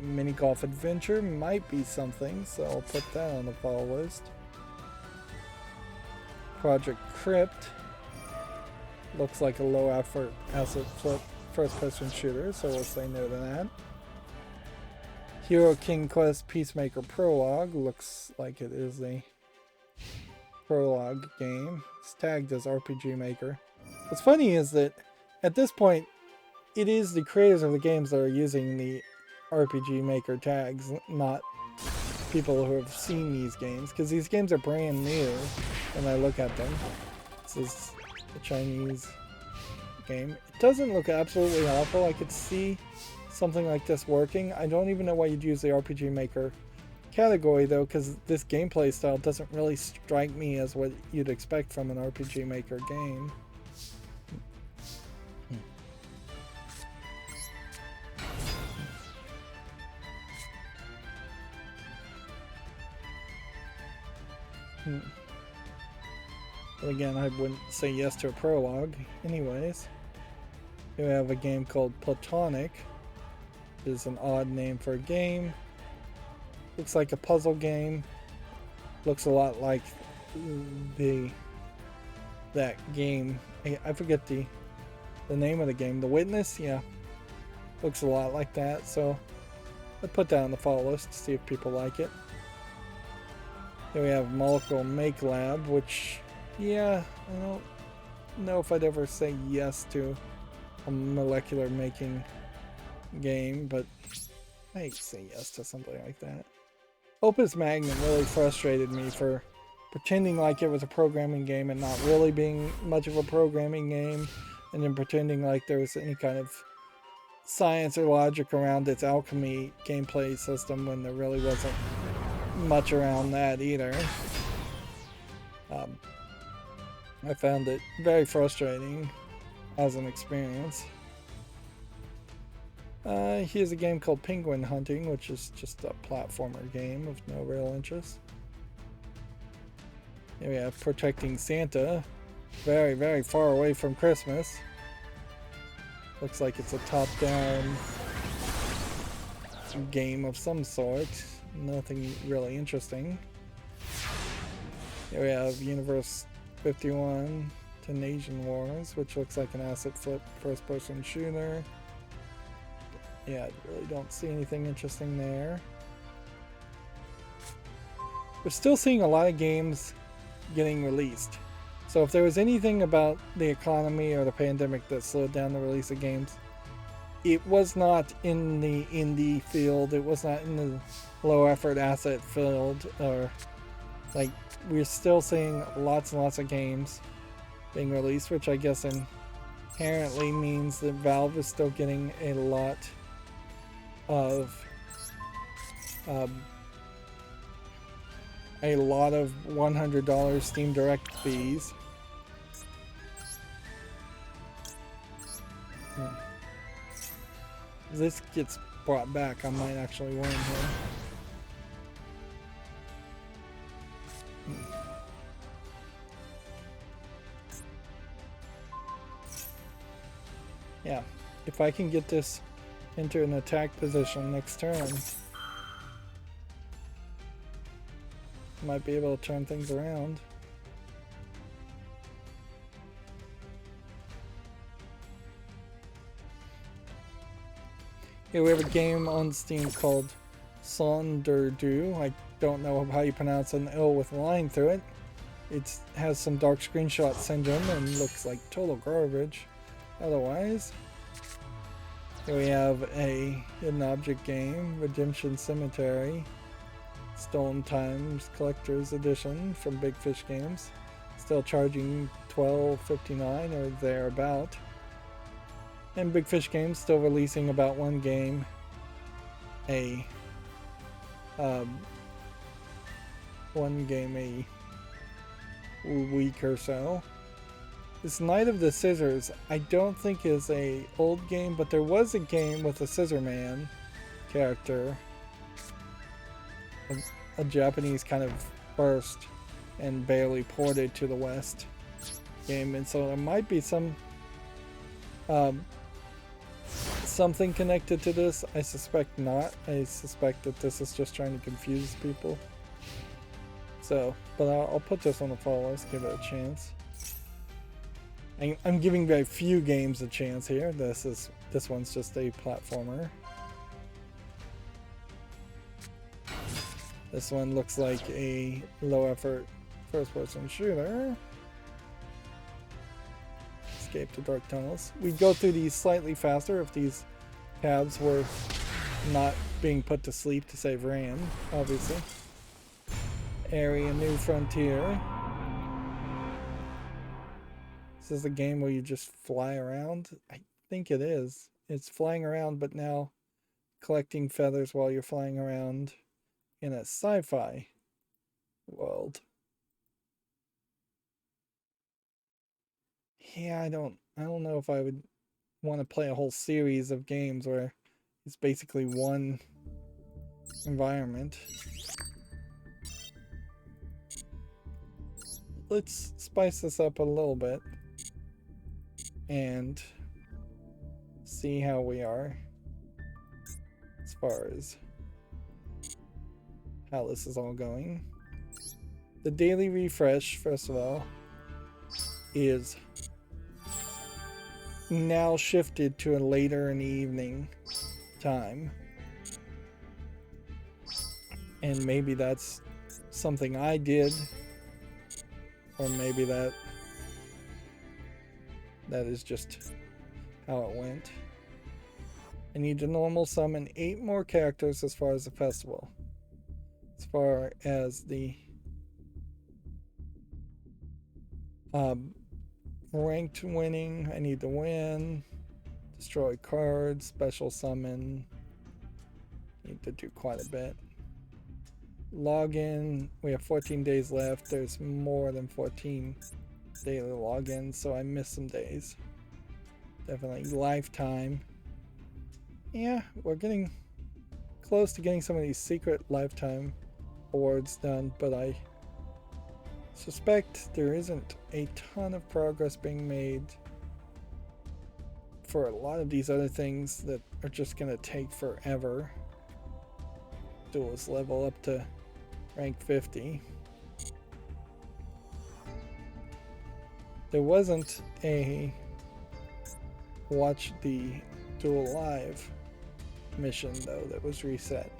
Speaker 1: Mini golf adventure might be something, so I'll put that on the follow list. Project Crypt looks like a low effort asset flip first person shooter, so we'll say no to that. Hero King Quest Peacemaker Prologue looks like it is a prologue game. It's tagged as RPG Maker. What's funny is that at this point it is the creators of the games that are using the RPG Maker tags, not people who have seen these games, because these games are brand new when I look at them. This is a Chinese game. It doesn't look absolutely awful. I could see something like this working. I don't even know why you'd use the RPG Maker category though, because this gameplay style doesn't really strike me as what you'd expect from an RPG Maker game. But again, I wouldn't say yes to a prologue. Anyways, here we have a game called Platonic. It is an odd name for a game. Looks like a puzzle game. Looks a lot like that game. I forget the name of the game. The Witness? Yeah. Looks a lot like that, so I'll put that on the follow list to see if people like it. Here we have Molecule Make Lab, which, yeah, I don't know if I'd ever say yes to a molecular making game, but I might say yes to something like that. Opus Magnum really frustrated me for pretending like it was a programming game and not really being much of a programming game, and then pretending like there was any kind of science or logic around its alchemy gameplay system when there really wasn't much around that either. I found it very frustrating as an experience. Here's a game called Penguin Hunting, which is just a platformer game of no real interest. Here we have Protecting Santa. Very, very far away from Christmas. Looks like it's a top-down game of some sort. Nothing really interesting. Here we have Universe 51 Tunisian Wars, which looks like an asset flip first-person shooter. Yeah, I really don't see anything interesting there. We're still seeing a lot of games getting released. So if there was anything about the economy or the pandemic that slowed down the release of games, it was not in the indie field, it was not in the low effort asset field, or like, we're still seeing lots and lots of games being released, which I guess inherently means that Valve is still getting a lot of $100 Steam Direct fees. This gets brought back, I might actually win here. Yeah, if I can get this into an attack position next turn, might be able to turn things around. Here we have a game on Steam called Sonderdu. I don't know how you pronounce an L with a line through it. It has some dark screenshot syndrome and looks like total garbage. Otherwise, here we have a hidden object game, Redemption Cemetery, Stolen Times Collector's Edition from Big Fish Games. Still charging $12.59 or thereabout. And Big Fish Games still releasing about one game a week or so. This Knight of the Scissors, I don't think is a old game, but there was a game with a Scissor Man character, a Japanese kind of first and barely ported to the West game, and so there might be some something connected to this. I suspect not. I suspect that this is just trying to confuse people. So, but I'll put this on the fall list, give it a chance. I'm giving very few games a chance here. This one's just a platformer. This one looks like a low effort first person shooter. Escape to dark tunnels. We'd go through these slightly faster if these tabs were not being put to sleep to save RAM, obviously. Area New Frontier. This is a game where you just fly around. I think it is. It's flying around, but now collecting feathers while you're flying around in a sci-fi world. Yeah, I don't know if I would want to play a whole series of games where it's basically one environment. Let's spice this up a little bit and see how we are as far as how this is all going. The daily refresh, first of all, is now shifted to a later in the evening time. And maybe that's something I did, or maybe that is just how it went. I need to normal summon 8 more characters as far as the festival. As far as the ranked winning, I need to win, destroy cards, special summon, need to do quite a bit. Login, we have 14 days left. There's more than 14 daily logins, so I missed some days. Definitely lifetime. Yeah, we're getting close to getting some of these secret lifetime awards done, but I suspect there isn't a ton of progress being made for a lot of these other things that are just going to take forever. Duels level up to rank 50. There wasn't a watch the Duel Live mission though that was reset.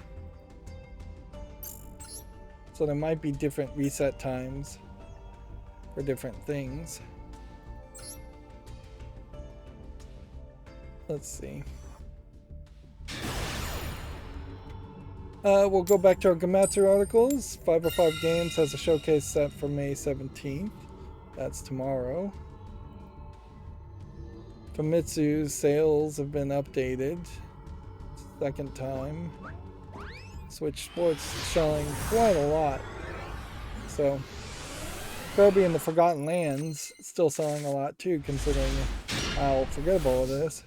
Speaker 1: So there might be different reset times for different things. Let's see. We'll go back to our Gamatsu articles. 505 Games has a showcase set for May 17th. That's tomorrow. Famitsu's sales have been updated. Second time. Switch Sports showing quite a lot. So, Kirby and the Forgotten Lands still selling a lot too, considering how forgettable it is.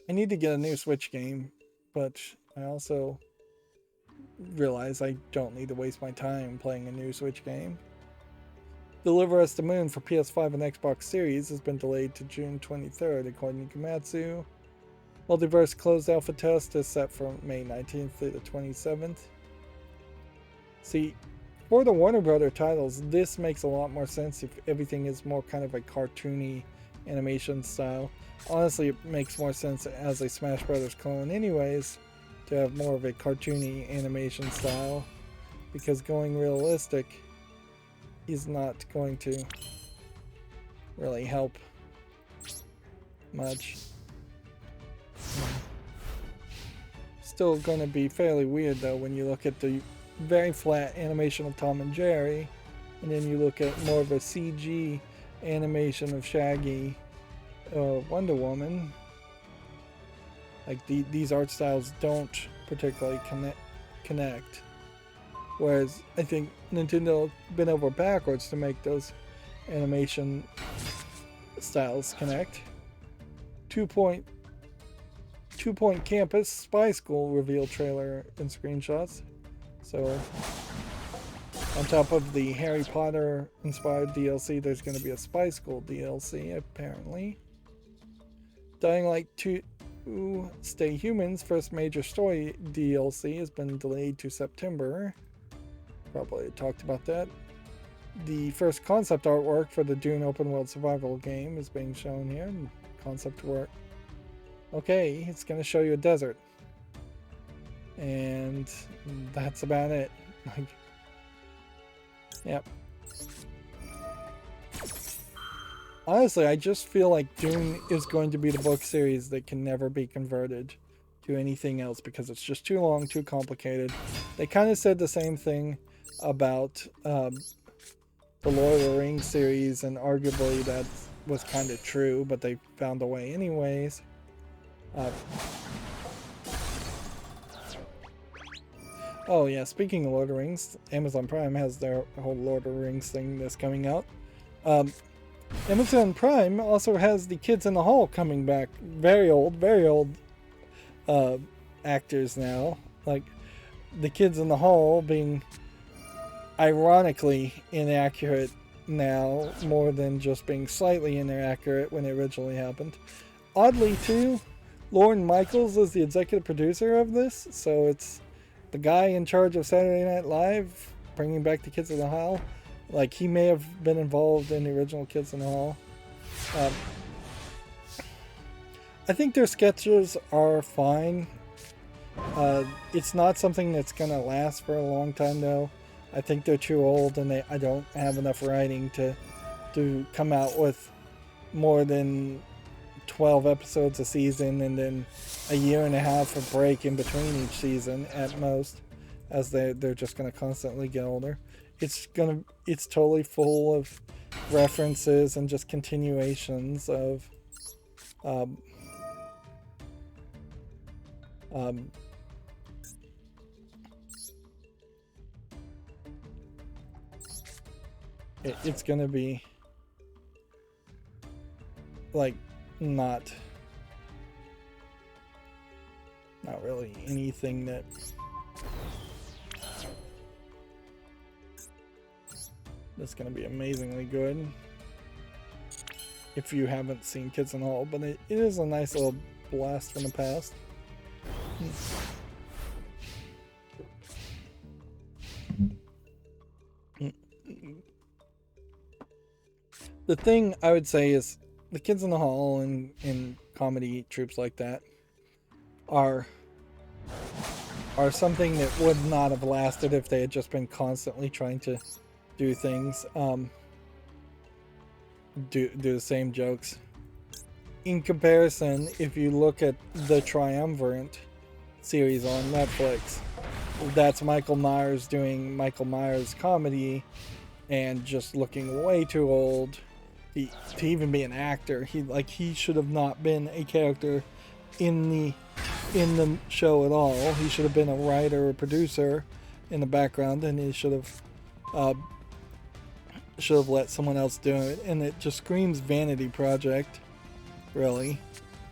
Speaker 1: I need to get a new Switch game, but I also realize I don't need to waste my time playing a new Switch game. Deliver Us the Moon for PS5 and Xbox Series has been delayed to June 23rd, according to Gamatsu. Multiverse closed alpha test is set for May 19th through the 27th. See, for the Warner Brother titles, this makes a lot more sense if everything is more kind of a cartoony animation style. Honestly, it makes more sense as a Smash Brothers clone anyways, to have more of a cartoony animation style, because going realistic is not going to really help much. Still going to be fairly weird though when you look at the very flat animation of Tom and Jerry, and then you look at more of a CG animation of Shaggy, Wonder Woman. Like these art styles don't particularly connect. Whereas I think Nintendo bent over backwards to make those animation styles connect. Two Point Campus Spy School reveal trailer and screenshots. So on top of the Harry Potter inspired DLC, there's going to be a Spy School DLC apparently. Dying Light 2 Stay Human's first major story DLC has been delayed to September. Probably talked about that. The first concept artwork for the Dune open world survival game is being shown here. Concept work. Okay, it's going to show you a desert. And that's about it. Like, yep. Honestly, I just feel like Dune is going to be the book series that can never be converted to anything else because it's just too long, too complicated. They kind of said the same thing about the Lord of the Rings series, and arguably that was kind of true, but they found a way anyways. Oh yeah, speaking of Lord of the Rings, Amazon Prime has their whole Lord of the Rings thing that's coming out. Amazon Prime also has the Kids in the Hall coming back. Very old actors now. Like the Kids in the Hall being ironically inaccurate now, more than just being slightly inaccurate when it originally happened. Oddly too, Lorne Michaels is the executive producer of this, so it's the guy in charge of Saturday Night Live bringing back the Kids in the Hall. Like, he may have been involved in the original Kids in the Hall. I think their sketches are fine. It's not something that's going to last for a long time, though. I think they're too old, and I don't have enough writing to come out with more than 12 episodes a season, and then a year and a half of break in between each season at most, as they're just going to constantly get older. It's totally full of references and just continuations of it's gonna be like not not really anything that's going to be amazingly good if you haven't seen Kids in the Hall, but it is a nice little blast from the past. The thing I would say is the Kids in the Hall and comedy troupes like that are something that would not have lasted if they had just been constantly trying to do things, do the same jokes. In comparison, if you look at the Triumvirate series on Netflix, that's Michael Myers doing Michael Myers comedy and just looking way too old to even be an actor. He should have not been a character in the show at all. He should have been a writer or producer in the background, and he should have let someone else do it. And it just screams vanity project, really,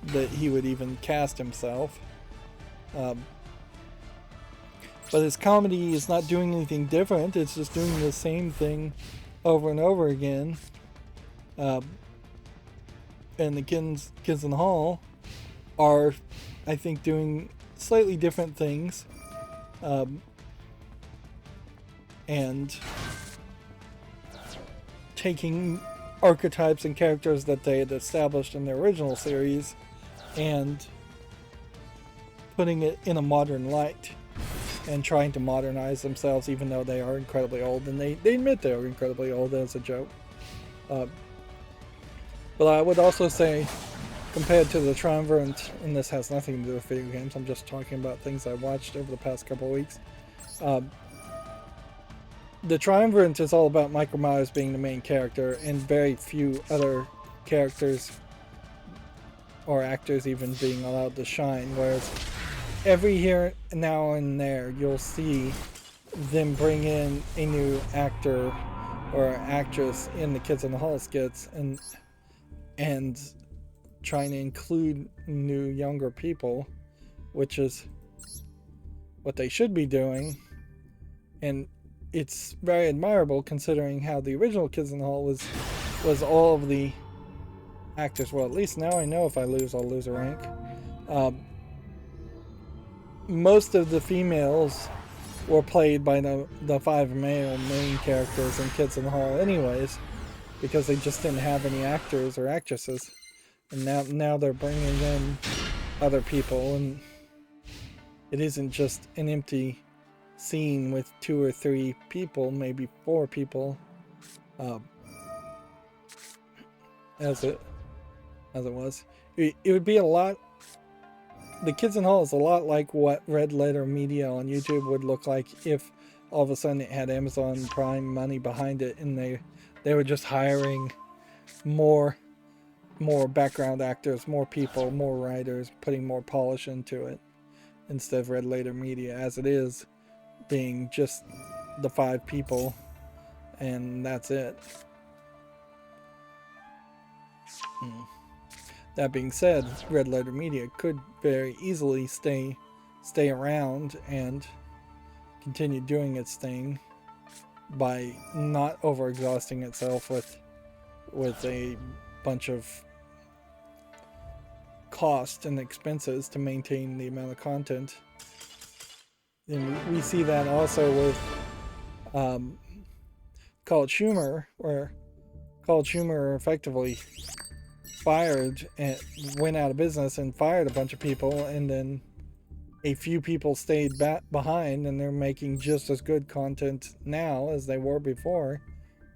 Speaker 1: that he would even cast himself. But his comedy is not doing anything different. It's just doing the same thing over and over again. And the kids in the Hall are, I think, doing slightly different things, and taking archetypes and characters that they had established in the original series and putting it in a modern light and trying to modernize themselves, even though they are incredibly old, and they admit they are incredibly old as a joke. But I would also say, compared to the Triumvirate, and this has nothing to do with video games, I'm just talking about things I watched over the past couple of weeks. The Triumvirate is all about Michael Myers being the main character and very few other characters or actors even being allowed to shine, whereas every here now and there you'll see them bring in a new actor or actress in the Kids in the Hall skits and trying to include new younger people, which is what they should be doing. And it's very admirable considering how the original Kids in the Hall was all of the actors. Well, at least now I know if I lose, I'll lose a rank. Most of the females were played by the 5 male main characters in Kids in the Hall anyways, because they just didn't have any actors or actresses. And now they're bringing in other people, and it isn't just an empty scene with 2 or 3 people, maybe 4 people, as it was. It would be a lot. The Kids in the Hall is a lot like what Red Letter Media on YouTube would look like if all of a sudden it had Amazon Prime money behind it, and they were just hiring more background actors, more people, more writers, putting more polish into it, instead of Red Letter Media as it is being just the 5 people and that's it. That being said, Red Letter Media could very easily stay around and continue doing its thing by not overexhausting itself with a bunch of cost and expenses to maintain the amount of content. And we see that also with College Humor, where College Humor effectively fired and went out of business and fired a bunch of people, and then a few people stayed behind, and they're making just as good content now as they were before,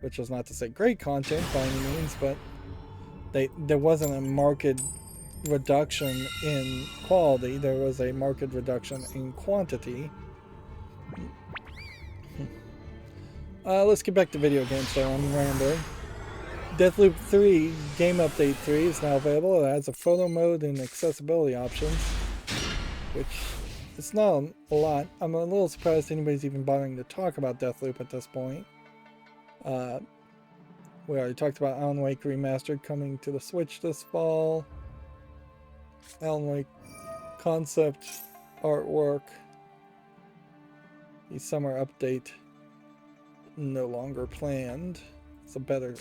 Speaker 1: which is not to say great content by any means, but there wasn't a marked reduction in quality, there was a marked reduction in quantity. Let's get back to video games though, I'm rambling. Deathloop 3 Game Update 3 is now available. It adds a photo mode and accessibility options, which it's not a lot. I'm a little surprised anybody's even bothering to talk about Deathloop at this point. We already talked about Alan Wake Remastered coming to the Switch this fall. Alan Wake Concept artwork. The summer update no longer planned. It's a better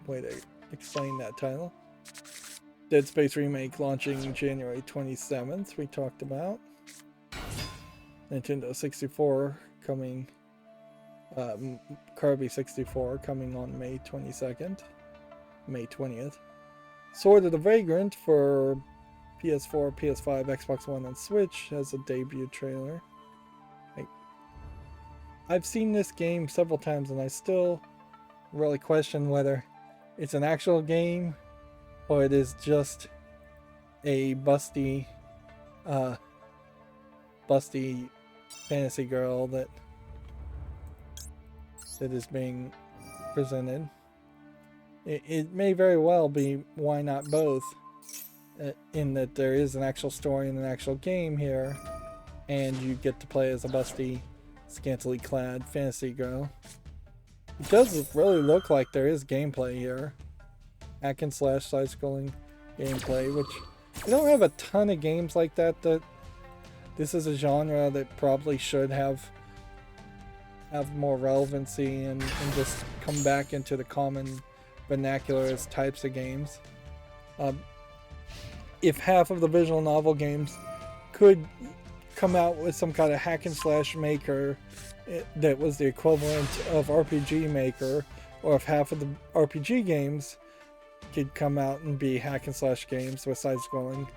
Speaker 1: way to explain that title. Dead Space Remake launching January 27th, we talked about. Nintendo 64 coming, Kirby 64 coming on May 22nd, May 20th. Sword of the Vagrant for PS4, PS5, Xbox One, and Switch has a debut trailer. I've seen this game several times and I still really question whether it's an actual game or it is just a busty fantasy girl that is being presented. It may very well be why not both, in that there is an actual story and an actual game here, and you get to play as a busty, scantily clad fantasy girl. It does really look like there is gameplay here. Hack and slash side-scrolling gameplay, which we don't have a ton of games like that. This is a genre that probably should have more relevancy and just come back into the common vernacular as types of games. If half of the visual novel games could come out with some kind of hack and slash maker that was the equivalent of RPG Maker, or if half of the RPG games could come out and be hack and slash games with side scrolling,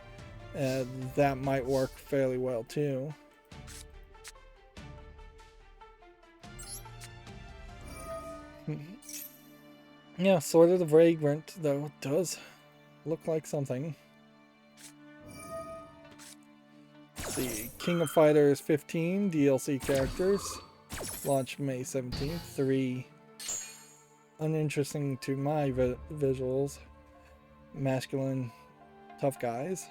Speaker 1: that might work fairly well too. Yeah, Sword of the Vagrant though does look like something. Let's see, King of Fighters 15 DLC characters launch May 17th. 3 uninteresting to my visuals masculine tough guys.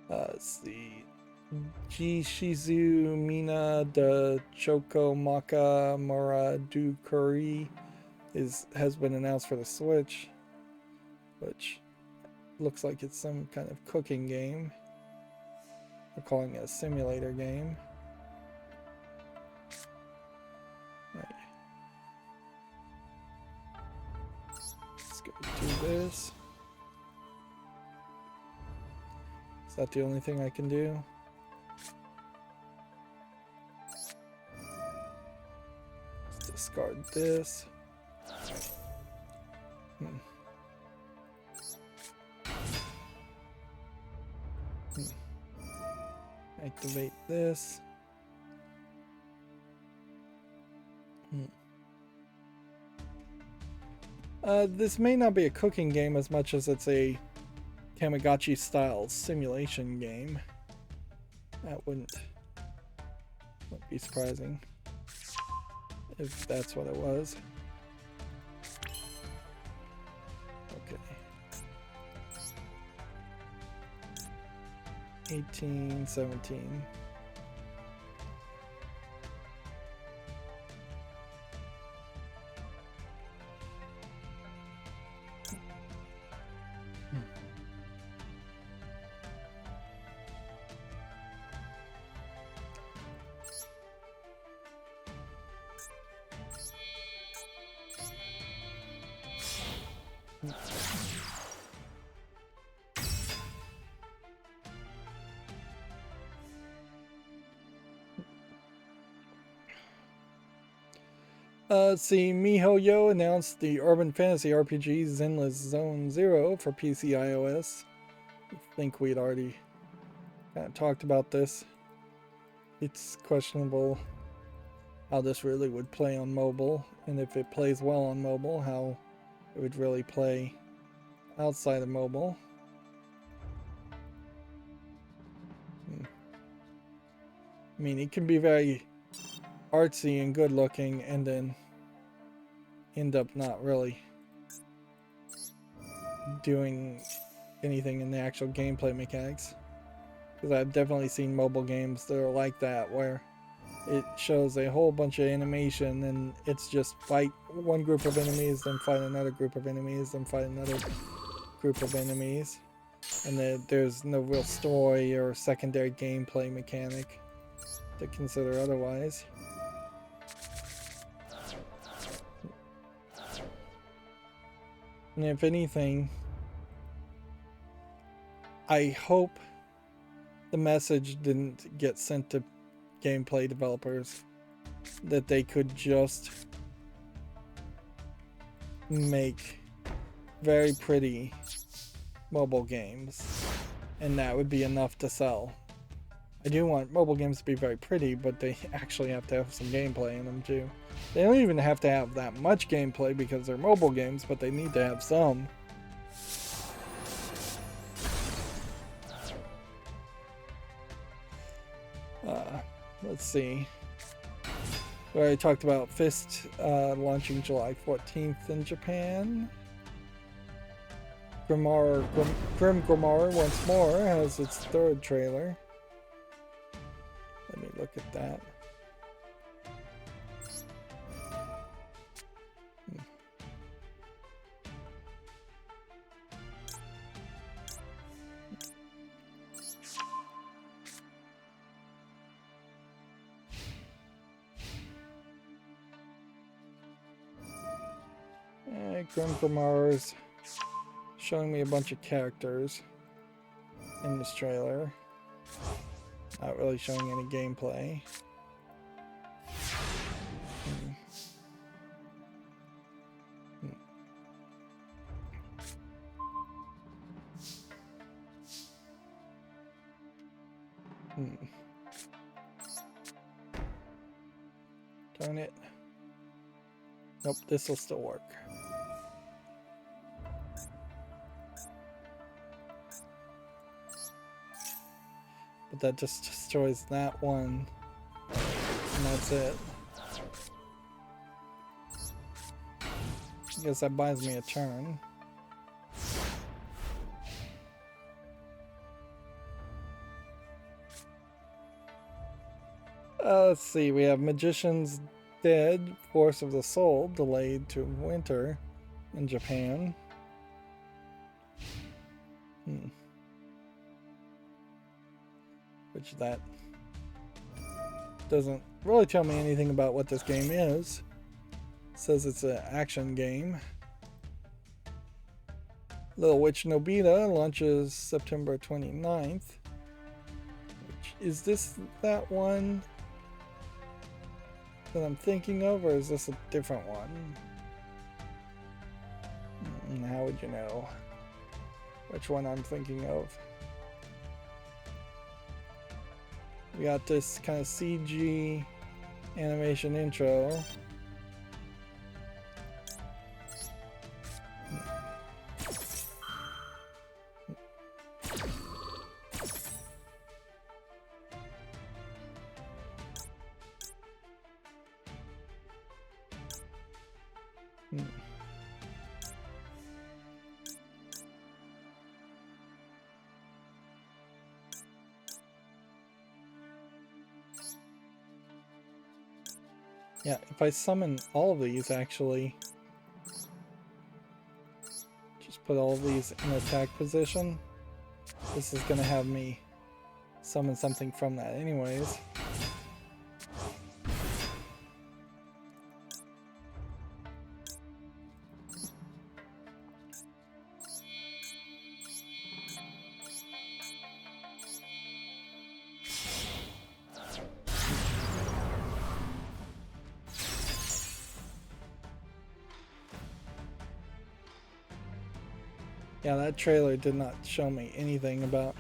Speaker 1: Let's see, Jishizu Mina de Choko Maka Muradukuri has been announced for the Switch, which looks like it's some kind of cooking game. They're calling it a simulator game. Right. Let's go do this. Is that the only thing I can do? Let's discard this. Activate this. This may not be a cooking game as much as it's a Tamagotchi style simulation game. That wouldn't be surprising if that's what it was. Okay. 18, 17. Let's see, MiHoYo announced the urban fantasy RPG Zenless Zone Zero for PC iOS. I think we'd already kind of talked about this. It's questionable how this really would play on mobile, and if it plays well on mobile, how it would really play outside of mobile. I mean, it can be very artsy and good looking and then end up not really doing anything in the actual gameplay mechanics, because I've definitely seen mobile games that are like that, where it shows a whole bunch of animation and it's just fight one group of enemies, then fight another group of enemies, then fight another group of enemies. and there's no real story or secondary gameplay mechanic to consider otherwise. And if anything, I hope the message didn't get sent to gameplay developers that they could just make very pretty mobile games and that would be enough to sell. I do want mobile games to be very pretty, but they actually have to have some gameplay in them too. They don't even have to have that much gameplay because they're mobile games, but they need to have some. Let's see. We already talked about Fist launching July 14th in Japan. Grim Grimoire once more has its third trailer. Let me look at that. Grim Grimoire's showing me a bunch of characters in this trailer. Not really showing any gameplay. Darn it. Nope, this will still work. But that just destroys that one. And that's it. I guess that buys me a turn. Let's see, we have Magician's Dead, Force of the Soul, delayed to winter in Japan. Which that doesn't really tell me anything about what this game is. It says it's an action game. Little Witch Nobita launches September 29th. Is this that one that I'm thinking of, or is this a different one? How would you know which one I'm thinking of? We got this kind of CG animation intro. Yeah, if I summon all of these, actually, just put all of these in attack position, this is going to have me summon something from that anyways. Yeah, that trailer did not show me anything about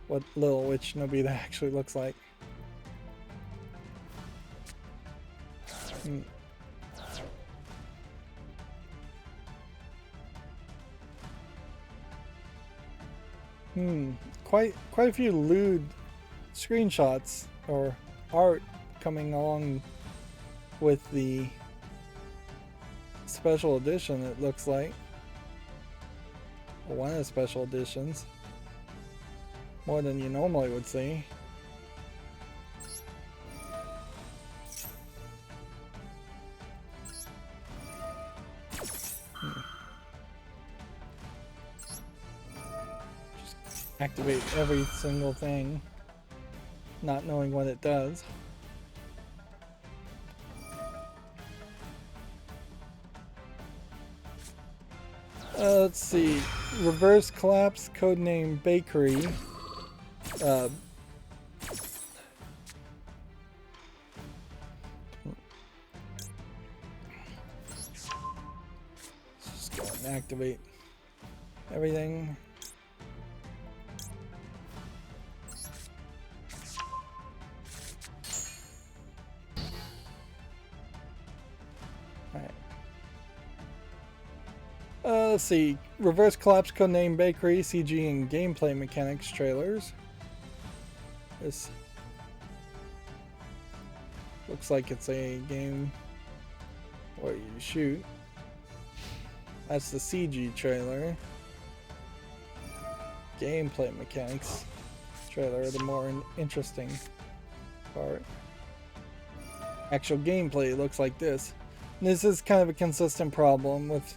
Speaker 1: what Little Witch Nobita actually looks like. Quite a few lewd screenshots or art coming along with the special edition, it looks like. One of the special editions. More than you normally would see. activate every single thing, not knowing what it does. Let's see. Reverse Collapse, codename Bakery. Just go and activate everything. Alright. Let's see. Reverse Collapse, codename Bakery, CG and gameplay mechanics trailers. This looks like it's a game where you shoot. That's the CG trailer. Gameplay mechanics trailer, the more interesting part. Actual gameplay looks like this. And this is kind of a consistent problem with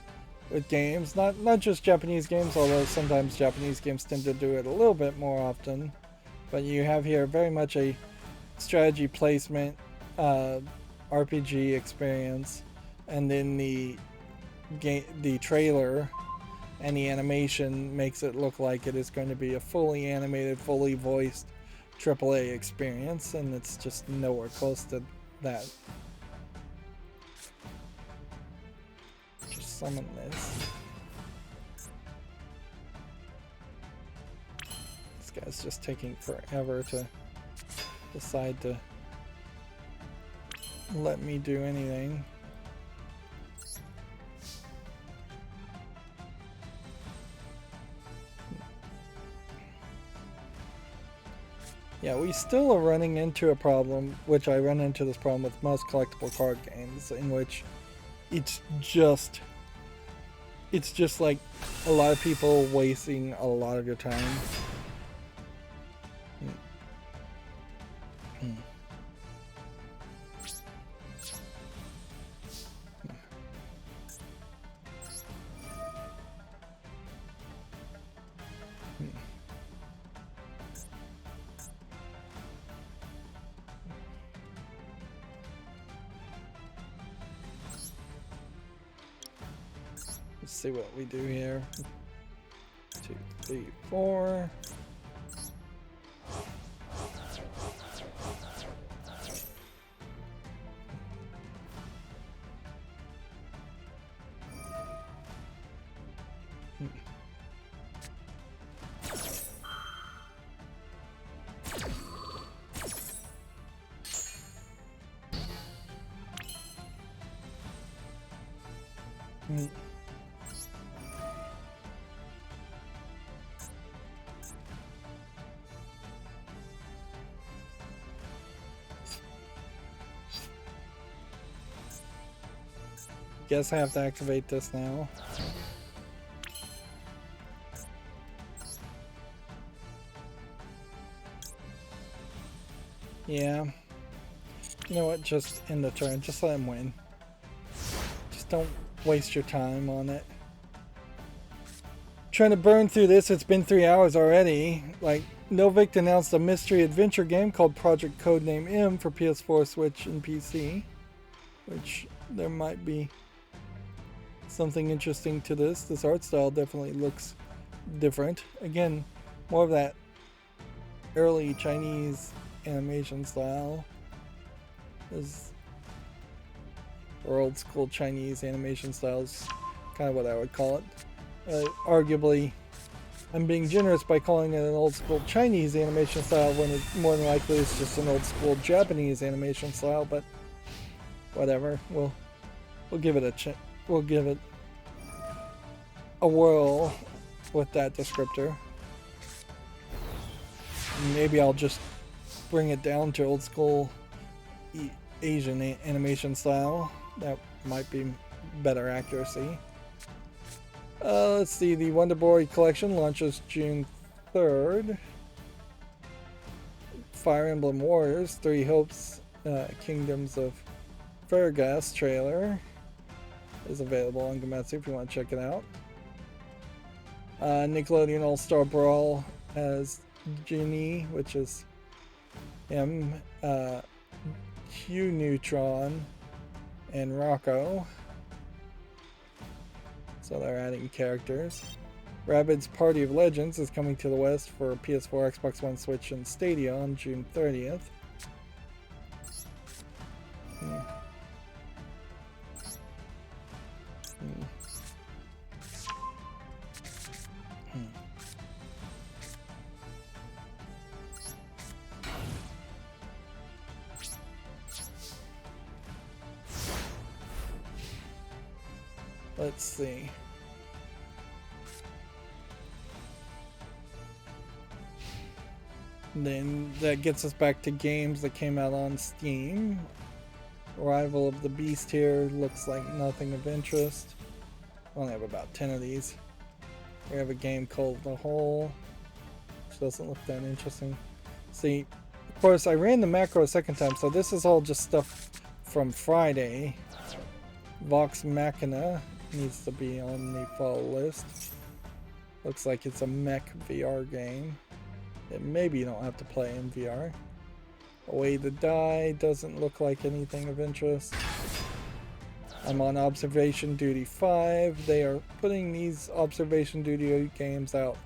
Speaker 1: games, not just Japanese games, although sometimes Japanese games tend to do it a little bit more often. But you have here very much a strategy placement, RPG experience, and then the trailer and the animation makes it look like it is going to be a fully animated, fully voiced AAA experience, and it's just nowhere close to that. Just summon this. This guy's just taking forever to decide to let me do anything. Yeah, we still are running into a problem, which I run into this problem with most collectible card games, in which it's just like a lot of people wasting a lot of your time. Let's see what we do here. 2, 3, 4. Guess I have to activate this now. Yeah. You know what? Just end the turn. Just let him win. Just don't waste your time on it. Trying to burn through this. It's been 3 hours already. Like, Novik announced a mystery adventure game called Project Codename M for PS4, Switch, and PC. Which there might be something interesting to this. This art style definitely looks different. Again, more of that early Chinese animation style. Or old school Chinese animation styles, kind of what I would call it. Arguably, I'm being generous by calling it an old school Chinese animation style when it more than likely is just an old school Japanese animation style, but whatever. We'll give it we'll give it a whirl with that descriptor. Maybe I'll just bring it down to old school Asian animation style. That might be better accuracy. Let's see, the Wonder Boy collection launches June 3rd. Fire Emblem Warriors, Three Hopes, Kingdoms of Fairgas trailer is available on Gametsu if you want to check it out. Nickelodeon All-Star Brawl as Genie, which is him, Q Neutron, and Rocco. So they're adding characters. Rabbids Party of Legends is coming to the West for PS4, Xbox One, Switch, and Stadia on June 30th. Let's see. Then that gets us back to games that came out on Steam. Arrival of the Beast here looks like nothing of interest. I only have about 10 of these. We have a game called The Hole, which doesn't look that interesting. See, of course, I ran the macro a second time, so this is all just stuff from Friday. Vox Machina needs to be on the follow list. Looks like it's a mech VR game. Maybe you don't have to play in VR. Away to Die doesn't look like anything of interest. I'm on Observation Duty 5. They are putting these Observation Duty games out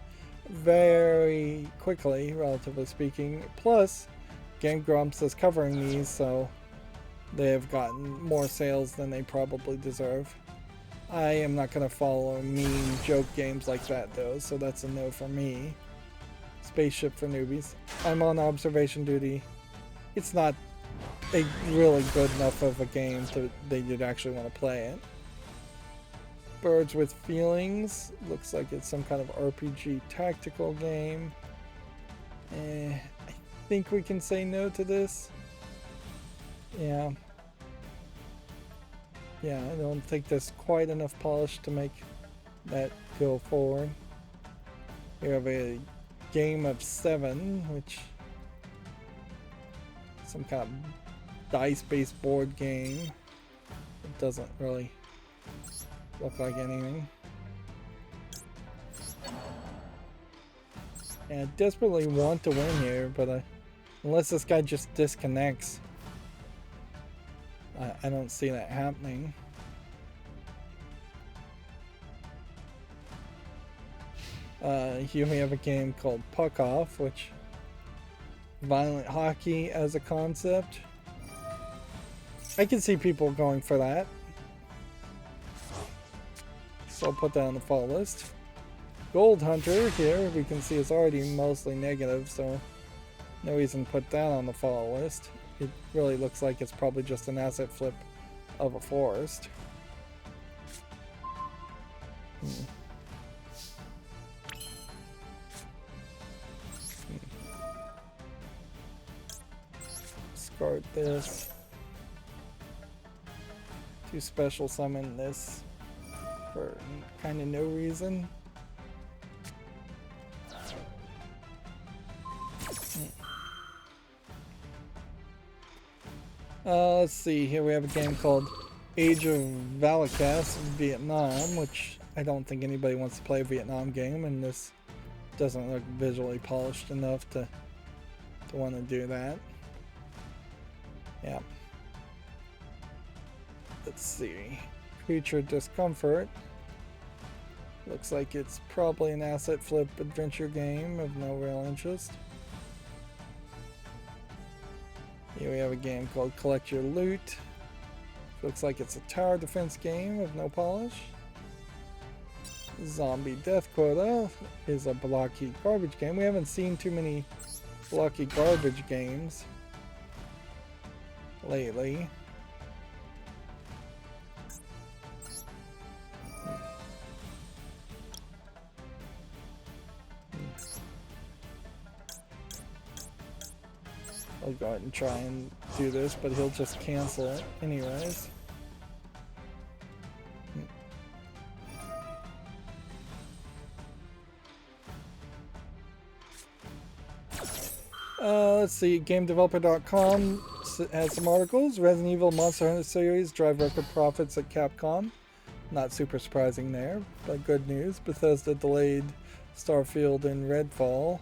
Speaker 1: very quickly, relatively speaking. Plus, Game Grumps is covering these, so they have gotten more sales than they probably deserve. I am not going to follow mean joke games like that, though, so that's a no for me. Spaceship for Newbies. I'm on Observation Duty. It's not a really good enough of a game that you'd actually want to play it. Birds with Feelings. Looks like it's some kind of RPG tactical game. I think we can say no to this. Yeah. Yeah, I don't think there's quite enough polish to make that go forward. We have a Game of 7, which some kind of dice-based board game. It doesn't really look like anything. And I desperately want to win here, but unless this guy just disconnects, I don't see that happening. Here we have a game called Puck Off, which violent hockey as a concept. I can see people going for that. So I'll put that on the follow list. Gold Hunter here we can see is already mostly negative, so no reason to put that on the follow list. It really looks like it's probably just an asset flip of a forest. Discard this. To special summon this for kind of no reason. Let's see, here we have a game called Age of Valacas Vietnam, which I don't think anybody wants to play a Vietnam game, and this doesn't look visually polished enough to want to do that. Yeah. Let's see. Creature Discomfort. Looks like it's probably an asset flip adventure game of no real interest. Here we have a game called Collect Your Loot. Looks like it's a tower defense game of no polish. Zombie Death Quota is a blocky garbage game. We haven't seen too many blocky garbage games lately. I'll go ahead and try and do this, but he'll just cancel it anyways. Let's see, GameDeveloper.com has some articles. Resident Evil Monster Hunter series drive record profits at Capcom. Not super surprising there, but good news. Bethesda delayed Starfield and Redfall.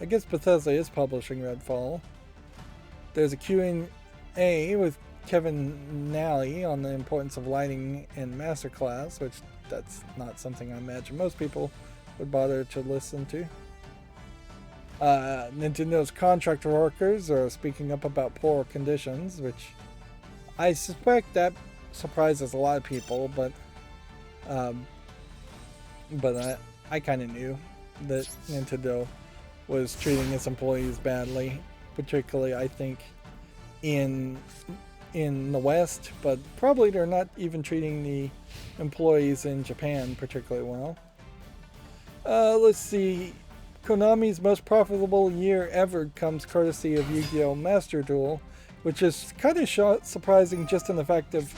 Speaker 1: I guess Bethesda is publishing Redfall. There's a Q&A with Kevin Nally on the importance of lighting in Masterclass, which that's not something I imagine most people would bother to listen to. Nintendo's contract workers are speaking up about poor conditions, which I suspect that surprises a lot of people, but I kind of knew that Nintendo was treating its employees badly, particularly I think in the West, but probably they're not even treating the employees in Japan particularly well. Let's see. Konami's most profitable year ever comes courtesy of Yu-Gi-Oh! Master Duel, which is kind of surprising just in the fact of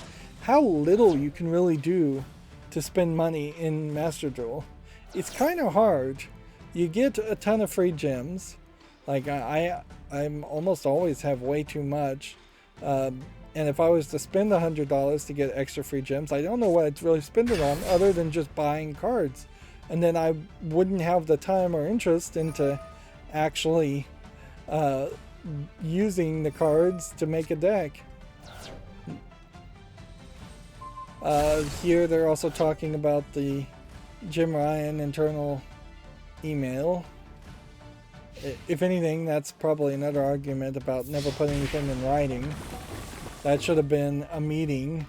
Speaker 1: how little you can really do to spend money in Master Duel. It's kind of hard. You get a ton of free gems. Like I'm almost always have way too much. And if I was to spend $100 to get extra free gems, I don't know what I'd really spend it on other than just buying cards. And then I wouldn't have the time or interest into actually using the cards to make a deck. Here they're also talking about the Jim Ryan internal email. If anything, that's probably another argument about never putting anything in writing. That should have been a meeting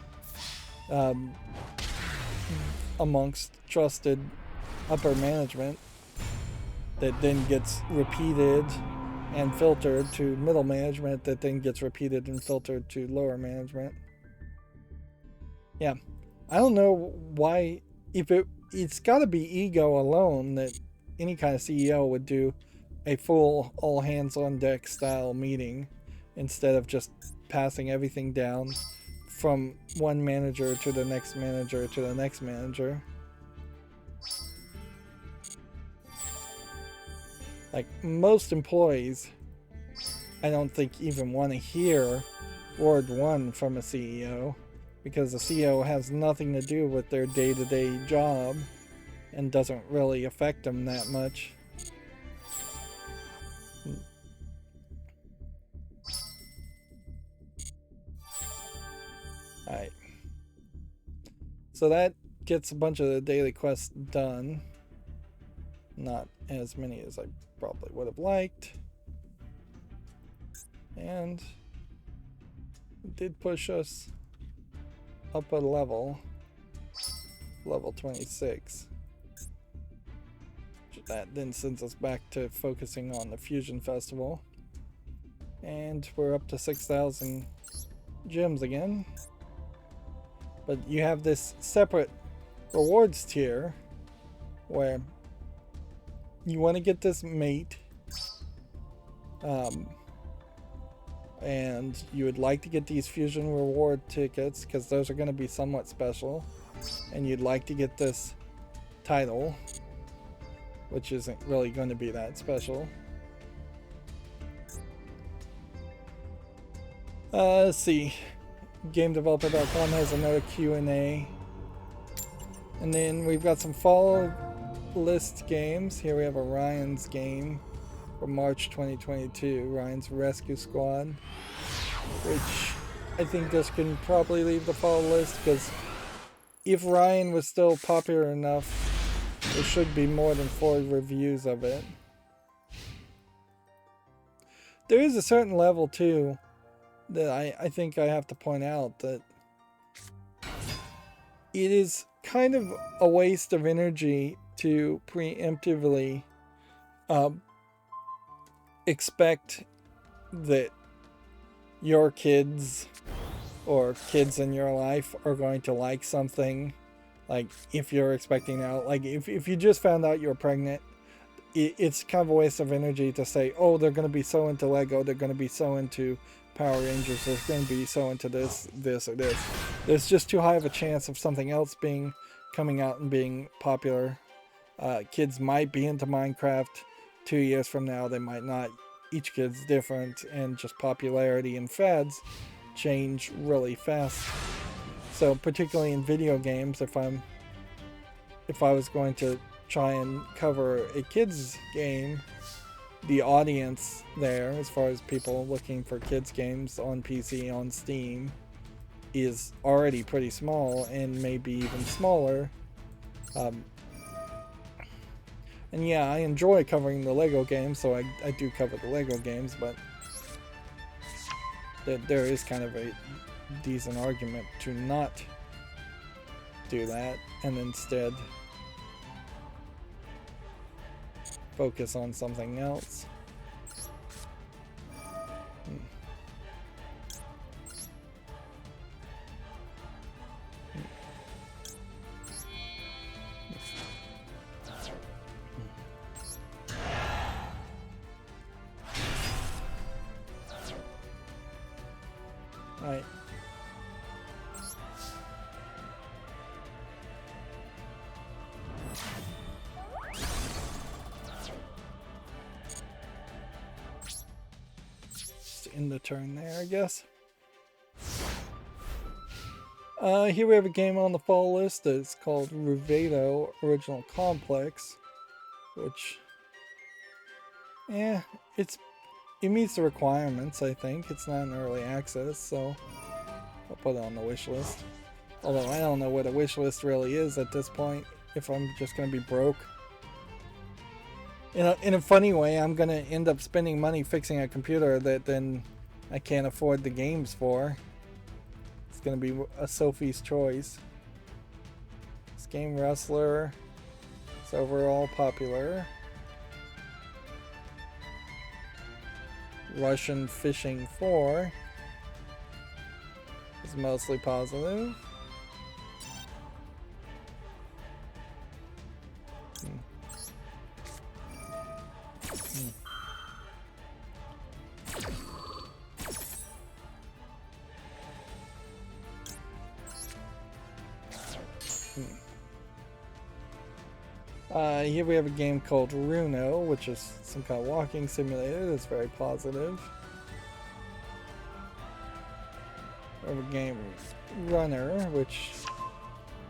Speaker 1: amongst trusted upper management that then gets repeated and filtered to middle management that then gets repeated and filtered to lower management. Yeah, I don't know why, if it's got to be ego alone that any kind of CEO would do a full all hands on deck style meeting instead of just passing everything down from one manager to the next manager to the next manager. Like, most employees, I don't think even want to hear word one from a CEO, because the CEO has nothing to do with their day-to-day job and doesn't really affect them that much. Alright. So that gets a bunch of the daily quests done. Not as many as I probably would have liked. And it did push us up a level 26. That then sends us back to focusing on the Fusion Festival. And we're up to 6,000 gems again. But you have this separate rewards tier where you want to get this mate, and you would like to get these Fusion reward tickets because those are going to be somewhat special, and you'd like to get this title, which isn't really going to be that special. Let's see. GameDeveloper.com has another Q&A. And then we've got some fall list games. Here we have a Ryan's game from March 2022, Ryan's Rescue Squad, which I think this can probably leave the fall list because if Ryan was still popular enough, there should be more than 4 reviews of it. There is a certain level too that I think I have to point out that it is kind of a waste of energy to preemptively expect that your kids or kids in your life are going to like something. Like, if you're expecting out, like if you just found out you're pregnant, it's kind of a waste of energy to say, oh, they're going to be so into Lego, they're going to be so into Power Rangers, they're going to be so into this, or this. There's just too high of a chance of something else coming out and being popular. Kids might be into Minecraft 2 years from now, they might not. Each kid's different, and just popularity and fads change really fast. So particularly in video games, if I was going to try and cover a kid's game, the audience there, as far as people looking for kids games on PC on Steam, is already pretty small and maybe even smaller. And yeah, I enjoy covering the Lego games, so I do cover the Lego games, but there is kind of a decent argument to not do that and instead focus on something else. Right. Just end the turn there, I guess. Here we have a game on the fall list that's called Rydo Original Complex, which, it meets the requirements, I think. It's not an early access, so I'll put it on the wish list. Although I don't know what a wish list really is at this point, if I'm just going to be broke. In a funny way, I'm going to end up spending money fixing a computer that then I can't afford the games for. It's going to be a Sophie's choice. This game Wrestler is overall popular. Russian Fishing 4 is mostly positive. Here we have a game called Rydo, which is some kind of walking simulator that's very positive. We have a game Runner, which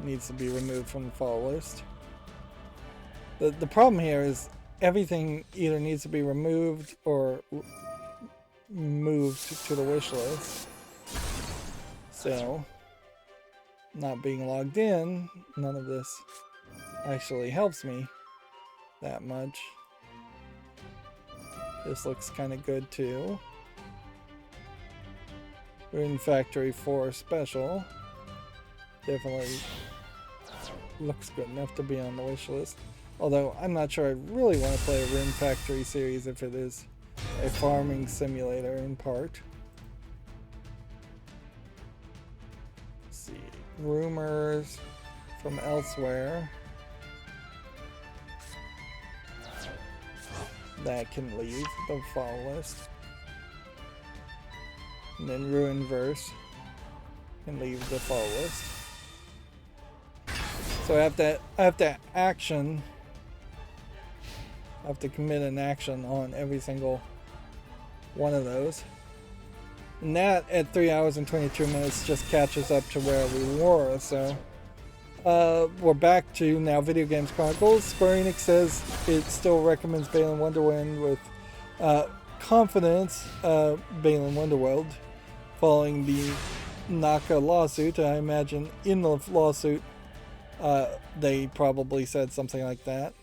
Speaker 1: needs to be removed from the fall list. The problem here is everything either needs to be removed or moved to the wish list. So, not being logged in, none of this actually helps me that much. This looks kind of good too. Rune Factory 4 Special definitely looks good enough to be on the wish list. Although I'm not sure I really want to play a Rune Factory series if it is a farming simulator in part. Let's see. Rumors from elsewhere. That can leave the fall list. And then Ruin Verse can leave the fall list. So I have to action. I have to commit an action on every single one of those. And that at 3 hours and 22 minutes just catches up to where we were, so we're back to now Video Games Chronicles. Square Enix says it still recommends Balan Wonderwind with confidence. Balan Wonderworld, following the Naka lawsuit. I imagine in the lawsuit they probably said something like that.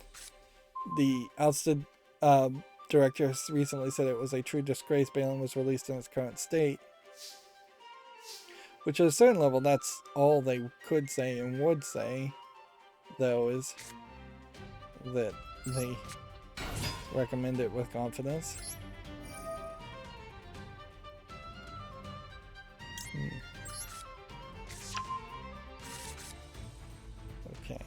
Speaker 1: The ousted director recently said it was a true disgrace Balan was released in its current state. Which at a certain level, that's all they could say and would say, though, is that they recommend it with confidence. Okay.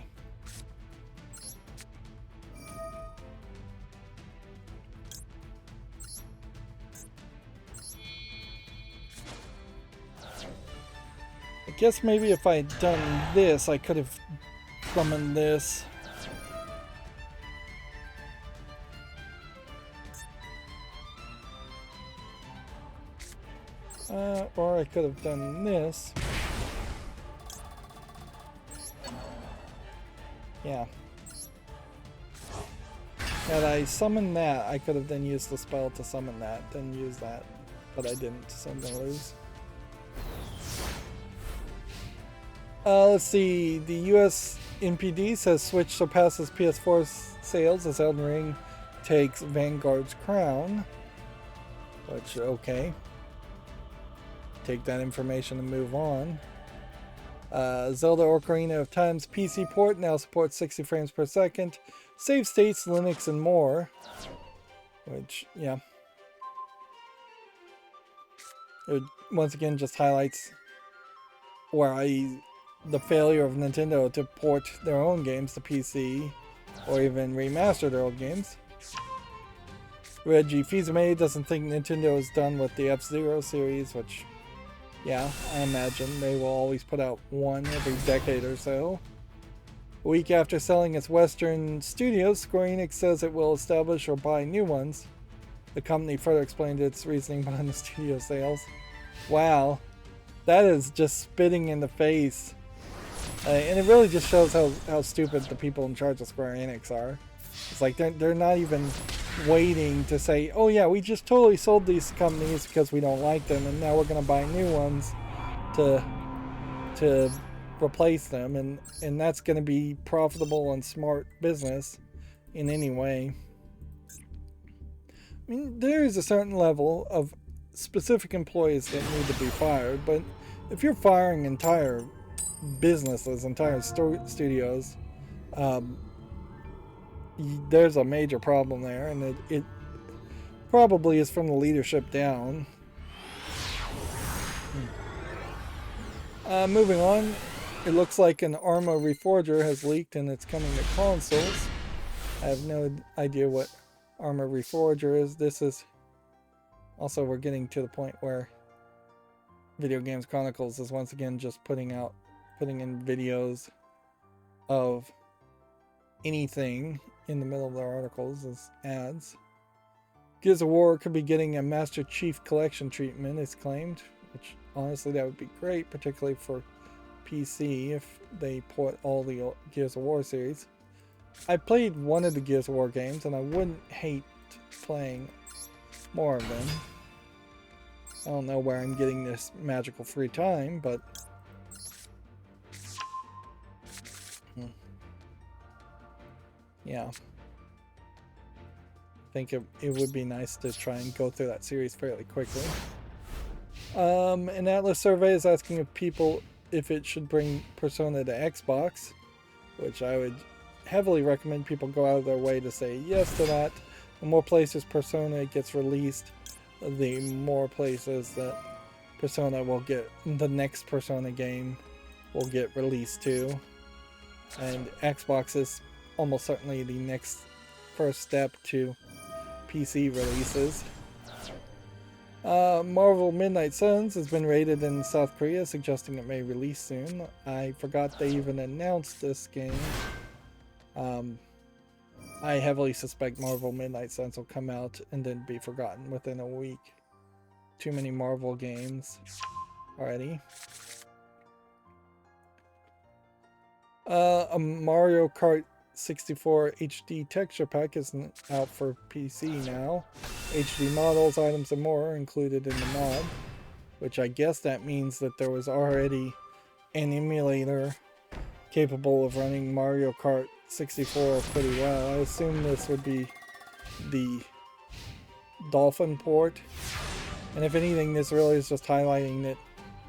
Speaker 1: I guess maybe if I had done this, I could have summoned this. Or I could have done this. Yeah. Had I summoned that, I could have then used the spell to summon that, then use that. But I didn't, so I'm gonna lose. Let's see. The US NPD says Switch surpasses PS4 sales as Elden Ring takes Vanguard's crown. Which, okay. Take that information and move on. Zelda Ocarina of Time's PC port now supports 60 frames per second. Save states, Linux, and more. Which, yeah. It once again just highlights the failure of Nintendo to port their own games to PC or even remaster their old games. Reggie Fils-Aimé doesn't think Nintendo is done with the F-Zero series, which, yeah, I imagine they will always put out one every decade or so. A week after selling its Western studios, Square Enix says it will establish or buy new ones. The company further explained its reasoning behind the studio sales. Wow, that is just spitting in the face. And it really just shows how stupid the people in charge of Square Enix are. It's like they're not even waiting to say, oh yeah, we just totally sold these companies because we don't like them, and now we're going to buy new ones to replace them, and that's going to be profitable and smart business in any way. I mean, there is a certain level of specific employees that need to be fired, but if you're firing entire businesses, entire studios, there's a major problem there, and it probably is from the leadership down. Moving on, it looks like an Arma Reforger has leaked and it's coming to consoles. I have no idea what Arma Reforger is. This is also, we're getting to the point where Video Games Chronicles is once again just putting in videos of anything in the middle of their articles as ads. Gears of War could be getting a Master Chief Collection treatment, it's claimed, which honestly that would be great, particularly for PC if they port all the Gears of War series. I played one of the Gears of War games and I wouldn't hate playing more of them. I don't know where I'm getting this magical free time, but yeah. I think it would be nice to try and go through that series fairly quickly. An Atlas survey is asking if it should bring Persona to Xbox, which I would heavily recommend people go out of their way to say yes to that. The more places Persona gets released, the more places that Persona will get, the next Persona game will get released to. And Xbox is almost certainly the next first step to PC releases. Marvel Midnight Suns has been rated in South Korea, suggesting it may release soon. I forgot they even announced this game. I heavily suspect Marvel Midnight Suns will come out and then be forgotten within a week. Too many Marvel games already. A Mario Kart 64 HD texture pack is out for PC now. HD models, items, and more are included in the mod, which I guess that means that there was already an emulator capable of running Mario Kart 64 pretty well. I assume this would be the Dolphin port, and if anything, this really is just highlighting that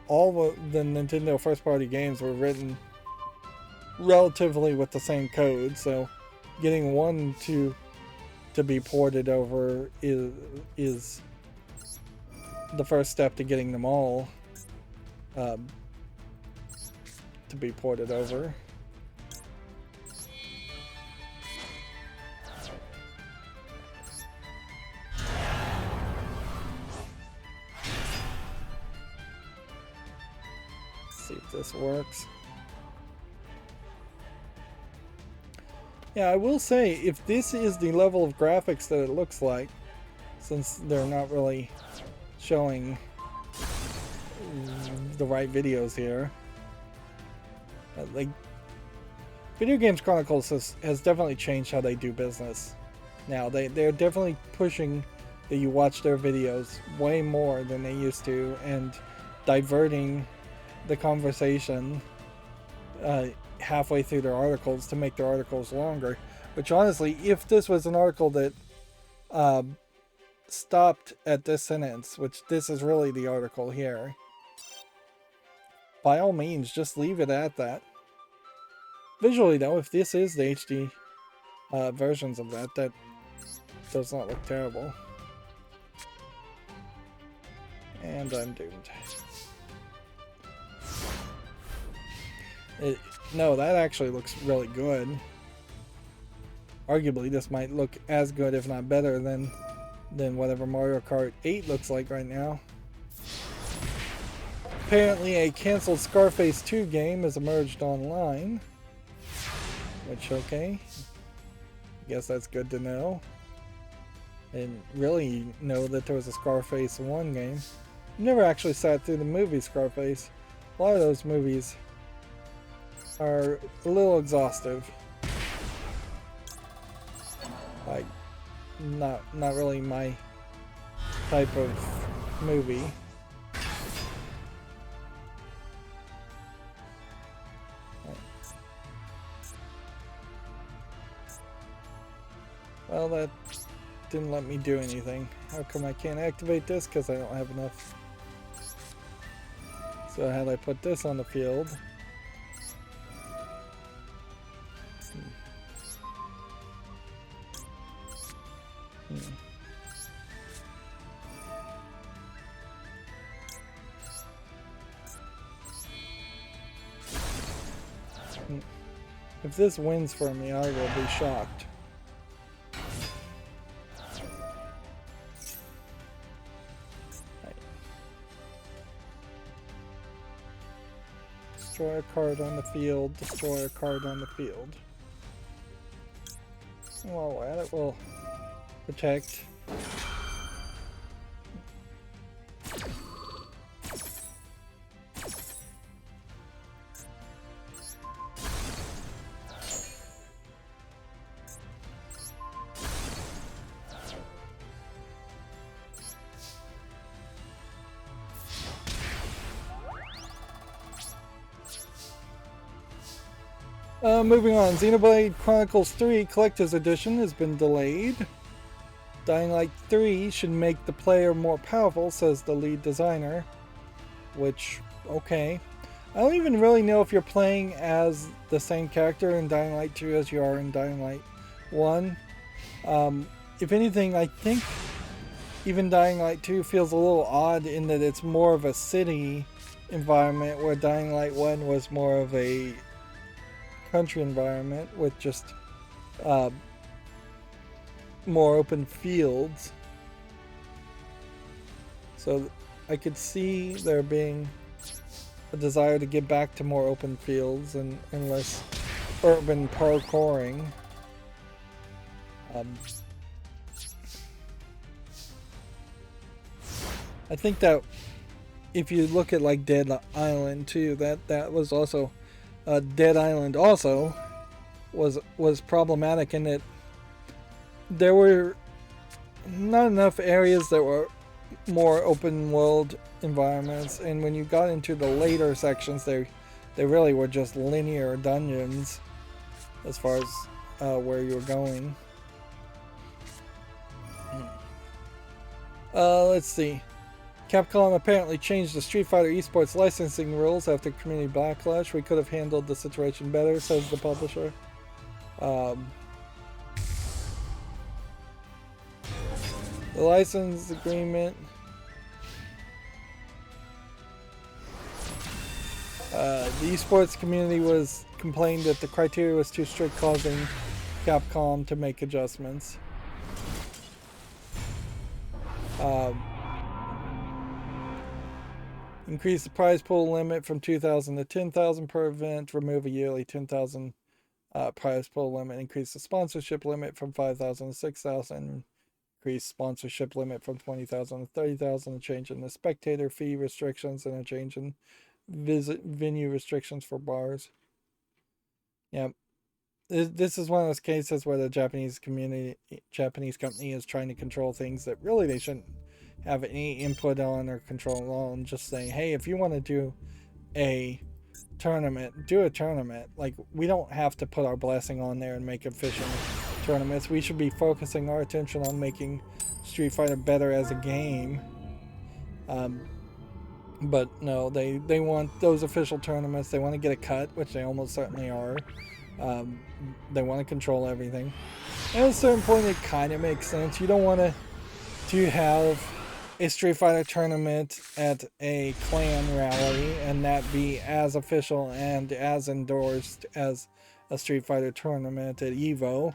Speaker 1: all the Nintendo first-party games were written relatively with the same code, so getting one to be ported over is the first step to getting them all to be ported over. Let's see if this works. Yeah, I will say, if this is the level of graphics that it looks like, since they're not really showing the right videos here, like, Video Games Chronicles has definitely changed how they do business. now. They're definitely pushing that you watch their videos way more than they used to, and diverting the conversation halfway through their articles to make their articles longer. Which honestly, if this was an article that stopped at this sentence, which this is really the article here, by all means, just leave it at that. Visually though, if this is the HD versions of that, that does not look terrible. And I'm doomed. No, that actually looks really good. Arguably, this might look as good, if not better, than whatever Mario Kart 8 looks like right now. Apparently, a canceled Scarface 2 game has emerged online. Which, okay. I guess that's good to know. I didn't really know that there was a Scarface 1 game. Never actually sat through the movie Scarface. A lot of those movies are a little exhaustive. Like, not really my type of movie. Well, that didn't let me do anything. How come I can't activate this? Because I don't have enough. So how do I put this on the field? If this wins for me, I will be shocked. Destroy a card on the field, destroy a card on the field. While we're at it, we'll protect. Moving on, Xenoblade Chronicles 3 Collector's Edition has been delayed. Dying Light 3 should make the player more powerful, says the lead designer. Which, okay. I don't even really know if you're playing as the same character in Dying Light 2 as you are in Dying Light 1. If anything, I think even Dying Light 2 feels a little odd in that it's more of a city environment, where Dying Light 1 was more of a country environment with just more open fields. So I could see there being a desire to get back to more open fields and less urban parkouring. I think that if you look at like Dead Island too, that was also Dead Island also was problematic in that there were not enough areas that were more open world environments, and when you got into the later sections, they really were just linear dungeons as far as where you were going. Let's see. Capcom apparently changed the Street Fighter esports licensing rules after community backlash. We could have handled the situation better, says the publisher. The license agreement. The esports community was complained that the criteria was too strict, causing Capcom to make adjustments. Increase the prize pool limit from 2,000 to 10,000 per event. Remove a yearly 10,000 prize pool limit. Increase the sponsorship limit from 5,000 to 6,000. Increase sponsorship limit from 20,000 to 30,000. A change in the spectator fee restrictions, and a change in venue restrictions for bars. Yep. this is one of those cases where the Japanese company is trying to control things that really they shouldn't have any input on or control on. Just saying, hey, if you want to do a tournament, do a tournament. Like, we don't have to put our blessing on there and make efficient tournaments. We should be focusing our attention on making Street Fighter better as a game. But no, they want those official tournaments. They want to get a cut, which they almost certainly are. Um, they want to control everything. And at a certain point, it kind of makes sense. You don't want to have a Street Fighter tournament at a clan rally and that be as official and as endorsed as a Street Fighter tournament at EVO.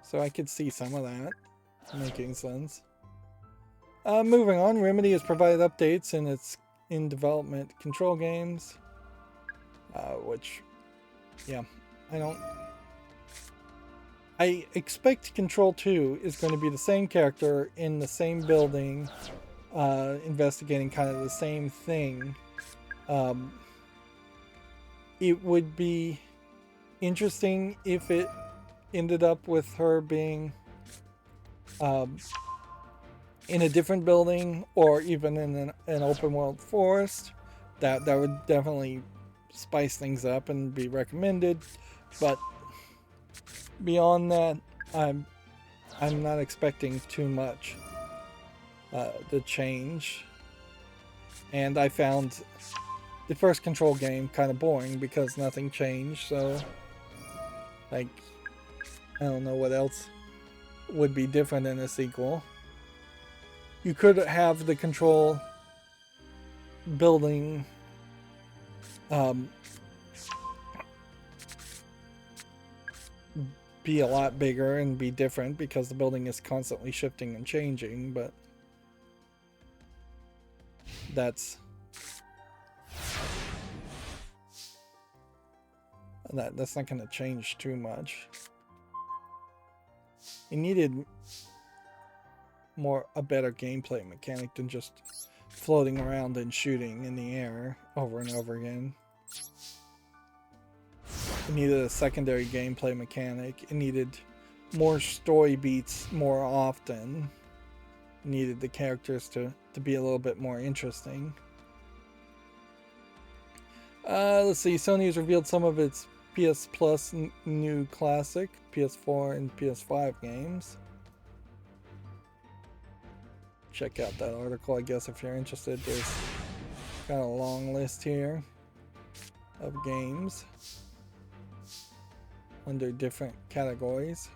Speaker 1: So I could see some of that making sense. Moving on, Remedy has provided updates in its in development control games, which, yeah, I expect Control 2 is going to be the same character in the same building, investigating kind of the same thing. It would be interesting if it ended up with her being in a different building or even in an open world forest. That would definitely spice things up and be recommended. But beyond that, I'm not expecting too much to change. And I found the first Control game kind of boring because nothing changed. So, like, I don't know what else would be different in a sequel. You could have the Control building be a lot bigger and be different because the building is constantly shifting and changing, but that's not going to change too much. It needed a better gameplay mechanic than just floating around and shooting in the air over and over again. It needed a secondary gameplay mechanic. It needed more story beats more often. It needed the characters to be a little bit more interesting. Let's see, Sony has revealed some of its PS Plus new classic, PS4 and PS5 games. Check out that article, I guess, if you're interested. There's got a long list here of games under different categories.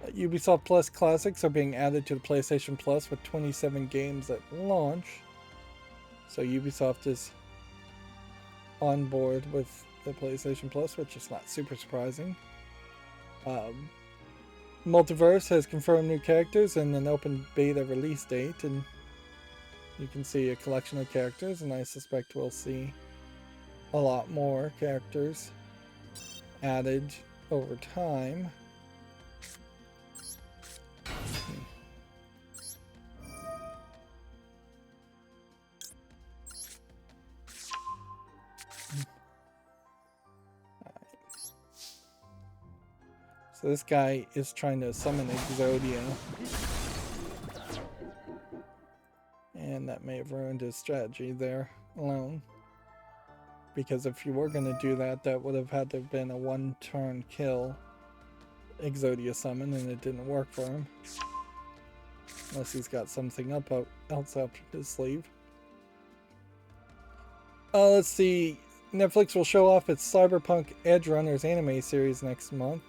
Speaker 1: Ubisoft Plus Classics are being added to the PlayStation Plus with 27 games at launch. So Ubisoft is on board with the PlayStation Plus, which is not super surprising. Multiverse has confirmed new characters and an open beta release date, and you can see a collection of characters, and I suspect we'll see a lot more characters added over time. So this guy is trying to summon Exodia. And that may have ruined his strategy there alone. Because if you were going to do that, that would have had to have been a one-turn kill Exodia summon, and it didn't work for him. Unless he's got something else up his sleeve. Let's see. Netflix will show off its Cyberpunk Edge Runners anime series next month.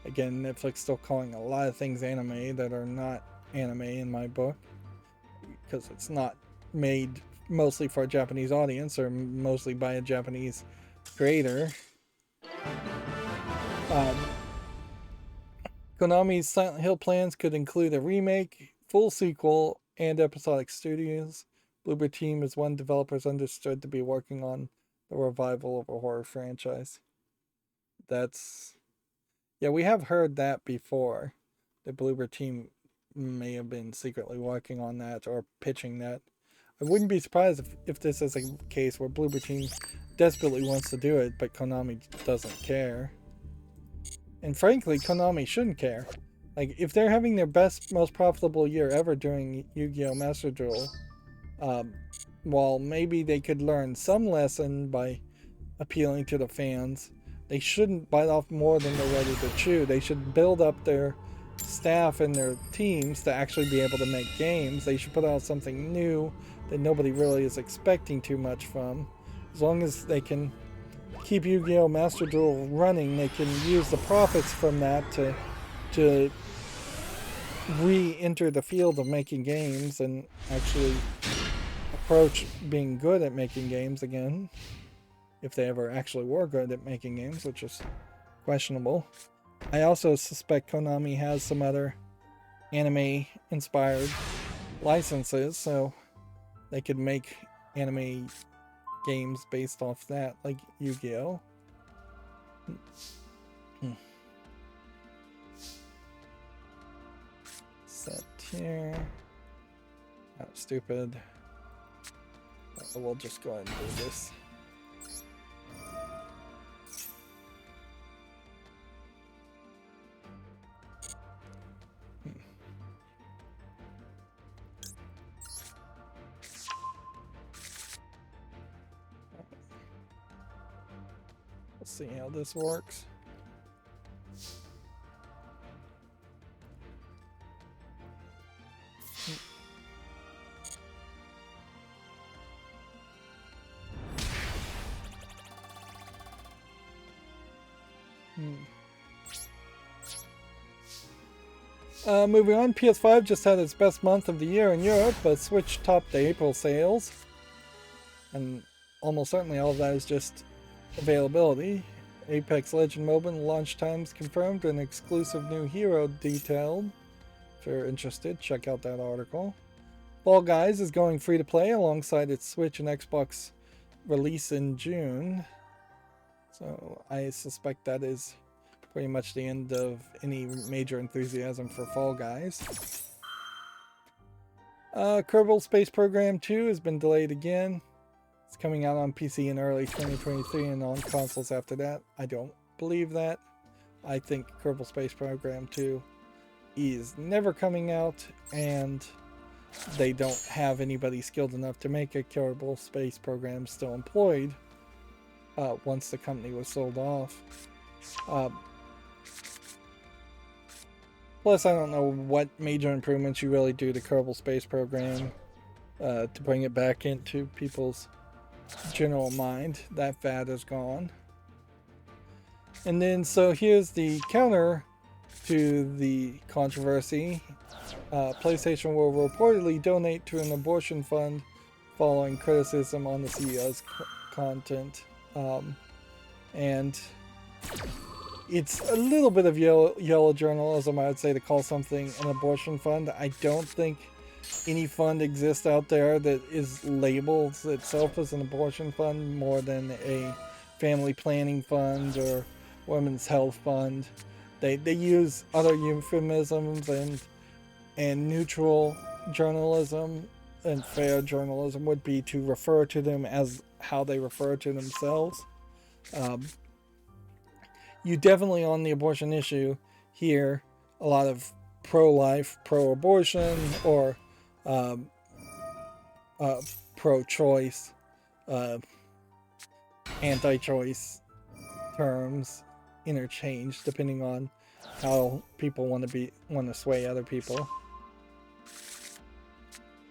Speaker 1: Again, Netflix still calling a lot of things anime that are not anime in my book, because it's not made mostly for a Japanese audience or mostly by a Japanese creator. Konami's Silent Hill plans could include a remake, full sequel, and episodic studios. Bloober Team is one developers understood to be working on the revival of a horror franchise. Yeah, we have heard that before. The Bloober Team may have been secretly working on that or pitching that I wouldn't be surprised if this is a case where Bloober Team desperately wants to do it, but Konami doesn't care. And frankly, Konami shouldn't care. Like, if they're having their best, most profitable year ever during Yu-Gi-Oh! Master Duel, while maybe they could learn some lesson by appealing to the fans, they shouldn't bite off more than they're ready to chew. They should build up their staff and their teams to actually be able to make games. They should put out something new that nobody really is expecting too much from. As long as they can keep Yu-Gi-Oh! Master Duel running, they can use the profits from that to re-enter the field of making games and actually approach being good at making games again. If they ever actually were good at making games, which is questionable. I also suspect Konami has some other anime-inspired licenses, so they could make anime games based off that, like Yu-Gi-Oh! Set here. Oh, stupid. We'll just go ahead and do this. Let's see how this works. Moving on, PS5 just had its best month of the year in Europe, but Switch topped the April sales. And almost certainly all of that is just availability. Apex Legend Mobile launch times confirmed, an exclusive new hero detailed. If you're interested, check out that article. Fall Guys is going free to play alongside its Switch and Xbox release in June. So I suspect that is pretty much the end of any major enthusiasm for Fall Guys. Kerbal Space Program 2 has been delayed again. It's coming out on PC in early 2023 and on consoles after that. I don't believe that. I think Kerbal Space Program 2 is never coming out, and they don't have anybody skilled enough to make a Kerbal Space Program still employed once the company was sold off. Plus, I don't know what major improvements you really do to Kerbal Space Program to bring it back into people's general mind. That fad is gone. And then, so here's the counter to the controversy. PlayStation will reportedly donate to an abortion fund following criticism on the CEO's content. And it's a little bit of yellow journalism, I would say, to call something an abortion fund. I don't think any fund exists out there that is labeled itself as an abortion fund more than a family planning fund or women's health fund. They use other euphemisms, and neutral journalism and fair journalism would be to refer to them as how they refer to themselves. You definitely, on the abortion issue, hear a lot of pro-life, pro-abortion, or pro-choice, anti-choice terms interchanged depending on how people want to sway other people.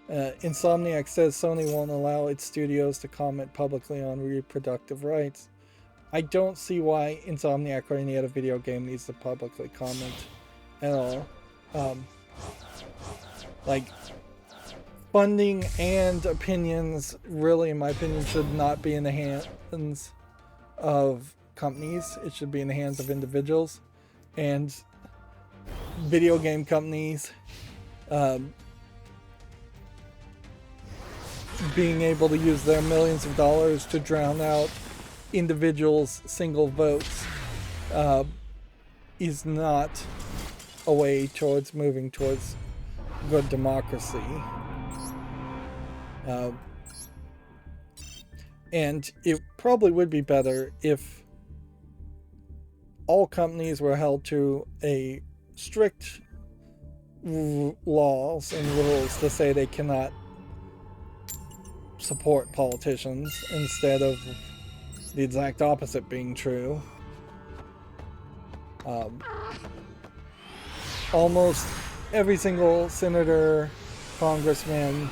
Speaker 1: Insomniac says Sony won't allow its studios to comment publicly on reproductive rights. I don't see why Insomniac or any other video game needs to publicly comment at all. Like, funding and opinions, really, in my opinion, should not be in the hands of companies. It should be in the hands of individuals. And video game companies being able to use their millions of dollars to drown out individuals' single votes is not a way towards moving towards good democracy. Uh, and it probably would be better if all companies were held to a strict laws and rules to say they cannot support politicians instead of the exact opposite being true. Almost every single senator, congressman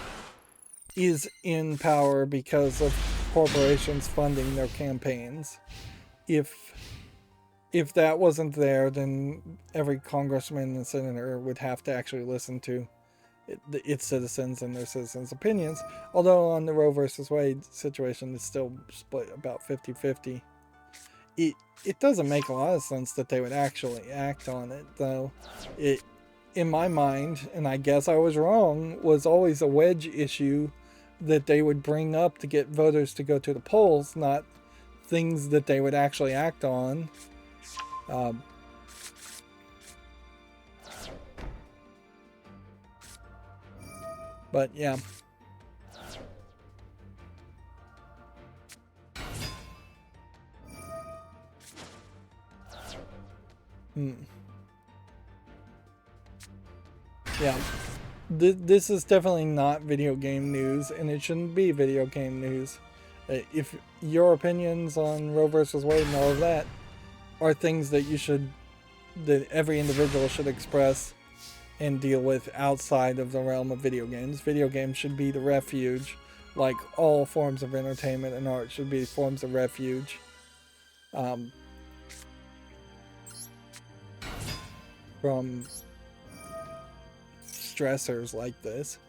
Speaker 1: is in power because of corporations funding their campaigns. If that wasn't there, then every congressman and senator would have to actually listen to its citizens and their citizens' opinions. Although on the Roe versus Wade situation, it's still split about 50-50. It doesn't make a lot of sense that they would actually act on it, though. It, in my mind, and I guess I was wrong, was always a wedge issue that they would bring up to get voters to go to the polls, not things that they would actually act on. But yeah. Yeah. This is definitely not video game news, and it shouldn't be video game news. If your opinions on Roe versus Wade and all of that are things that that every individual should express and deal with outside of the realm of video games. Video games should be the refuge, like all forms of entertainment and art should be forms of refuge. From stressors like this.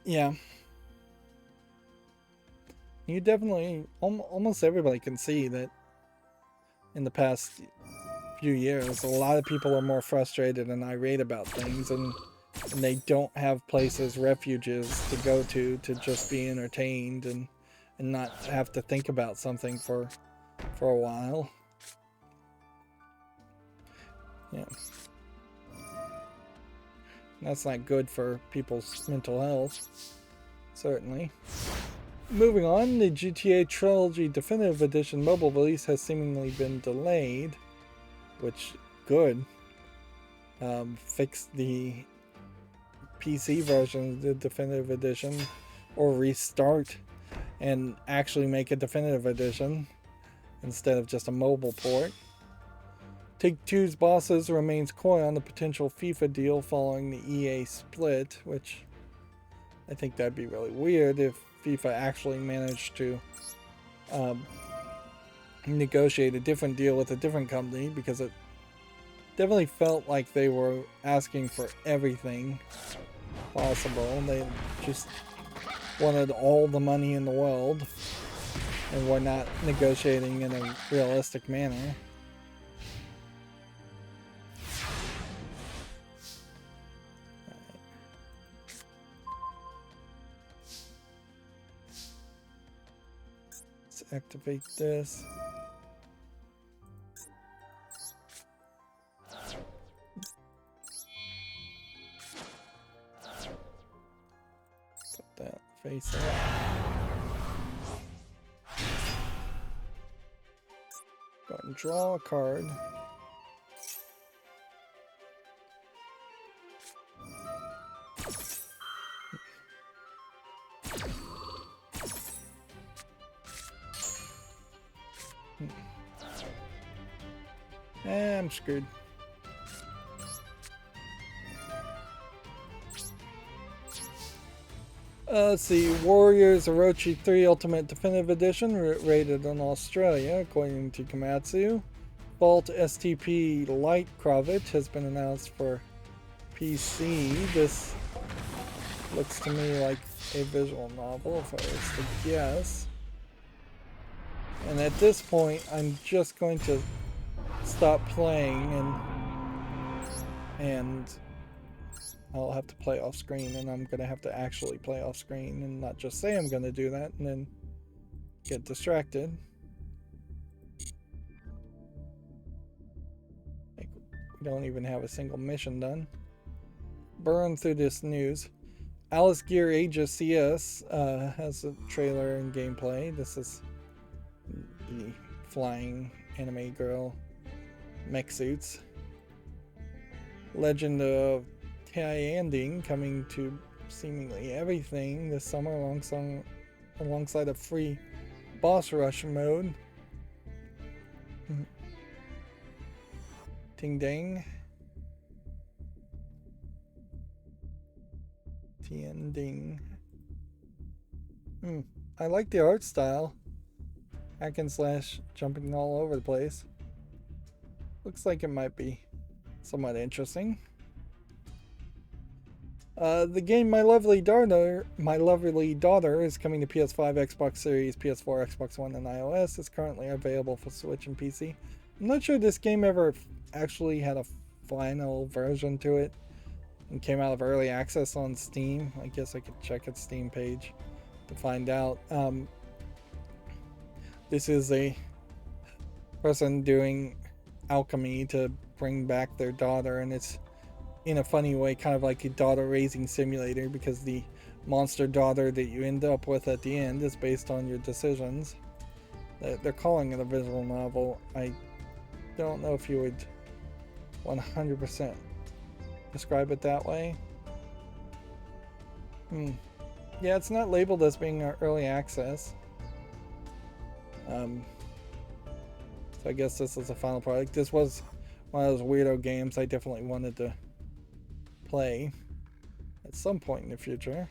Speaker 1: Yeah. You definitely, almost everybody can see that in the past few years, a lot of people are more frustrated and irate about things, and they don't have places, refuges to go to just be entertained and not have to think about something for a while. Yeah. That's not good for people's mental health, certainly. Moving on, the GTA Trilogy Definitive Edition mobile release has seemingly been delayed, which, good. Fix the PC version of the Definitive Edition, or restart and actually make a Definitive Edition instead of just a mobile port. Take-Two's bosses remains coy on the potential FIFA deal following the EA split, which I think that'd be really weird if FIFA actually managed to negotiate a different deal with a different company, because it definitely felt like they were asking for everything possible. They just wanted all the money in the world and were not negotiating in a realistic manner. Let's activate this. Put that face up. Go ahead and draw a card. I'm screwed. Let's see. Warriors Orochi 3 Ultimate Definitive Edition rated in Australia, according to Komatsu. Vault STP Light Kravit has been announced for PC. This looks to me like a visual novel, if I was to guess. And at this point, I'm just going to stop playing and I'll have to play off screen, and I'm gonna have to actually play off screen and not just say I'm gonna do that and then get distracted. Like, we don't even have a single mission done. Burn through this news. Alice Gear Age of CS has a trailer and gameplay. This is the flying anime girl mech suits. Legend of Tianding coming to seemingly everything this summer alongside a free boss rush mode. Ting Dang. Tianding. I like the art style. Hack and slash jumping all over the place. Looks like it might be somewhat interesting. The game My Lovely Daughter is coming to PS5, Xbox Series, PS4, Xbox One, and iOS. It's currently available for Switch and PC. I'm not sure this game ever actually had a final version to it and came out of early access on Steam. I guess I could check its Steam page to find out. This is a person doing alchemy to bring back their daughter, and it's in a funny way kind of like a daughter raising simulator, because the monster daughter that you end up with at the end is based on your decisions. They're calling it a visual novel. I don't know if you would 100% describe it that way. Yeah, it's not labeled as being early access. So I guess this is a final product. This was one of those weirdo games I definitely wanted to play at some point in the future.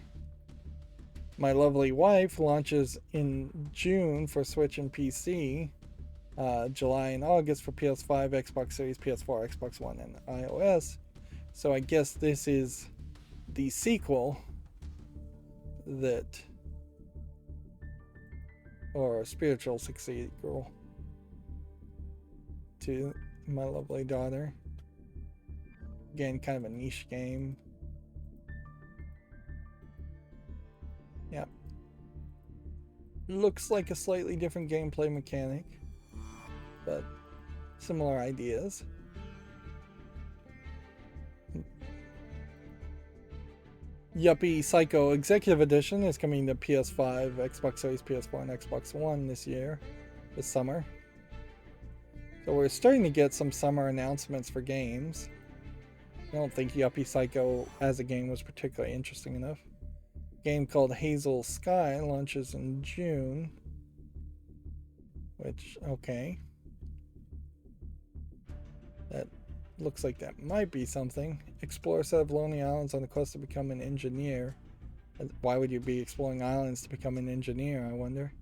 Speaker 1: My Lovely Wife launches in June for Switch and PC. July and August for PS5, Xbox Series, PS4, Xbox One, and iOS. So I guess this is the sequel or spiritual sequel to My Lovely Daughter. Again, kind of a niche game. Yeah. Looks like a slightly different gameplay mechanic, but similar ideas. Yuppie Psycho Executive Edition is coming to PS5, Xbox Series, PS4, and Xbox One this summer. So we're starting to get some summer announcements for games. I don't think Yuppie Psycho as a game was particularly interesting enough. A game called Hazel Sky launches in June. Which, okay. That looks like that might be something. Explore a set of lonely islands on the quest to become an engineer. Why would you be exploring islands to become an engineer, I wonder?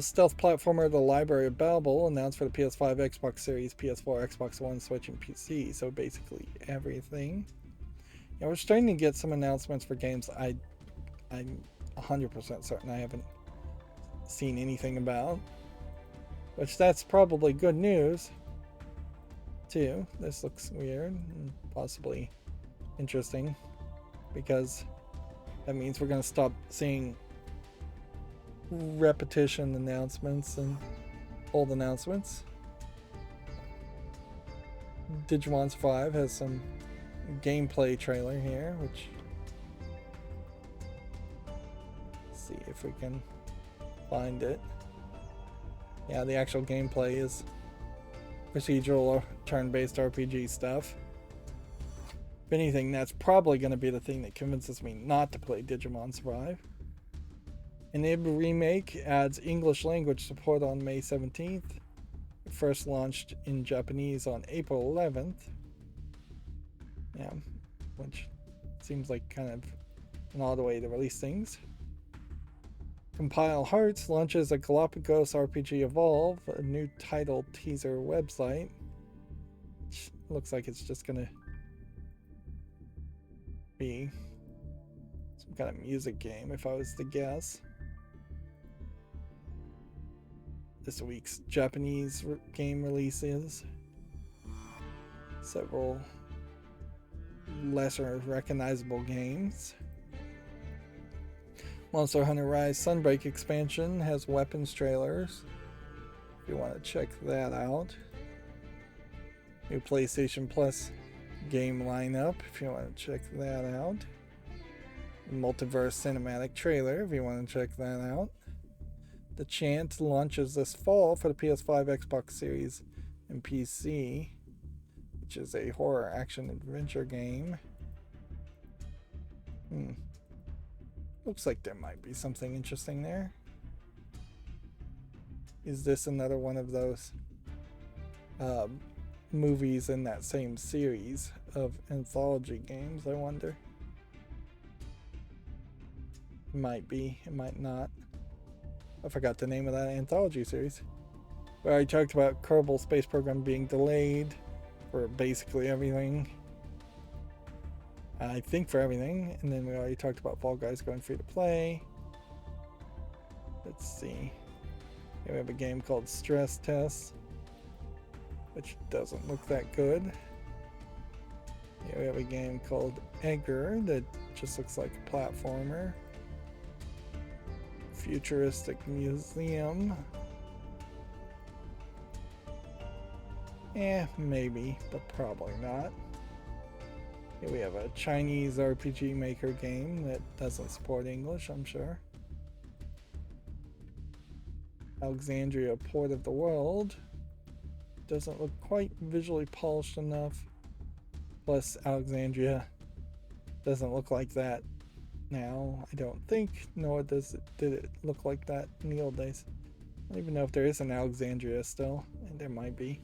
Speaker 1: Stealth platformer The Library of Babel announced for the PS5, Xbox Series, PS4, Xbox One, Switch, and PC. So basically everything. Yeah, we're starting to get some announcements for games I'm 100% certain I haven't seen anything about. Which that's probably good news too. This looks weird and possibly interesting, because that means we're going to stop seeing repetition announcements and old announcements. Digimon Survive has some gameplay trailer here, which, let's see if we can find it. Yeah, the actual gameplay is procedural or turn-based RPG stuff. If anything, that's probably going to be the thing that convinces me not to play Digimon Survive. An IB remake adds English language support on May 17th. It first launched in Japanese on April 11th. Yeah, which seems like kind of an odd way to release things. Compile Hearts launches a Galapagos RPG Evolve, a new title teaser website. Which looks like it's just gonna be some kind of music game, if I was to guess. This week's Japanese game releases. Several lesser recognizable games. Monster Hunter Rise Sunbreak expansion has weapons trailers, if you want to check that out. New PlayStation Plus game lineup, if you want to check that out. multiverse cinematic trailer if you want to check that out. The Chant launches this fall for the PS5, Xbox Series, and PC, which is a horror action adventure game. Looks like there might be something interesting there. Is this another one of those movies in that same series of anthology games, I wonder? It might be, it might not. I forgot the name of that anthology series. We already talked about Kerbal Space Program being delayed for basically everything. I think for everything. And then we already talked about Fall Guys going free to play. Let's see. Here we have a game called Stress Test, which doesn't look that good. Here we have a game called Edgar that just looks like a platformer. Futuristic Museum. Maybe, but probably not. Here we have a Chinese RPG Maker game that doesn't support English, I'm sure. Alexandria, Port of the World. Doesn't look quite visually polished enough. Plus, Alexandria doesn't look like that now, I don't think, nor did it look like that in the old days. I don't even know if there is an Alexandria still, and there might be.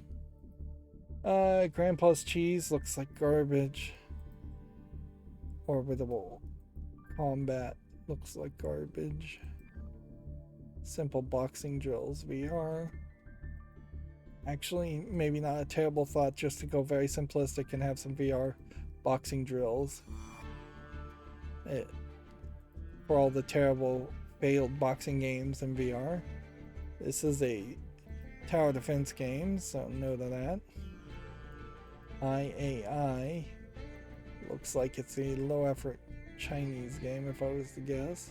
Speaker 1: Grandpa's Cheese looks like garbage. Orbital Combat looks like garbage. Simple Boxing Drills VR. Actually, maybe not a terrible thought just to go very simplistic and have some VR boxing drills. For all the terrible failed boxing games in VR. This is a tower defense game, so note of that. IAI looks like it's a low effort Chinese game if I was to guess.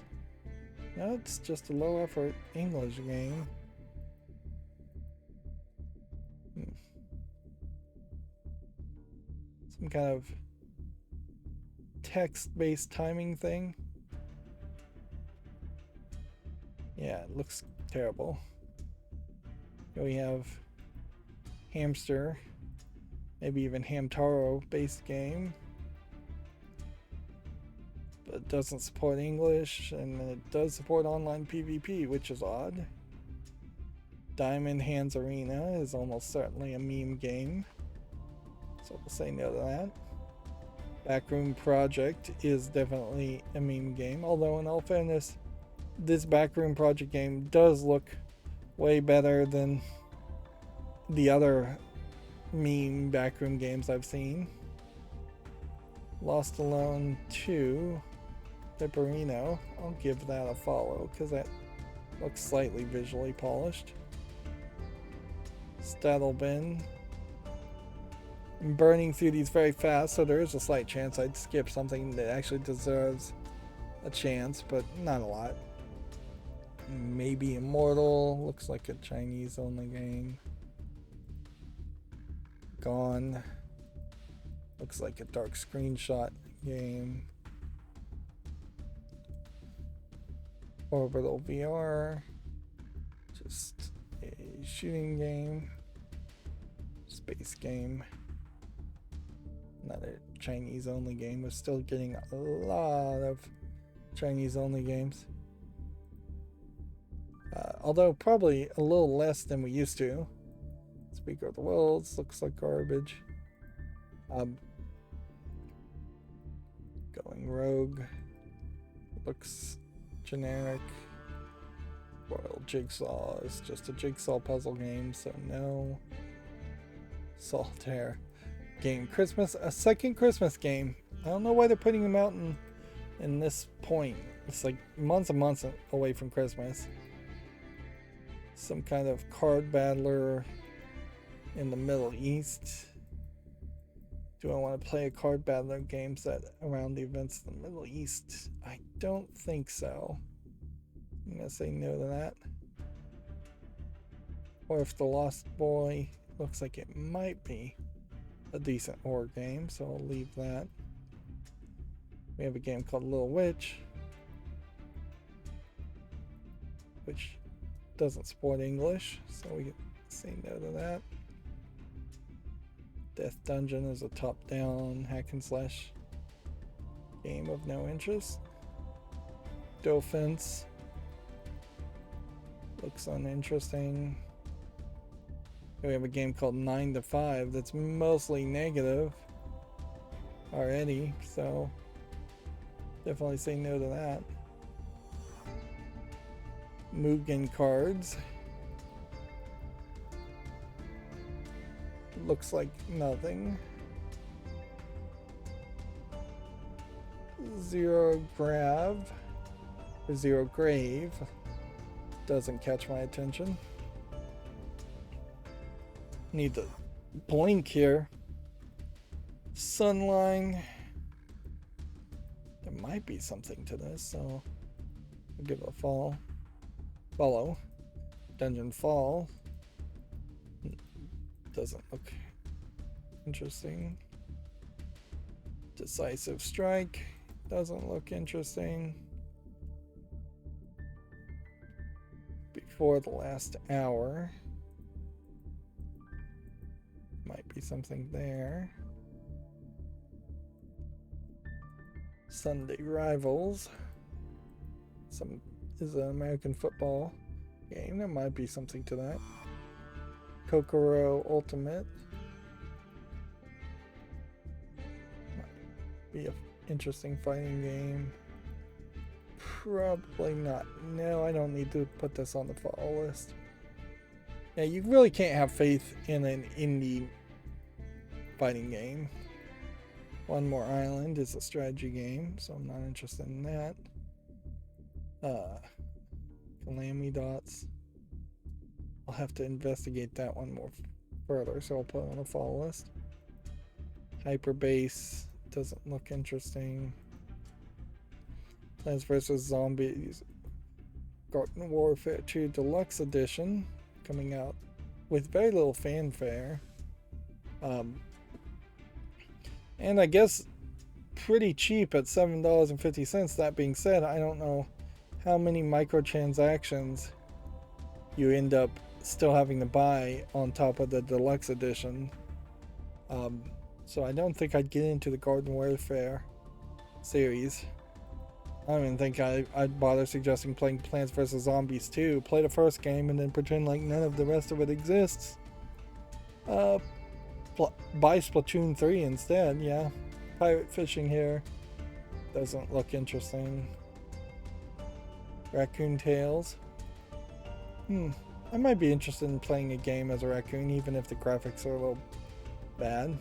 Speaker 1: No, it's just a low effort English game. Some kind of text-based timing thing. Yeah, it looks terrible. Here we have Hamster, maybe even Hamtaro based game. But it doesn't support English, and it does support online PvP, which is odd. Diamond Hands Arena is almost certainly a meme game, so we'll say no to that. Backroom Project is definitely a meme game, although in all fairness, this Backroom Project game does look way better than the other meme Backroom games I've seen. Lost Alone 2, Pepperino, I'll give that a follow because that looks slightly visually polished. Stattlebin. I'm burning through these very fast, so there is a slight chance I'd skip something that actually deserves a chance, but not a lot. Maybe Immortal, looks like a Chinese only game. Gone, looks like a dark screenshot game. Orbital VR, just a shooting game. Space game. Another Chinese only game. We're still getting a lot of Chinese only games. Although probably a little less than we used to. Speaker of the Worlds looks like garbage. Going Rogue looks generic. Royal Jigsaw is just a jigsaw puzzle game, so no. Solitaire game. Christmas, a second Christmas game. I don't know why they're putting them out in this point. It's like months and months away from Christmas. Some kind of card battler in the Middle East. Do I want to play a card battler game set around the events of the Middle East? I don't think so. I'm gonna say no to that. Or if the Lost Boy looks like it might be a decent horror game, so I'll leave that. We have a game called Little Witch, which doesn't support English, so we can say no to that. Death Dungeon is a top-down hack and slash game of no interest. Dolphins looks uninteresting. We have a game called 9 to 5 that's mostly negative already, so definitely say no to that. Mugen cards. Looks like nothing. Zero grave doesn't catch my attention. Need to blink here. Sunline. There might be something to this, so I'll give it a follow. Dungeon Fall. Doesn't look interesting. Decisive Strike doesn't look interesting. Before the Last Hour. Might be something there. Sunday Rivals. Is an American football game. There might be something to that. Kokoro Ultimate. Might be an interesting fighting game. Probably not. No, I don't need to put this on the fall list. Yeah, you really can't have faith in an indie fighting game. One More Island is a strategy game, so I'm not interested in that. Calamity Dots. I'll have to investigate that one more further, so I'll put it on the fall list. Hyperbase doesn't look interesting. Plants vs. Zombies Garden Warfare 2 Deluxe Edition coming out with very little fanfare. And I guess pretty cheap at $7.50. That being said, I don't know how many microtransactions you end up still having to buy on top of the deluxe edition. So I don't think I'd get into the Garden Warfare series. I don't even think I'd bother suggesting playing Plants vs. Zombies 2. Play the first game and then pretend like none of the rest of it exists. Buy Splatoon 3 instead, yeah. Pirate Fishing here doesn't look interesting. Raccoon Tales. I might be interested in playing a game as a raccoon, even if the graphics are a little bad.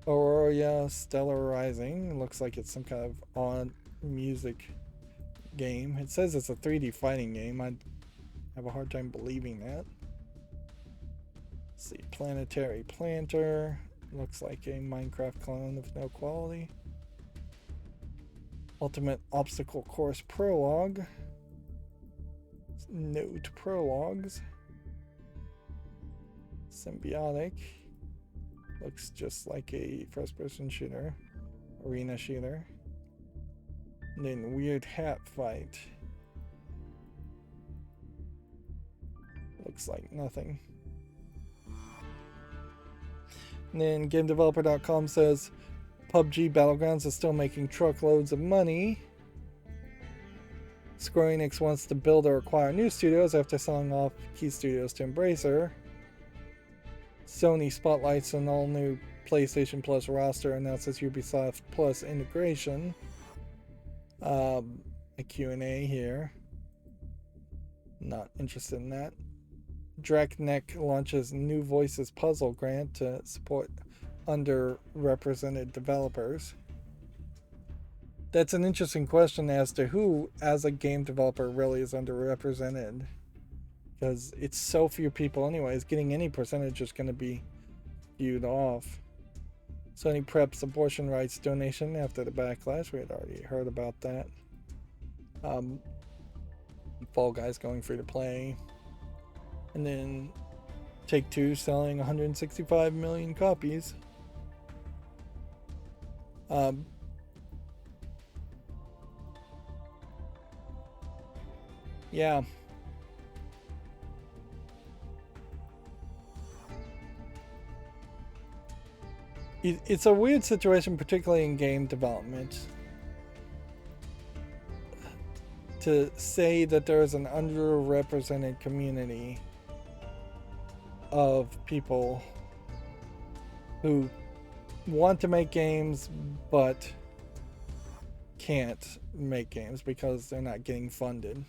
Speaker 1: Aurora Stellar Rising. Looks like it's some kind of odd music game. It says it's a 3D fighting game. I'd have a hard time believing that. Let's see. Planetary Planter. Looks like a Minecraft clone of no quality. Ultimate Obstacle Course Prologue. Note Prologues. Symbiotic. Looks just like a first-person shooter. Arena shooter. And then Weird Hat Fight. Looks like nothing. And then GameDeveloper.com says PUBG Battlegrounds is still making truckloads of money. Square Enix wants to build or acquire new studios after selling off key studios to Embracer. Sony spotlights an all-new PlayStation Plus roster, announces Ubisoft Plus integration. A Q&A here. Not interested in that. Draknek launches New Voices Puzzle Grant to support underrepresented developers. That's an interesting question as to who, as a game developer, really is underrepresented. Because it's so few people anyways. Getting any percentage is going to be viewed off. Sony preps abortion rights donation after the backlash. We had already heard about that. Fall Guys going free to play. And then Take-Two selling 165 million copies. Yeah. It's a weird situation, particularly in game development, to say that there is an underrepresented community of people who want to make games but can't make games because they're not getting funded.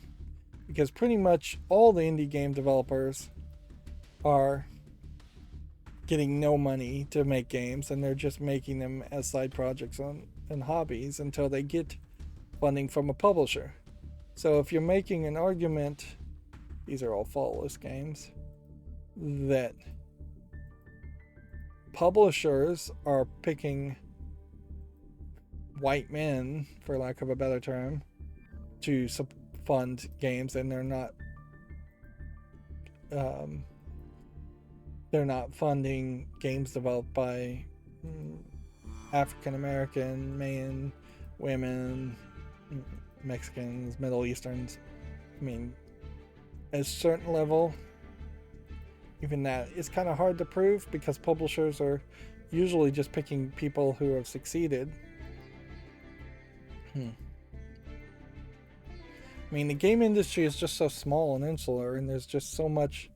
Speaker 1: Because pretty much all the indie game developers are getting no money to make games, and they're just making them as side projects and hobbies until they get funding from a publisher. So if you're making an argument, these are all faultless games, that publishers are picking white men, for lack of a better term, to fund games, and they're not funding games developed by African American men, women, Mexicans, Middle Easterns. I mean, at a certain level, even that is kind of hard to prove because publishers are usually just picking people who have succeeded. I mean, the game industry is just so small and insular, and there's just so much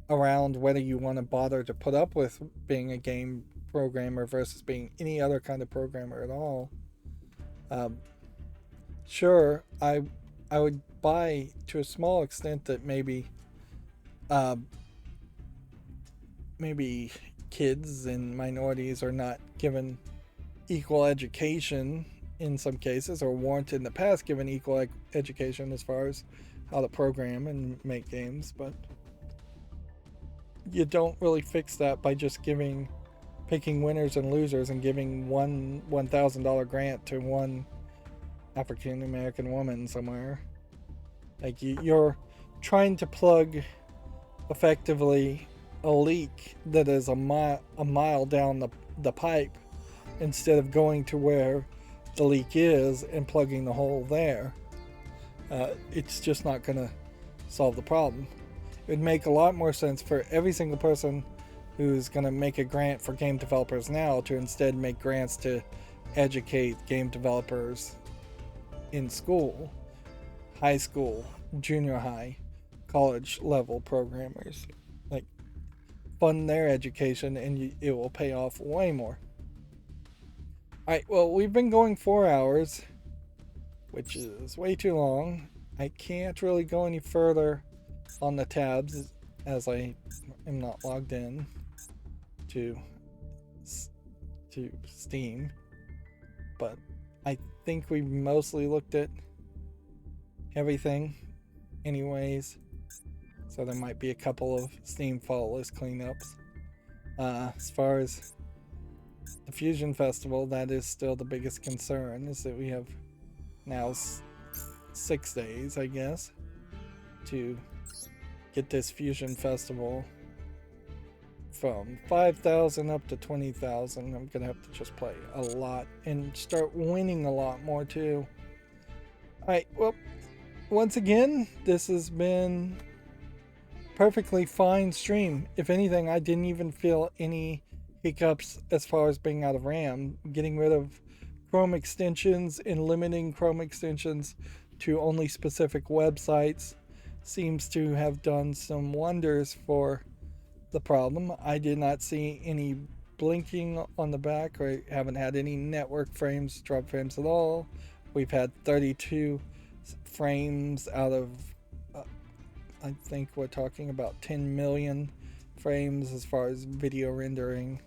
Speaker 1: around whether you want to bother to put up with being a game programmer versus being any other kind of programmer at all. Sure, I would buy to a small extent that maybe kids and minorities are not given equal education in some cases, or weren't in the past given equal education as far as how to program and make games, but you don't really fix that by just picking winners and losers and giving one $1,000 grant to one African American woman somewhere. Like, you're trying to plug effectively a leak that is a mile down the pipe instead of going to where the leak is and plugging the hole there. It's just not going to solve the problem. It would make a lot more sense for every single person who's going to make a grant for game developers now to instead make grants to educate game developers in school, high school, junior high, college level programmers. Like, fund their education, and it will pay off way more. Alright, well, we've been going 4 hours, which is way too long. I can't really go any further on the tabs as I am not logged in to Steam, but I think we mostly looked at everything anyways, so there might be a couple of Steam faultless cleanups. As far as the Fusion Festival, that is still the biggest concern, is that we have now 6 days, I guess, to get this Fusion Festival from 5,000 up to 20,000. I'm gonna have to just play a lot and start winning a lot more too. Alright, well, once again, this has been perfectly fine stream. If anything, I didn't even feel any hiccups as far as being out of RAM. Getting rid of Chrome extensions and limiting Chrome extensions to only specific websites seems to have done some wonders for the problem. I did not see any blinking on the back, or haven't had any network frames, drop frames at all. We've had 32 frames out of I think we're talking about 10 million frames as far as video rendering.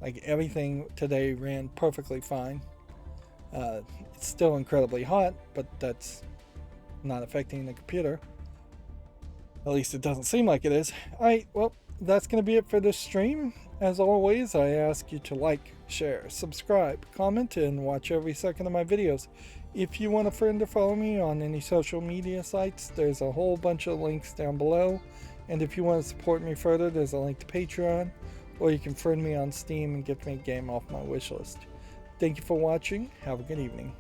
Speaker 1: Like, everything today ran perfectly fine. It's still incredibly hot, but that's not affecting the computer. At least it doesn't seem like it is. Alright, well, that's going to be it for this stream. As always, I ask you to like, share, subscribe, comment, and watch every second of my videos. If you want a friend to follow me on any social media sites, there's a whole bunch of links down below. And if you want to support me further, there's a link to Patreon, or you can friend me on Steam and get me a game off my wishlist. Thank you for watching. Have a good evening.